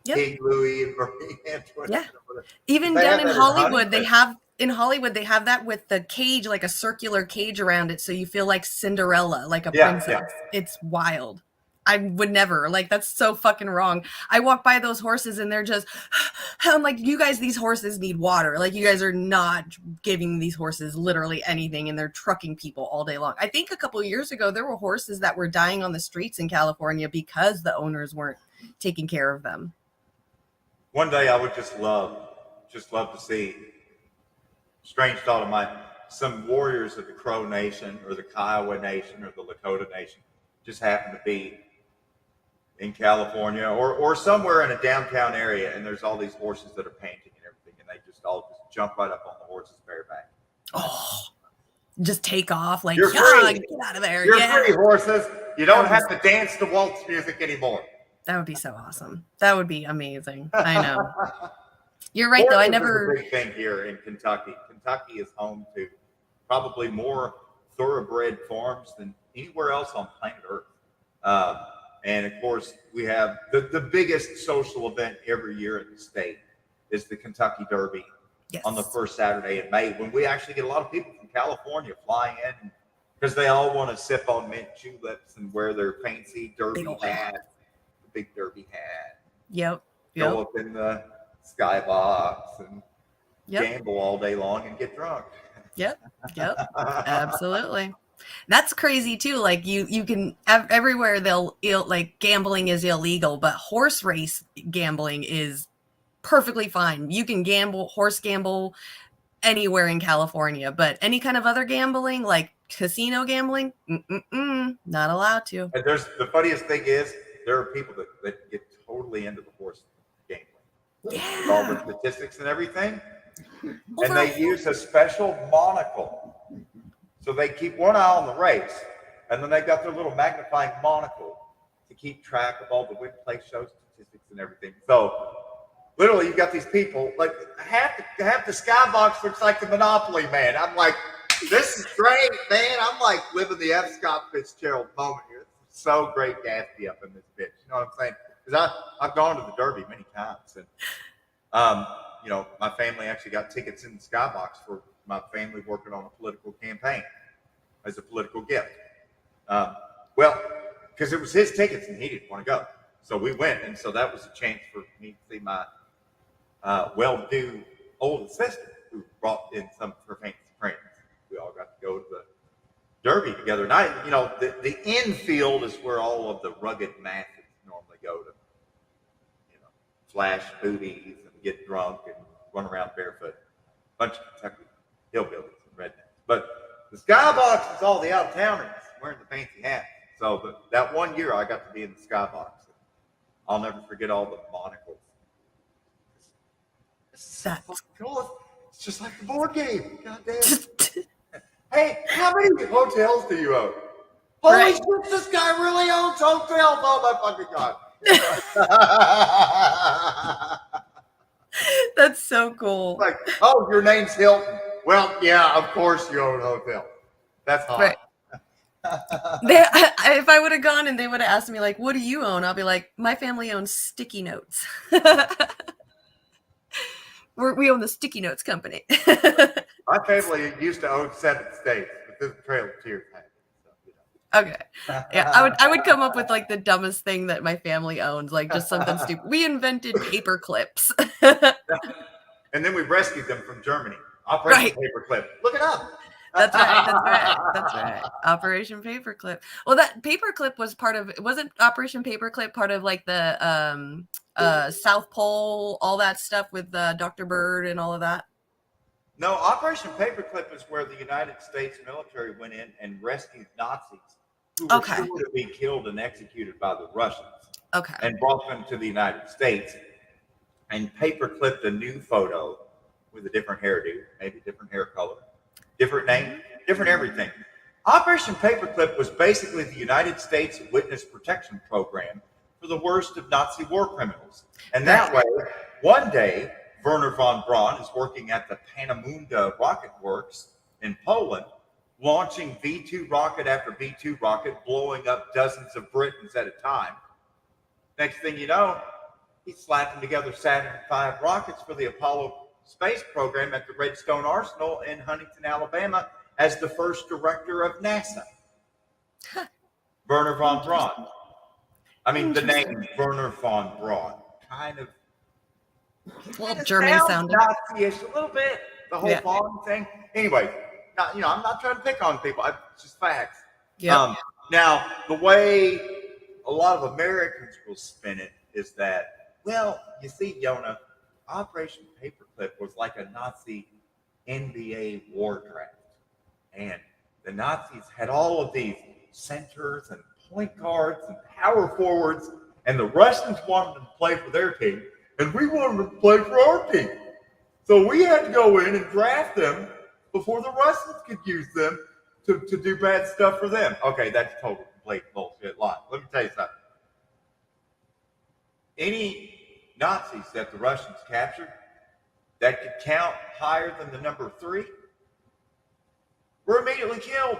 King Louis and Marie Antoinette. Yeah. Even down in Hollywood, they have that with the cage, like a circular cage around it, so you feel like Cinderella, like a princess. Yeah. It's wild. I would never, like, that's so fucking wrong. I walk by those horses and they're just, I'm like, you guys, these horses need water. Like, you guys are not giving these horses literally anything, and they're trucking people all day long. I think a couple of years ago, there were horses that were dying on the streets in California because the owners weren't taking care of them. One day I would just love to see, strange thought of mine, some warriors of the Crow Nation or the Kiowa Nation or the Lakota Nation just happen to be in California or somewhere in a downtown area, and there's all these horses that are painting and everything, and they just all just jump right up on the horse's bareback. Oh, just take off, like, You're free. Get out of there. You're free, horses. You don't have to dance to waltz music anymore. That would be so awesome. That would be amazing. I know. You're right, though. I never. A big thing here in Kentucky. Kentucky is home to probably more thoroughbred farms than anywhere else on planet Earth. And of course, we have the biggest social event every year in the state is the Kentucky Derby on the first Saturday in May, when we actually get a lot of people from California flying in because they all want to sip on mint juleps and wear their fancy derby hats, the big derby hat. Yep. Go up in the skybox and gamble all day long and get drunk. Yep. Absolutely. That's crazy too. Like you can everywhere like gambling is illegal, but horse race gambling is perfectly fine. You can horse gamble anywhere in California, but any kind of other gambling, like casino gambling, not allowed to. And the funniest thing is there are people that get totally into the horse gambling. Yeah. With all the statistics and everything. And they use a special monocle. So they keep one eye on the race, and then they got their little magnifying monocle to keep track of all the win, play, show statistics and everything. So literally, you got these people, like half the skybox looks like the Monopoly man. I'm like, this is great, man. I'm like living the F. Scott Fitzgerald moment here. It's so great Gatsby up in this bitch. You know what I'm saying? Because I've gone to the Derby many times, and my family actually got tickets in the skybox for my family working on a political campaign as a political gift. Because it was his tickets and he didn't want to go. So we went, and so that was a chance for me to see my well-to-do older sister who brought in some of her fancy friends. We all got to go to the Derby together. And the infield is where all of the rugged masses normally go to, flash booties and get drunk and run around barefoot. Bunch of Kentucky hillbillies and rednecks. But the skybox is all the out-of-towners wearing the fancy hats. So that one year I got to be in the skybox. I'll never forget all the monocles. That's cool. It's just like the board game. God damn. Hey, how many hotels do you own? Holy shit, this guy really owns hotels. Oh my fucking God. That's so cool. Like, oh, your name's Hilton. Well, yeah, of course you own a hotel. That's hot. Right. If I would have gone and they would have asked me, like, what do you own? I'll be like, my family owns sticky notes. We own the sticky notes company. My family used to own 7 states, but this Trail of Tears had it. Okay. Yeah, I would come up with like the dumbest thing that my family owns, like just something stupid. We invented paper clips. And then we rescued them from Germany. Operation Paperclip. Look it up. That's right. Operation Paperclip. Well, that Paperclip was part of, wasn't Operation Paperclip part of like the South Pole, all that stuff with Dr. Bird and all of that? No, Operation Paperclip is where the United States military went in and rescued Nazis who were sure to be killed and executed by the Russians. Okay. And brought them to the United States and paperclipped a new photo with a different hairdo, maybe different hair color, different name, different everything. Operation Paperclip was basically the United States Witness Protection Program for the worst of Nazi war criminals. And that way, one day, Werner von Braun is working at the Panamunda Rocket Works in Poland, launching V-2 rocket after V-2 rocket, blowing up dozens of Britons at a time. Next thing you know, he's slapping together Saturn V rockets for the Apollo space program at the Redstone Arsenal in Huntington, Alabama, as the first director of NASA. Werner von Braun. I mean, the name Werner von Braun kind of little German sounding, Nazi-ish a little bit. The whole von thing. Anyway, I'm not trying to pick on people. It's just facts. Yeah. Now, the way a lot of Americans will spin it is that, well, you see, Yona, Operation Paperclip was like a Nazi NBA war draft. And the Nazis had all of these centers and point guards and power forwards, and the Russians wanted them to play for their team, and we wanted them to play for our team. So we had to go in and draft them before the Russians could use them to do bad stuff for them. Okay, that's total complete bullshit lie. Let me tell you something. Any Nazis that the Russians captured that could count higher than the number 3 were immediately killed.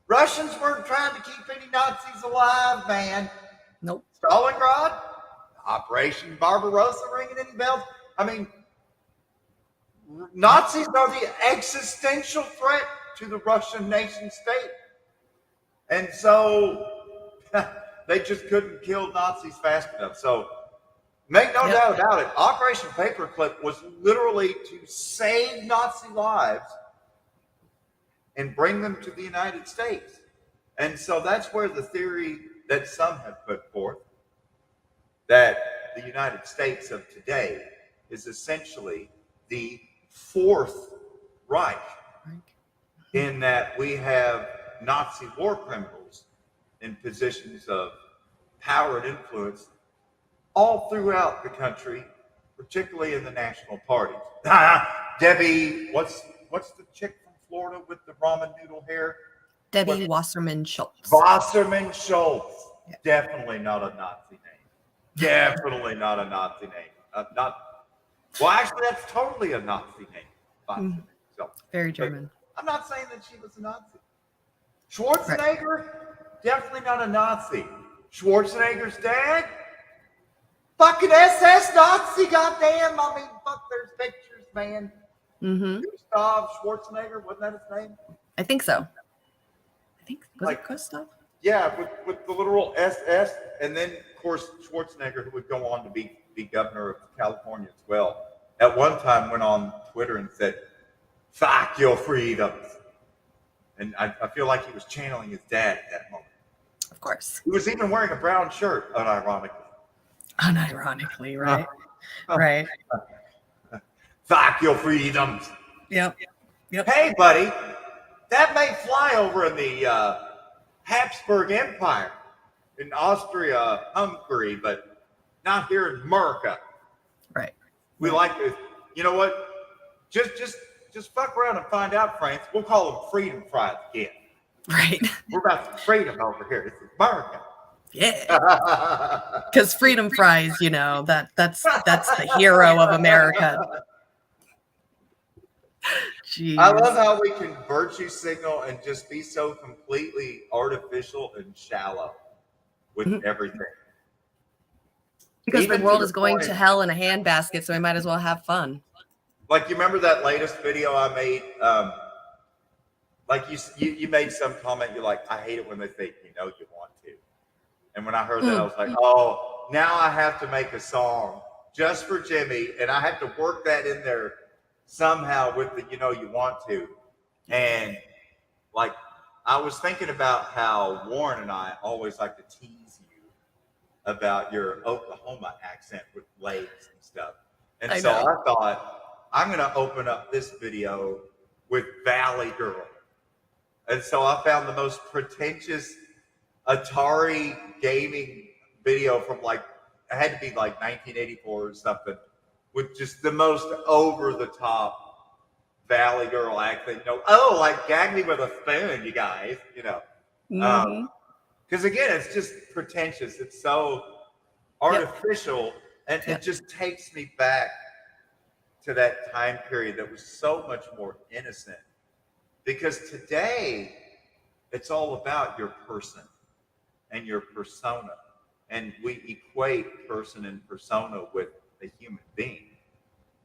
Russians weren't trying to keep any Nazis alive, man. Nope. Stalingrad, Operation Barbarossa, ringing any bells? I mean, Nazis are the existential threat to the Russian nation state. And so they just couldn't kill Nazis fast enough. So make no doubt about it, Operation Paperclip was literally to save Nazi lives and bring them to the United States. And so that's where the theory that some have put forth, that the United States of today is essentially the Fourth Reich, in that we have Nazi war criminals in positions of power and influence all throughout the country, particularly in the national parties. Debbie, what's the chick from Florida with the ramen noodle hair? Debbie Wasserman Schultz. Wasserman Schultz. Yeah. Definitely not a Nazi name. Definitely not a Nazi name. Well, actually, that's totally a Nazi name. So, very German. I'm not saying that she was a Nazi. Schwarzenegger, definitely not a Nazi. Schwarzenegger's dad, fucking SS Nazi, goddamn. I mean, fuck, there's pictures, man. Gustav Schwarzenegger, wasn't that his name? I think so. Was it Gustav? Yeah, with the literal SS, and then, of course, Schwarzenegger, who would go on to be governor of California as well, at one time went on Twitter and said, "Fuck your freedoms." And I feel like he was channeling his dad at that moment. Of course. He was even wearing a brown shirt, unironically. Unironically, right? Right. Fuck your freedoms. Yep. Hey, buddy, that may fly over in the Habsburg Empire, in Austria, Hungary, but not here in America. Right. We like to, you know what? Just fuck around and find out, France. We'll call them freedom fries again. Right. We're about freedom over here. This is America. Yeah. Because freedom fries, that's the hero of America. Jeez. I love how we can virtue signal and just be so completely artificial and shallow with everything. Because the world is going to hell in a handbasket, so we might as well have fun. Like, you remember that latest video I made? Like you made some comment. You're like, I hate it when they say, you want to. And when I heard that, I was like, oh, now I have to make a song just for Jimmy, and I have to work that in there somehow with the you want to. And like I was thinking about how Warren and I always like to tease you about your Oklahoma accent with legs and stuff. And I so know. I thought I'm going to open up this video with Valley Girl. And so I found the most pretentious Atari gaming video from like, it had to be like 1984 or something, with just the most over the top Valley Girl accent. Oh, like gag me with a spoon, you guys, Mhm. Because again, it's just pretentious. It's so artificial, and Yep. it just takes me back to that time period that was so much more innocent. Because today, it's all about your person and your persona. And we equate person and persona with a human being.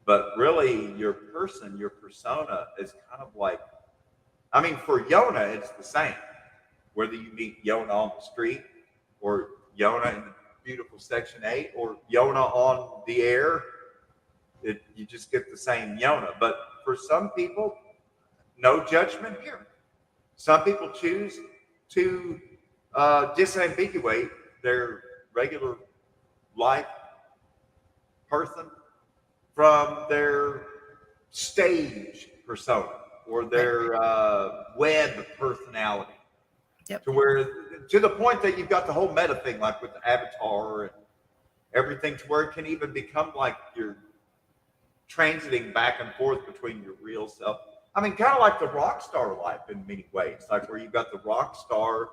But really, your person, your persona is kind of like, I mean, for Yona, it's the same. Whether you meet Yona on the street or Yona in the beautiful Section 8 or Yona on the air, you just get the same Yona. But for some people, no judgment here. Some people choose to disambiguate their regular life person from their stage persona or their web personality. Yep. To the point that you've got the whole meta thing, like with the avatar and everything, to where it can even become like you're transiting back and forth between your real self. I mean, kind of like the rock star life in many ways, like where you've got the rock star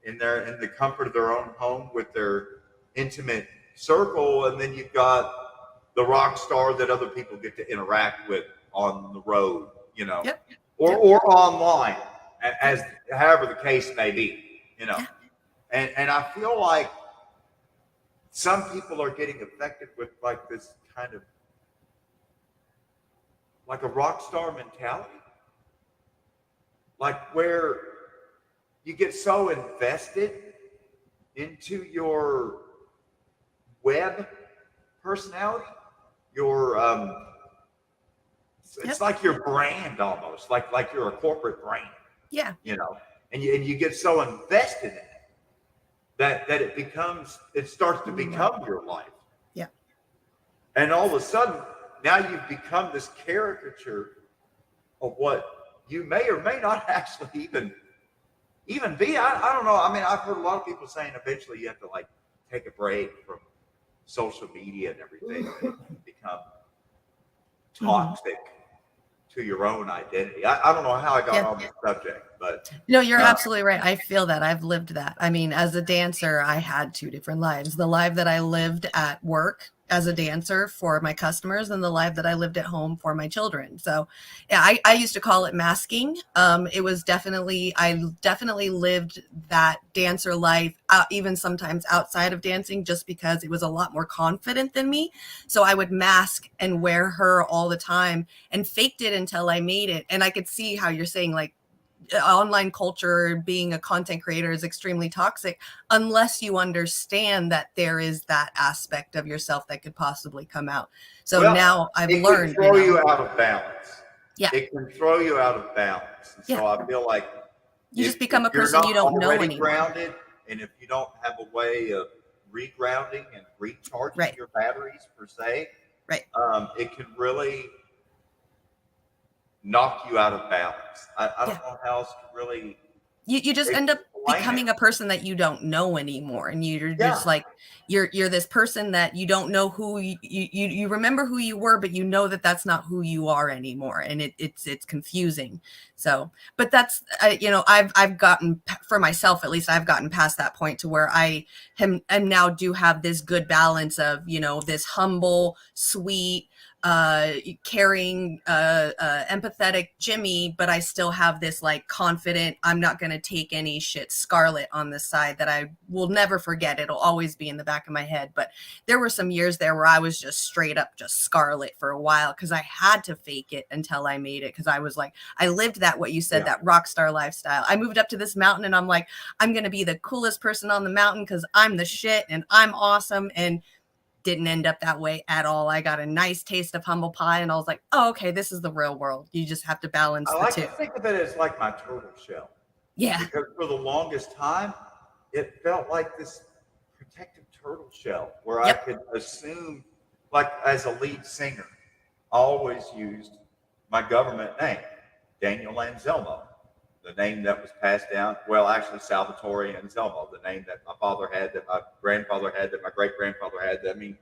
in the comfort of their own home with their intimate circle, and then you've got the rock star that other people get to interact with on the road, Yep. or online, as however the case may be, And I feel like some people are getting affected with like this kind of like a rock star mentality, like where you get so invested into your web personality, your it's like your brand almost, like you're a corporate brand, Yeah. And you get so invested in it that it starts to become your life. Yeah. And all of a sudden, now you've become this caricature of what you may or may not actually even be. I don't know. I mean, I've heard a lot of people saying eventually you have to like take a break from social media and everything and become toxic to your own identity. I don't know how I got on this subject, but no, you're absolutely right. I feel that. I've lived that. I mean, as a dancer, I had two different lives. The life that I lived at work as a dancer for my customers and the life that I lived at home for my children. So yeah, I used to call it masking. It was I definitely lived that dancer life, even sometimes outside of dancing, just because it was a lot more confident than me. So I would mask and wear her all the time and faked it until I made it. And I could see how you're saying like, online culture, being a content creator is extremely toxic unless you understand that there is that aspect of yourself that could possibly come out. So now I've learned. It can throw you out of balance. Yeah. It can throw you out of balance. And so I feel like you just become a person you don't know anymore. Grounded, and if you don't have a way of regrounding and recharging your batteries per se, it can really knock you out of balance. I don't know how else to really. You just end up becoming a person that you don't know anymore, and you're just like you're this person that you don't know who you remember who you were, but you know that that's not who you are anymore, and it's confusing. So, but that's I've gotten, for myself at least, I've gotten past that point to where I am now do have this good balance of this humble, sweet, caring, empathetic Jimmy, but I still have this like confident, I'm not going to take any shit Scarlet on the side that I will never forget. It'll always be in the back of my head. But there were some years there where I was just straight up just Scarlet for a while because I had to fake it until I made it, because I was like, I lived that, what you said, that rock star lifestyle. I moved up to this mountain and I'm like, I'm going to be the coolest person on the mountain because I'm the shit and I'm awesome. And didn't end up that way at all. I got a nice taste of humble pie, and I was like, oh, okay, this is the real world. You just have to balance I the like two. to think of it as like my turtle shell. Yeah. Because for the longest time, it felt like this protective turtle shell where I could assume, like as a lead singer, I always used my government name, Daniel Anselmo, the name that was passed down. Well, actually, Salvatore Anselmo, the name that my father had, that my grandfather had, that my great grandfather had. I mean,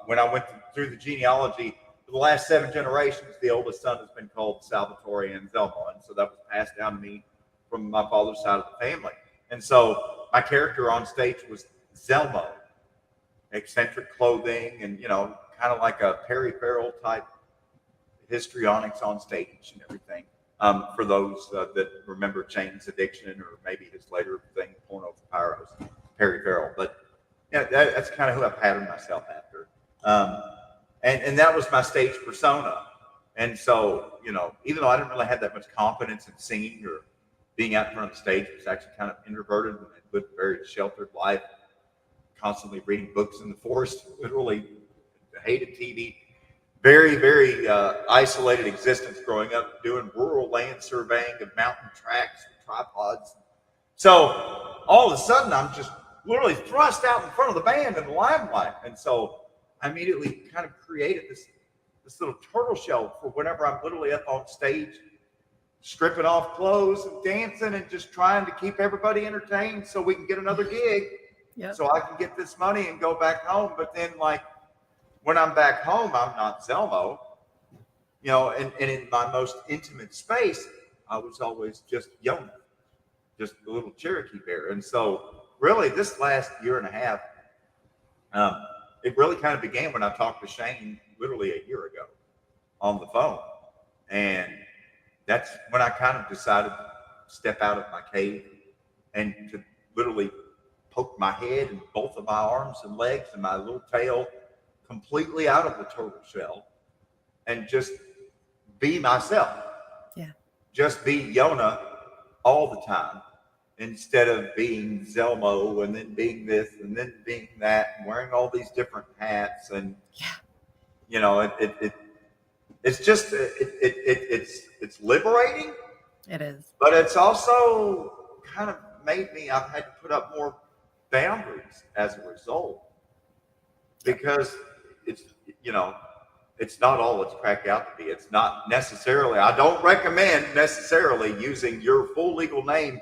when I went through the genealogy, for the last 7 generations, the oldest son has been called Salvatore Anselmo, and so that was passed down to me from my father's side of the family. And so my character on stage was Zelmo, eccentric clothing, and kind of like a Perry Farrell type histrionics on stage and everything. For those that remember Jane's Addiction, or maybe his later thing, Porno for Pyros, Perry Farrell. But that's kind of who I patterned myself after. And that was my stage persona. And so, even though I didn't really have that much confidence in singing or being out in front of the stage, I was actually kind of introverted and lived a very sheltered life, constantly reading books in the forest, literally hated TV. Very, very isolated existence growing up, doing rural land surveying of mountain tracks and tripods. So all of a sudden, I'm just literally thrust out in front of the band in the limelight. And so I immediately kind of created this little turtle shell for whenever I'm literally up on stage, stripping off clothes and dancing and just trying to keep everybody entertained so we can get another gig, so I can get this money and go back home. But then, like, when I'm back home, I'm not Zelmo, and in my most intimate space, I was always just Yona, just a little Cherokee bear. And so really this last year and a half, it really kind of began when I talked to Shane literally a year ago on the phone. And that's when I kind of decided to step out of my cave and to literally poke my head and both of my arms and legs and my little tail completely out of the turtle shell and just be myself. Yeah. Just be Yona all the time, instead of being Zelmo and then being this and then being that and wearing all these different hats. And it's just it's liberating. It is. But it's also kind of made me, I've had to put up more boundaries as a result, because it's not all it's cracked out to be. It's not necessarily, I don't recommend necessarily using your full legal name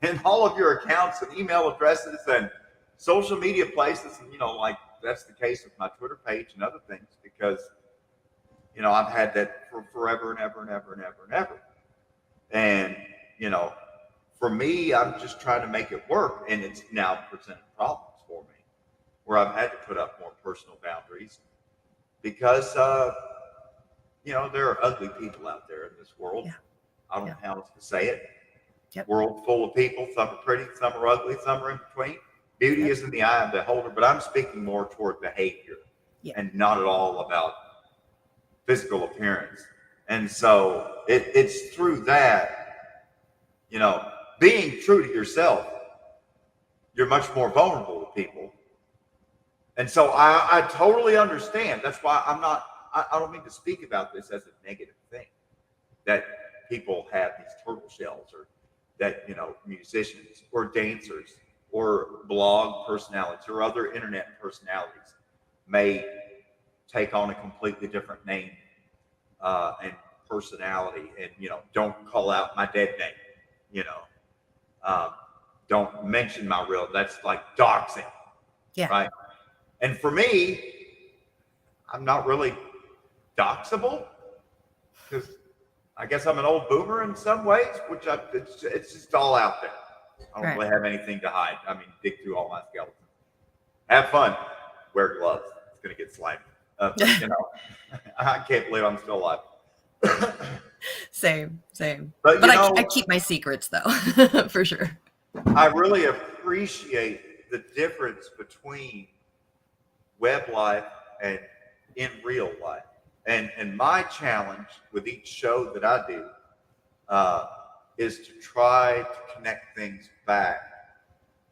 in all of your accounts and email addresses and social media places. And, like that's the case with my Twitter page and other things, because, I've had that for forever and ever and ever and ever and ever. And, for me, I'm just trying to make it work. And it's now presented problems for me where I've had to put up more personal boundaries, because, there are ugly people out there in this world. Yeah. I don't know how else to say it. Yep. World full of people. Some are pretty, some are ugly, some are in between. Beauty is in the eye of the beholder, but I'm speaking more toward behavior and not at all about physical appearance. And so it's through that, being true to yourself, you're much more vulnerable to people. And so I totally understand. That's why I don't mean to speak about this as a negative thing, that people have these turtle shells, or that, musicians or dancers or blog personalities or other internet personalities may take on a completely different name and personality, and, don't call out my dead name, don't mention my real, that's like doxing. Yeah. Right. And for me, I'm not really doxable, because I guess I'm an old boomer in some ways, which it's just all out there. I don't really have anything to hide. I mean, dig through all my skeletons. Have fun. Wear gloves. It's going to get slimy. I can't believe I'm still alive. Same. But I keep my secrets, though, for sure. I really appreciate the difference between web life and in real life. And my challenge with each show that I do is to try to connect things back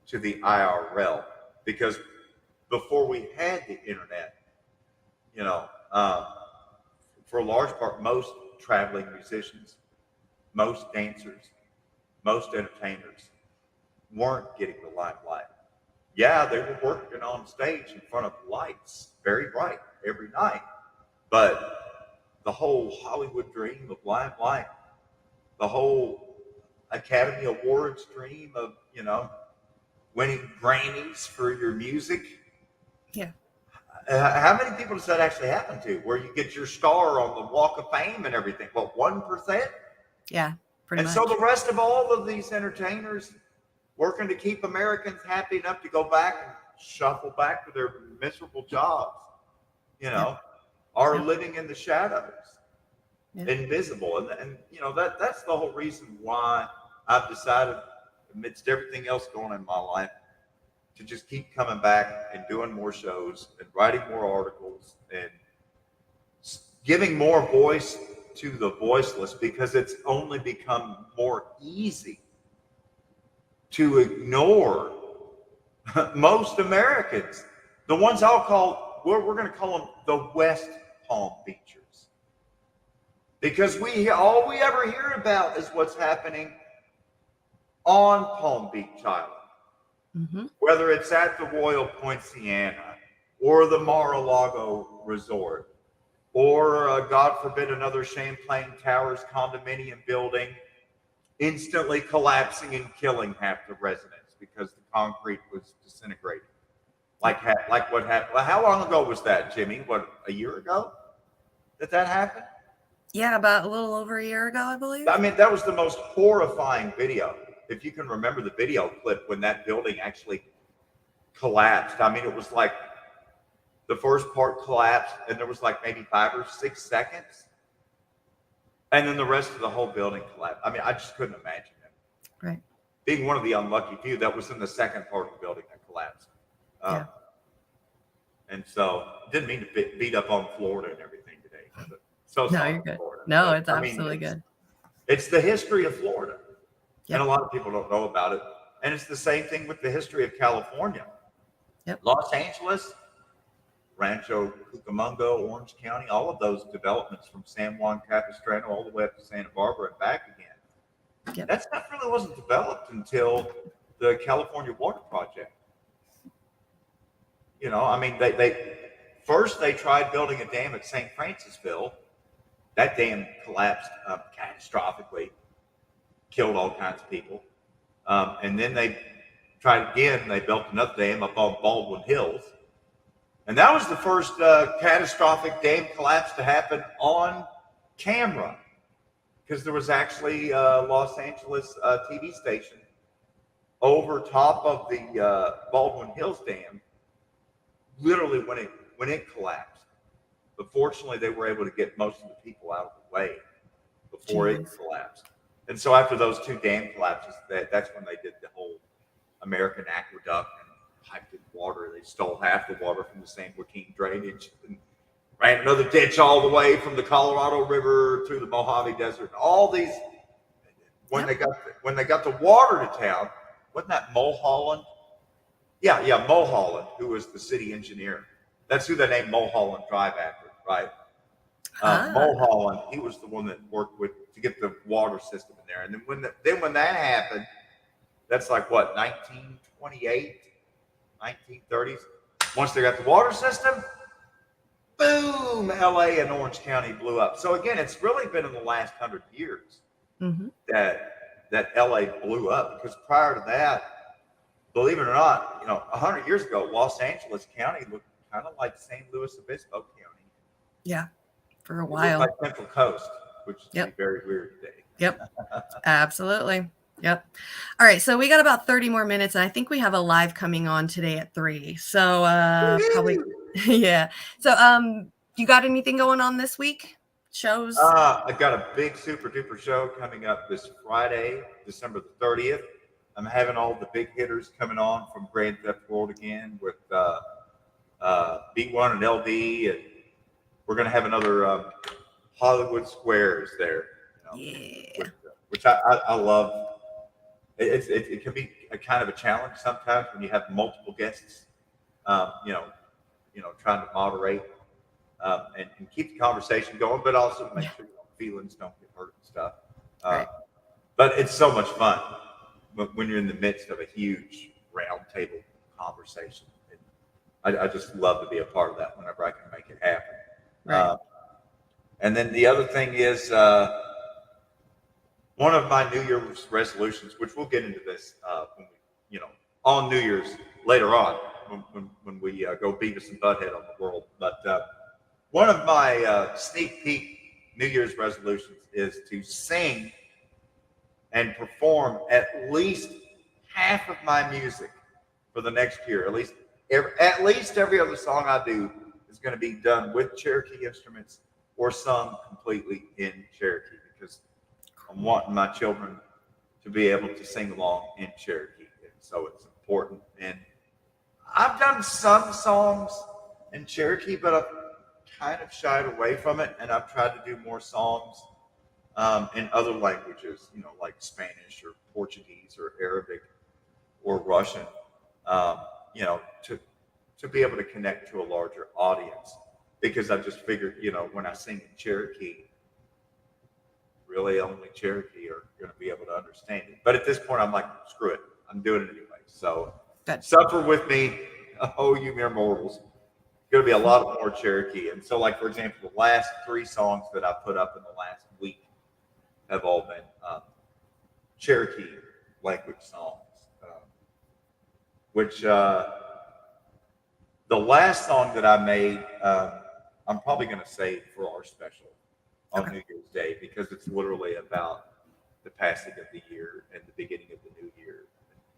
to the IRL. Because before we had the internet, you know, for a large part, most traveling musicians, most dancers, most entertainers weren't getting the limelight. Yeah, they were working on stage in front of lights, very bright every night, but the whole Hollywood dream of limelight, the whole Academy Awards dream of, winning Grammys for your music. Yeah. How many people does that actually happen to, where you get your star on the Walk of Fame and everything? What, 1%? Yeah, pretty And much. so the rest of all of these entertainers working to keep Americans happy enough to go back and shuffle back to their miserable jobs, are living in the shadows, invisible. And that's the whole reason why I've decided, amidst everything else going on in my life, to just keep coming back and doing more shows and writing more articles and giving more voice to the voiceless, because it's only become more easy to ignore most Americans. The ones we're going to call them the West Palm Beachers. Because all we ever hear about is what's happening on Palm Beach Island. Mm-hmm. Whether it's at the Royal Poinciana or the Mar-a-Lago Resort, or God forbid another Champlain Towers condominium building instantly collapsing and killing half the residents because the concrete was disintegrating. Like what happened. Well, how long ago was that, Jimmy? What, a year ago that happened? Yeah, about a little over a year ago, I believe. I mean, that was the most horrifying video. If you can remember the video clip when that building actually collapsed. I mean, it was like the first part collapsed and there was like maybe 5 or 6 seconds. And then the rest of the whole building collapsed. I mean, I just couldn't imagine it. Right. Being one of the unlucky few that was in the second part of the building that collapsed. And so, didn't mean to beat up on Florida and everything today. So no, you're good. Florida. No, but, it's absolutely good. It's the history of Florida. Yep. And a lot of people don't know about it. And it's the same thing with the history of California. Yep. Los Angeles, Rancho Cucamonga, Orange County, all of those developments from San Juan Capistrano all the way up to Santa Barbara and back again. Yep. That stuff really wasn't developed until the California Water Project. I mean, they tried building a dam at St. Francisville. That dam collapsed catastrophically, killed all kinds of people. And then they tried again. They built another dam up on Baldwin Hills. And that was the first catastrophic dam collapse to happen on camera, because there was actually a Los Angeles TV station over top of the Baldwin Hills Dam, literally when it collapsed. But fortunately, they were able to get most of the people out of the way before it collapsed. And so after those 2 dam collapses, that's when they did the whole American Aqueduct and piped in water. They stole half the water from the San Joaquin drainage and ran another ditch all the way from the Colorado River through the Mojave Desert. All these, when they got the water to town, wasn't that Mulholland? Yeah, Mulholland, who was the city engineer. That's who they named Mulholland Drive after, right? Mulholland, he was the one that worked to get the water system in there. And then when that happened, that's like what, 1928, 1930s. Once they got the water system, boom, LA and Orange County blew up. So again, it's really been in the last 100 years that LA blew up, because prior to that, believe it or not, 100 years ago, Los Angeles County looked kind of like San Luis Obispo County. Yeah, for a while. Like Central Coast, which is very weird today. Yep, absolutely. Yep. All right, so we got about 30 more minutes, and I think we have a live coming on today at 3. So probably, yeah. So you got anything going on this week? Shows? I got a big super duper show coming up this Friday, December the 30th. I'm having all the big hitters coming on from Grand Theft World again with B1 and LD, and we're going to have another Hollywood Squares there. Which I love. It can be a kind of a challenge sometimes when you have multiple guests, trying to moderate. and keep the conversation going, but also make sure feelings don't get hurt and stuff. Right. But it's so much fun when you're in the midst of a huge round table conversation. And I just love to be a part of that whenever I can make it happen. Right. And then the other thing is one of my New Year's resolutions, which we'll get into this when we, on New Year's later on when we go Beavis and Butthead on the world. But one of my sneak peek New Year's resolutions is to sing and perform at least half of my music for the next year. At least every other song I do is going to be done with Cherokee instruments or sung completely in Cherokee, because I'm wanting my children to be able to sing along in Cherokee. And so it's important. And I've done some songs in Cherokee, but I've kind of shied away from it. And I've tried to do more songs in other languages, like Spanish or Portuguese or Arabic or Russian, to be able to connect to a larger audience. Because I just figured, when I sing in Cherokee, really only Cherokee are going to be able to understand it. But at this point, I'm like, screw it. I'm doing it anyway. So suffer with me. Oh, you mere mortals. Going to be a lot more Cherokee. And so, like, for example, the last 3 songs that I put up in the last week have all been Cherokee language songs, which the last song that I made, I'm probably going to save for our special on New Year's Day, because it's literally about the passing of the year and the beginning of the new year.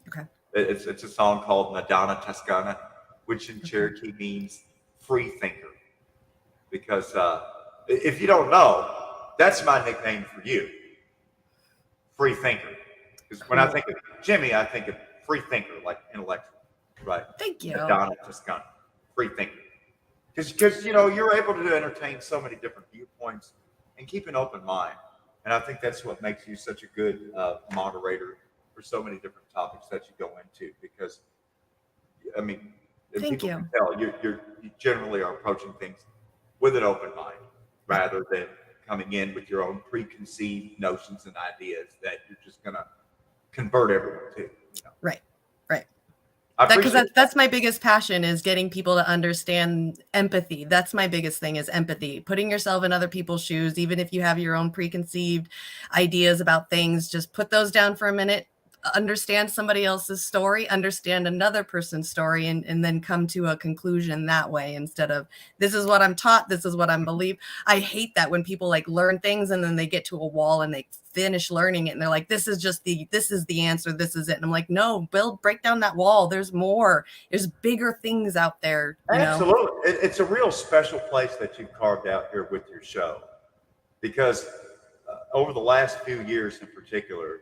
Okay. It's a song called Madonna Toscana, which in Cherokee means free thinker. Because if you don't know, that's my nickname for you, free thinker. Because when I think of Jimmy, I think of free thinker, like intellectual, right? Thank you. Madonna Toscana, free thinker. Because you're able to entertain so many different viewpoints and keep an open mind. And I think that's what makes you such a good moderator for so many different topics that you go into. Because, I mean, Thank people you. can tell you generally are approaching things with an open mind, rather than coming in with your own preconceived notions and ideas that you're just going to convert everyone to. Right. Because That's my biggest passion, is getting people to understand empathy. That's my biggest thing, is empathy. Putting yourself in other people's shoes, even if you have your own preconceived ideas about things, just put those down for a minute, understand somebody else's story, understand another person's story, and then come to a conclusion that way, instead of, this is what I'm taught, this is what I'm believed. I hate that when people like learn things and then they get to a wall and they finish learning it and they're like, this is the answer, this is it. And I'm like, no, break down that wall. There's more. There's bigger things out there. Absolutely. It's a real special place that you've carved out here with your show, because over the last few years in particular,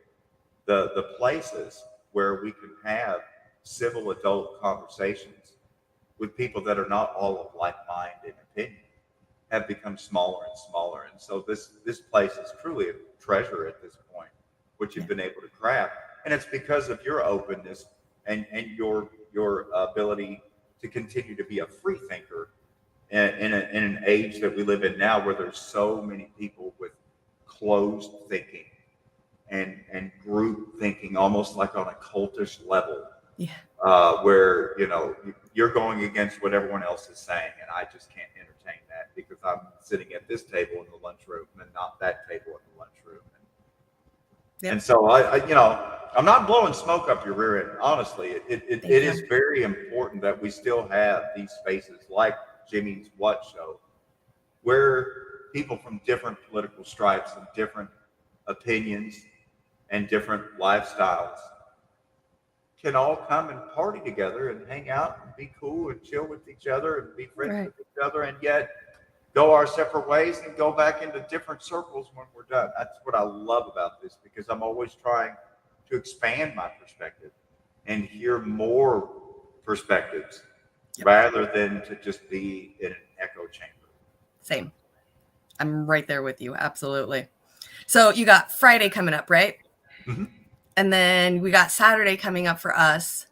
the places where we can have civil adult conversations with people that are not all of like mind and opinion have become smaller and smaller. And so this place is truly a treasure at this point, which you've been able to craft. And it's because of your openness and your ability to continue to be a free thinker in an age that we live in now, where there's so many people with closed thinking and group thinking, almost like on a cultish level. Yeah. Where you're going against what everyone else is saying, and I just can't entertain that, because I'm sitting at this table in the lunchroom and not that table in the lunchroom. And so I'm not blowing smoke up your rear end. Honestly, it is very important that we still have these spaces like Jimmy's What Show, where people from different political stripes and different opinions and different lifestyles can all come and party together and hang out and be cool and chill with each other and be friends with each other, and yet go our separate ways and go back into different circles when we're done. That's what I love about this, because I'm always trying to expand my perspective and hear more perspectives rather than to just be in an echo chamber. Same. I'm right there with you. Absolutely. So you got Friday coming up, right? Mm-hmm. And then we got Saturday coming up for us.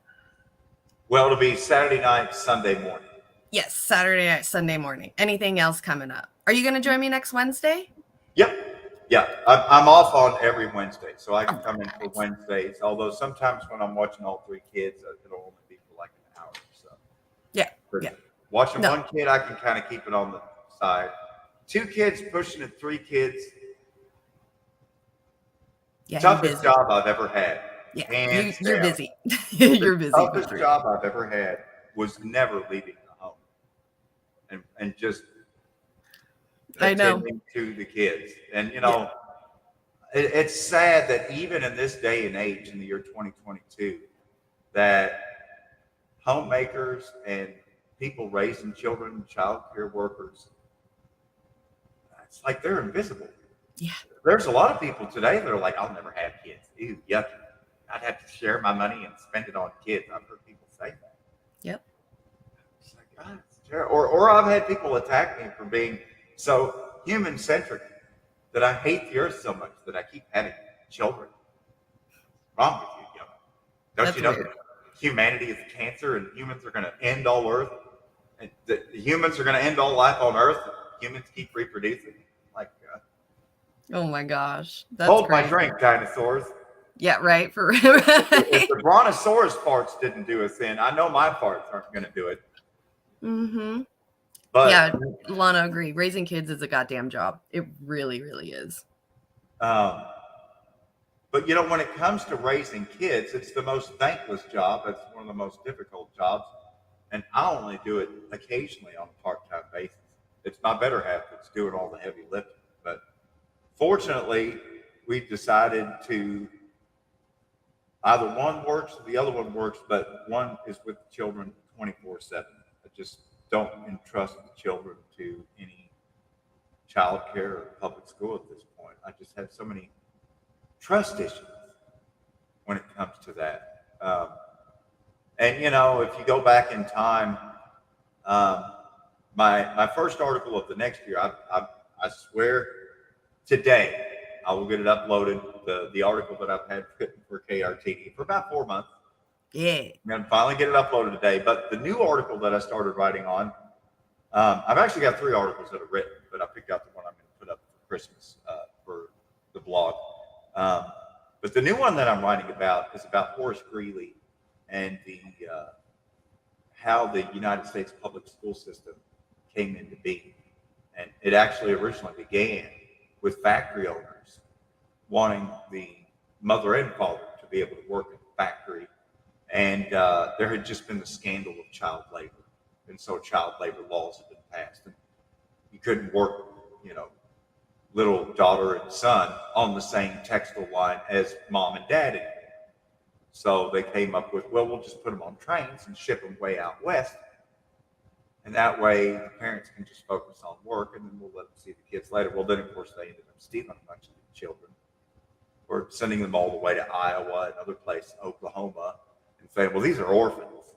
Well, it'll be Saturday night, Sunday morning. Yes, Saturday night, Sunday morning. Anything else coming up? Are you going to join me next Wednesday? Yep. Yeah, I'm off on every Wednesday, so I can All come in for right. Wednesdays. Although sometimes when I'm watching all three kids, it'll only be for like an hour. So, Yeah. but Yeah. watching No. one kid, I can kind of keep it on the side. 2 kids pushing it, 3 kids. Yeah, you're Toughest busy. job I've ever had. Yeah, Hands you're down. busy. You're The busy for toughest 3. job I've ever had was never leaving the home and just I know. attending to the kids. And it's sad that even in this day and age, in the year 2022, that homemakers and people raising children, child care workers, it's like they're invisible. Yeah. There's a lot of people today that are like, I'll never have kids. Ew, yucky. I'd have to share my money and spend it on kids. I've heard people say that. Yep. It's like, God, it's terrible. Or I've had people attack me for being so human centric that I hate the earth so much that I keep having children. What's wrong with you, young? Don't That's you know weird. that humanity is cancer and humans are going to end all earth? And the humans are going to end all life on earth. Humans keep reproducing. Like, Oh my gosh. That's hold crazy. my drink, dinosaurs. Yeah, right. For If the brontosaurus farts didn't do us in, I know my farts aren't going to do it. Mm-hmm. But Yeah, Lana, agree. Raising kids is a goddamn job. It really, really is. but when it comes to raising kids, it's the most thankless job. It's one of the most difficult jobs, and I only do it occasionally on a part-time basis. It's my better half that's doing all the heavy lifting. But fortunately, we've decided to either one works or the other one works, but one is with the children 24/7. I just don't entrust the children to any child care or public school at this point. I just have so many trust issues when it comes to that. And if you go back in time, my first article of the next year, I swear today I will get it uploaded. The article that I've had written for KRTD for about 4 months. Yeah. I'm going to finally get it uploaded today. But the new article that I started writing on, I've actually got 3 articles that are written, but I picked out the one I'm going to put up for Christmas for the blog. But the new one that I'm writing about is about Horace Greeley and how the United States public school system came into being. And it actually originally began with factory owners wanting the mother and father to be able to work in the factory. And there had just been the scandal of child labor. And so child labor laws had been passed. And you couldn't work, little daughter and son on the same textile line as mom and dad anymore. So they came up with, well, we'll just put them on trains and ship them way out west. And that way the parents can just focus on work and then we'll let them see the kids later. Well, then, of course, they ended up stealing a bunch of the children or sending them all the way to Iowa and other places, Oklahoma, and saying, well, these are orphans.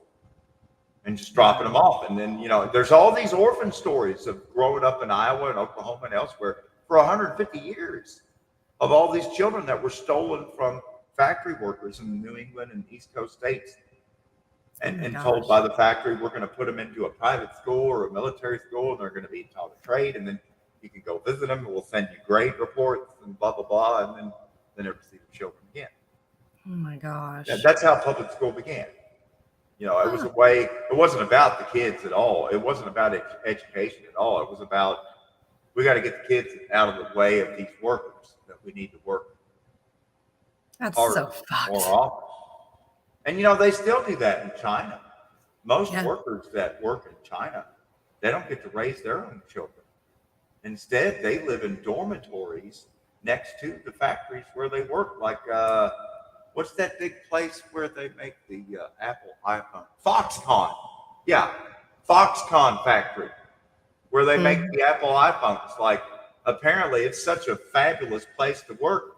And just dropping them off. And then, there's all these orphan stories of growing up in Iowa and Oklahoma and elsewhere for 150 years of all these children that were stolen from factory workers in the New England and East Coast states and told by the factory, we're going to put them into a private school or a military school and they're going to be taught a trade. And then you can go visit them and we'll send you grade reports and blah, blah, blah. And then they never see the children again. Oh my gosh. That's how public school began. It was a way, it wasn't about the kids at all. It wasn't about education at all. It was about, we got to get the kids out of the way of these workers that we need to work That's harder, so fucked. more often. And, they still do that in China. Most workers that work in China, they don't get to raise their own children. Instead, they live in dormitories next to the factories where they work, like, what's that big place where they make the Apple iPhone? Foxconn. Yeah, Foxconn factory, where they make the Apple iPhones. Like, apparently it's such a fabulous place to work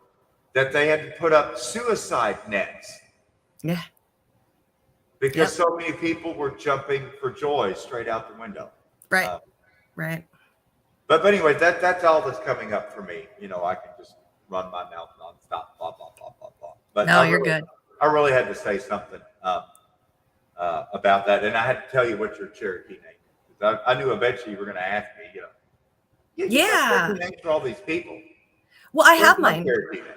that they had to put up suicide nets. Yeah. Because so many people were jumping for joy straight out the window. Right. Right. But anyway, that's all that's coming up for me. I can just run my mouth nonstop, blah, blah, blah, blah, blah. But no, you're good. I really had to say something about that. And I had to tell you what your Cherokee name is. I knew eventually you were going to ask me, you know, you Yeah. got names for all these people. Well, I Where's have my mine. Cherokee name?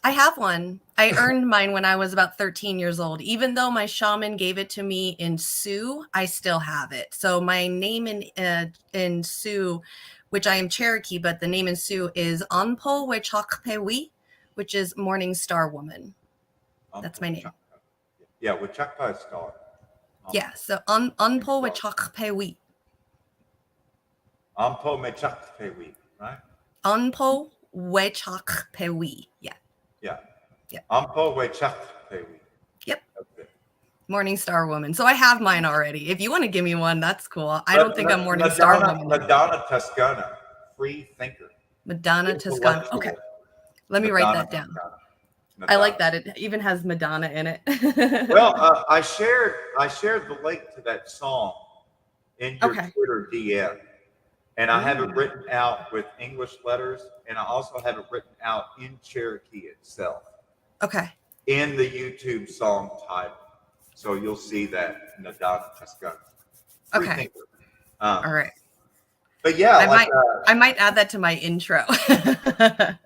I have one. I earned mine when I was about 13 years old. Even though my shaman gave it to me in Sioux, I still have it. So my name in Sioux, which I am Cherokee, but the name in Sioux is Anpo Wechakpewi, which is Morning Star Woman. That's my name. Yeah, with Choctaw Star. Yeah, so Anpo Wechakpewi. Ampo Mechakpewi, right? Anpo Wechakpewi. Yeah. Yeah. Yeah. Ampo Wechakpewi. Yep. Okay. Morning Star Woman. So I have mine already. If you want to give me one, that's cool. I don't think I'm Morning Star Woman. Madonna Toscana, free thinker. Madonna Toscana. Okay. Let me write that down. I like that. It even has Madonna in it. Well, I shared the link to that song in your Twitter DM, and I have it written out with English letters, and I also have it written out in Cherokee itself. Okay. In the YouTube song title, so you'll see that Madonna Toscana. Okay. All right. But yeah, I might add that to my intro.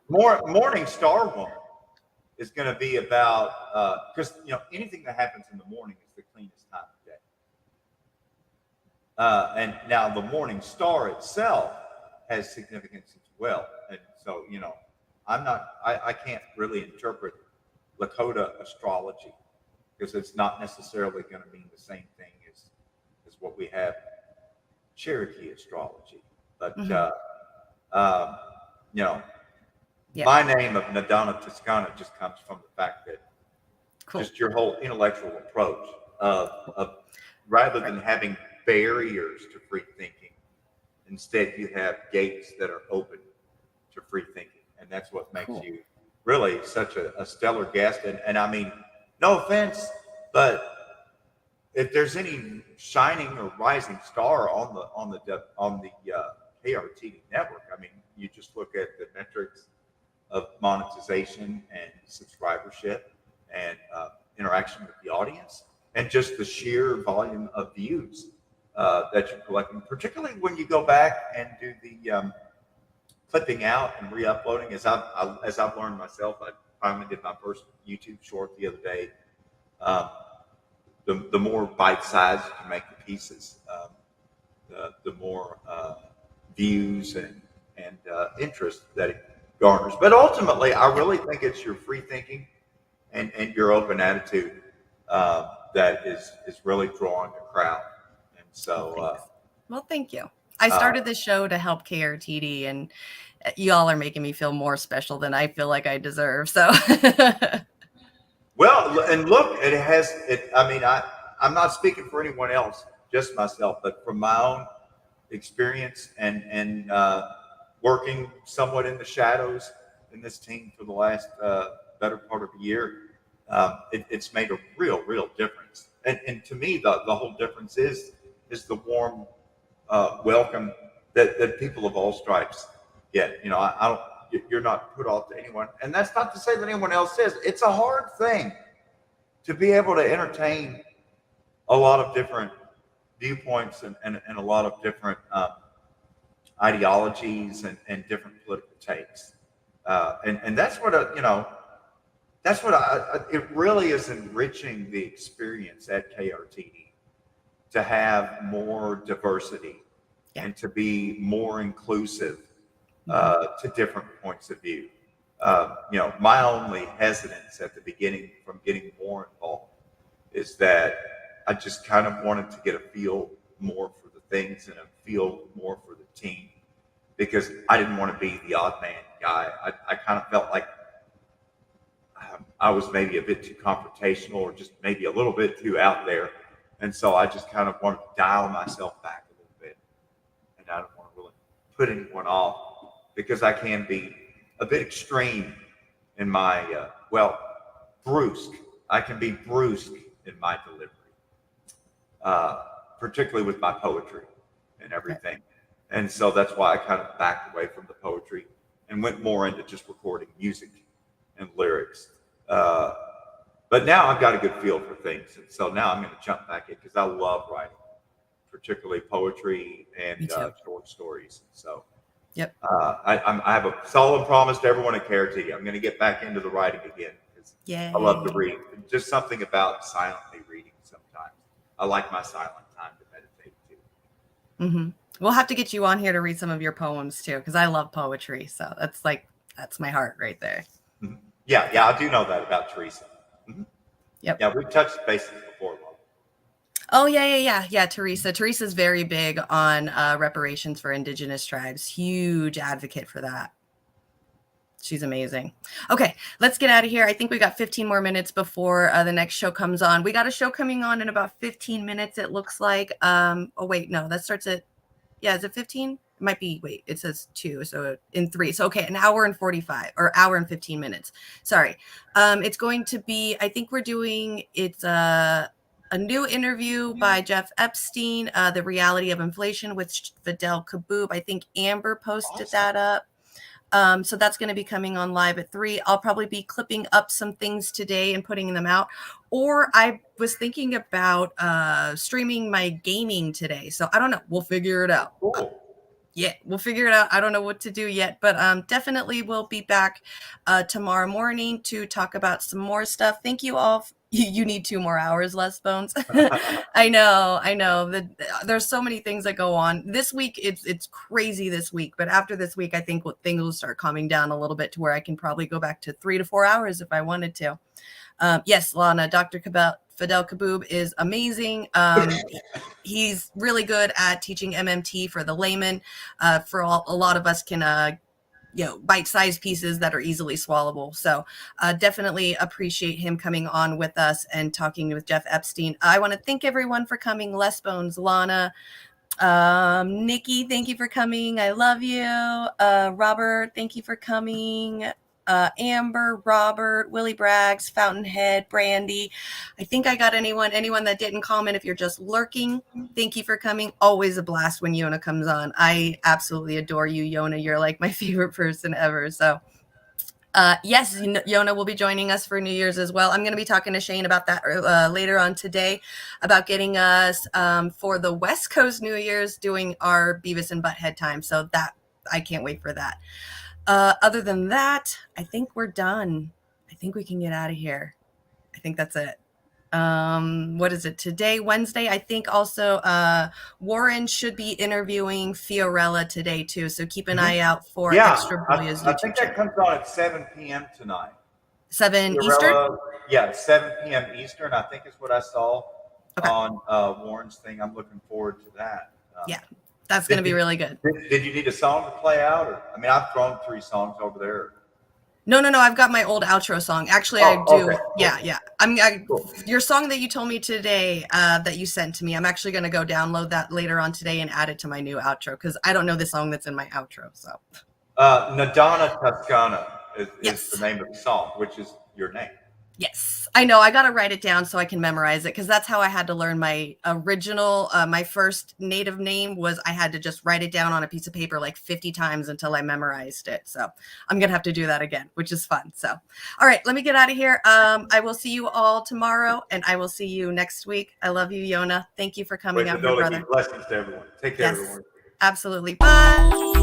Morning Star Woman is going to be about because you know anything that happens in the morning is the cleanest time of day. And now the morning star itself has significance as well. And so you know, I can't really interpret Lakota astrology because it's not necessarily going to mean the same thing as what we have Cherokee astrology. But you know. Yeah. My name of Madonna Toscana just comes from the fact that just your whole intellectual approach of rather than having barriers to free thinking, instead you have gates that are open to free thinking. And that's what makes you really such a stellar guest. And I mean, no offense, but if there's any shining or rising star on the KRTD network, I mean, you just look at the metrics of monetization and subscribership and interaction with the audience and just the sheer volume of views that you're collecting, particularly when you go back and do the clipping out and re-uploading. As I've learned myself, I finally did my first YouTube short the other day. The more bite-sized you make the pieces, the more views and interest that it garners. But ultimately, I really think it's your free thinking and your open attitude that is really drawing the crowd. And so, well, thank you. I started this show to help KRTD, and y'all are making me feel more special than I feel like I deserve. So, well, and look, it has. I mean, I'm not speaking for anyone else, just myself, but from my own experience and working somewhat in the shadows in this team for the last better part of a year, it's made a real difference. And to me, the whole difference is the warm welcome that people of all stripes get. You know, I don't. You're not put off to anyone, and that's not to say that anyone else is. It's a hard thing to be able to entertain a lot of different viewpoints and a lot of different ideologies and different political takes. And that's what, it really is enriching the experience at KRTD to have more diversity and to be more inclusive to different points of view. My only hesitance at the beginning from getting more involved is that I just kind of wanted to get a feel more for the things and a feel more for the team, because I didn't want to be the odd man guy. I kind of felt like I was maybe a bit too confrontational or just maybe a little bit too out there. And so I just kind of wanted to dial myself back a little bit. And I don't want to really put anyone off, because I can be a bit extreme in my, brusque. I can be brusque in my delivery, particularly with my poetry and everything. And so that's why I kind of backed away from the poetry and went more into just recording music and lyrics. But now I've got a good feel for things. And so now I'm going to jump back in because I love writing particularly poetry Me and too. short stories. So, Yep. I have a solemn promise to everyone at KRT. I'm going to get back into the writing again because Yay. I love to read. Just something about silently reading sometimes. I like my silent time to meditate too. Mm-hmm. We'll have to get you on here to read some of your poems too, because I love poetry. So that's my heart right there. Mm-hmm. Yeah, I do know that about Teresa. Mm-hmm. Yep. Yeah, we've touched bases before. Oh, yeah. Teresa. Teresa's very big on reparations for Indigenous tribes. Huge advocate for that. She's amazing. Okay, let's get out of here. I think we got 15 more minutes before the next show comes on. We got a show coming on in about 15 minutes, it looks like. Oh, wait, no, that starts at, is it 15? It might be, wait, it says 2, so in 3. So, okay, an hour and 45, or hour and 15 minutes. Sorry. It's going to be, I think we're doing, it's a new interview by Jeff Epstein, The Reality of Inflation with Fidel Kaboub. I think Amber posted that up. So that's going to be coming on live at 3. I'll probably be clipping up some things today and putting them out. Or I was thinking about streaming my gaming today. So I don't know. We'll figure it out. Cool. Yeah, we'll figure it out. I don't know what to do yet, but definitely we'll be back tomorrow morning to talk about some more stuff. Thank you all. You need 2 more hours, Les Bones. I know. There's so many things that go on. This week, it's crazy this week. But after this week, I think things will start calming down a little bit to where I can probably go back to 3 to 4 hours if I wanted to. Yes, Lana, Dr. Fidel Kaboub is amazing. He's really good at teaching MMT for the layman. For a lot of us can, bite-sized pieces that are easily swallowable. So definitely appreciate him coming on with us and talking with Jeff Epstein. I want to thank everyone for coming. Les Bones, Lana, Nikki, thank you for coming. I love you. Robert, thank you for coming. Amber, Robert, Willie Braggs, Fountainhead, Brandy. I think I got anyone that didn't comment. If you're just lurking, thank you for coming. Always a blast when Yona comes on. I absolutely adore you, Yona. You're like my favorite person ever. So yes, Yona will be joining us for New Year's as well. I'm going to be talking to Shane about that later on today, about getting us for the West Coast New Year's doing our Beavis and Butthead time. So that I can't wait for that. Other than that, I think we're done. I think we can get out of here. I think that's it. What is it today? Wednesday. I think also Warren should be interviewing Fiorella today too. So keep an eye out for Extra Booyah's YouTube I think that channel. comes on at 7 p.m. tonight. 7 Fiorella, Eastern? Yeah, 7 p.m. Eastern, I think is what I saw on Warren's thing. I'm looking forward to that. Yeah, that's going to be really good. Did you need a song to play out? Or, I mean, I've thrown 3 songs over there. No. I've got my old outro song. Actually, I do. Okay. Yeah. Cool. Your song that you told me today that you sent to me, I'm actually going to go download that later on today and add it to my new outro because I don't know the song that's in my outro. So, Nadana Toscana is the name of the song, which is your name. Yes, I know. I got to write it down so I can memorize it because that's how I had to learn my original, my first native name was I had to just write it down on a piece of paper like 50 times until I memorized it. So I'm going to have to do that again, which is fun. So, all right, let me get out of here. I will see you all tomorrow and I will see you next week. I love you, Yona. Thank you for coming out here, brother. Blessings to everyone. Take care, everyone. Absolutely. Bye.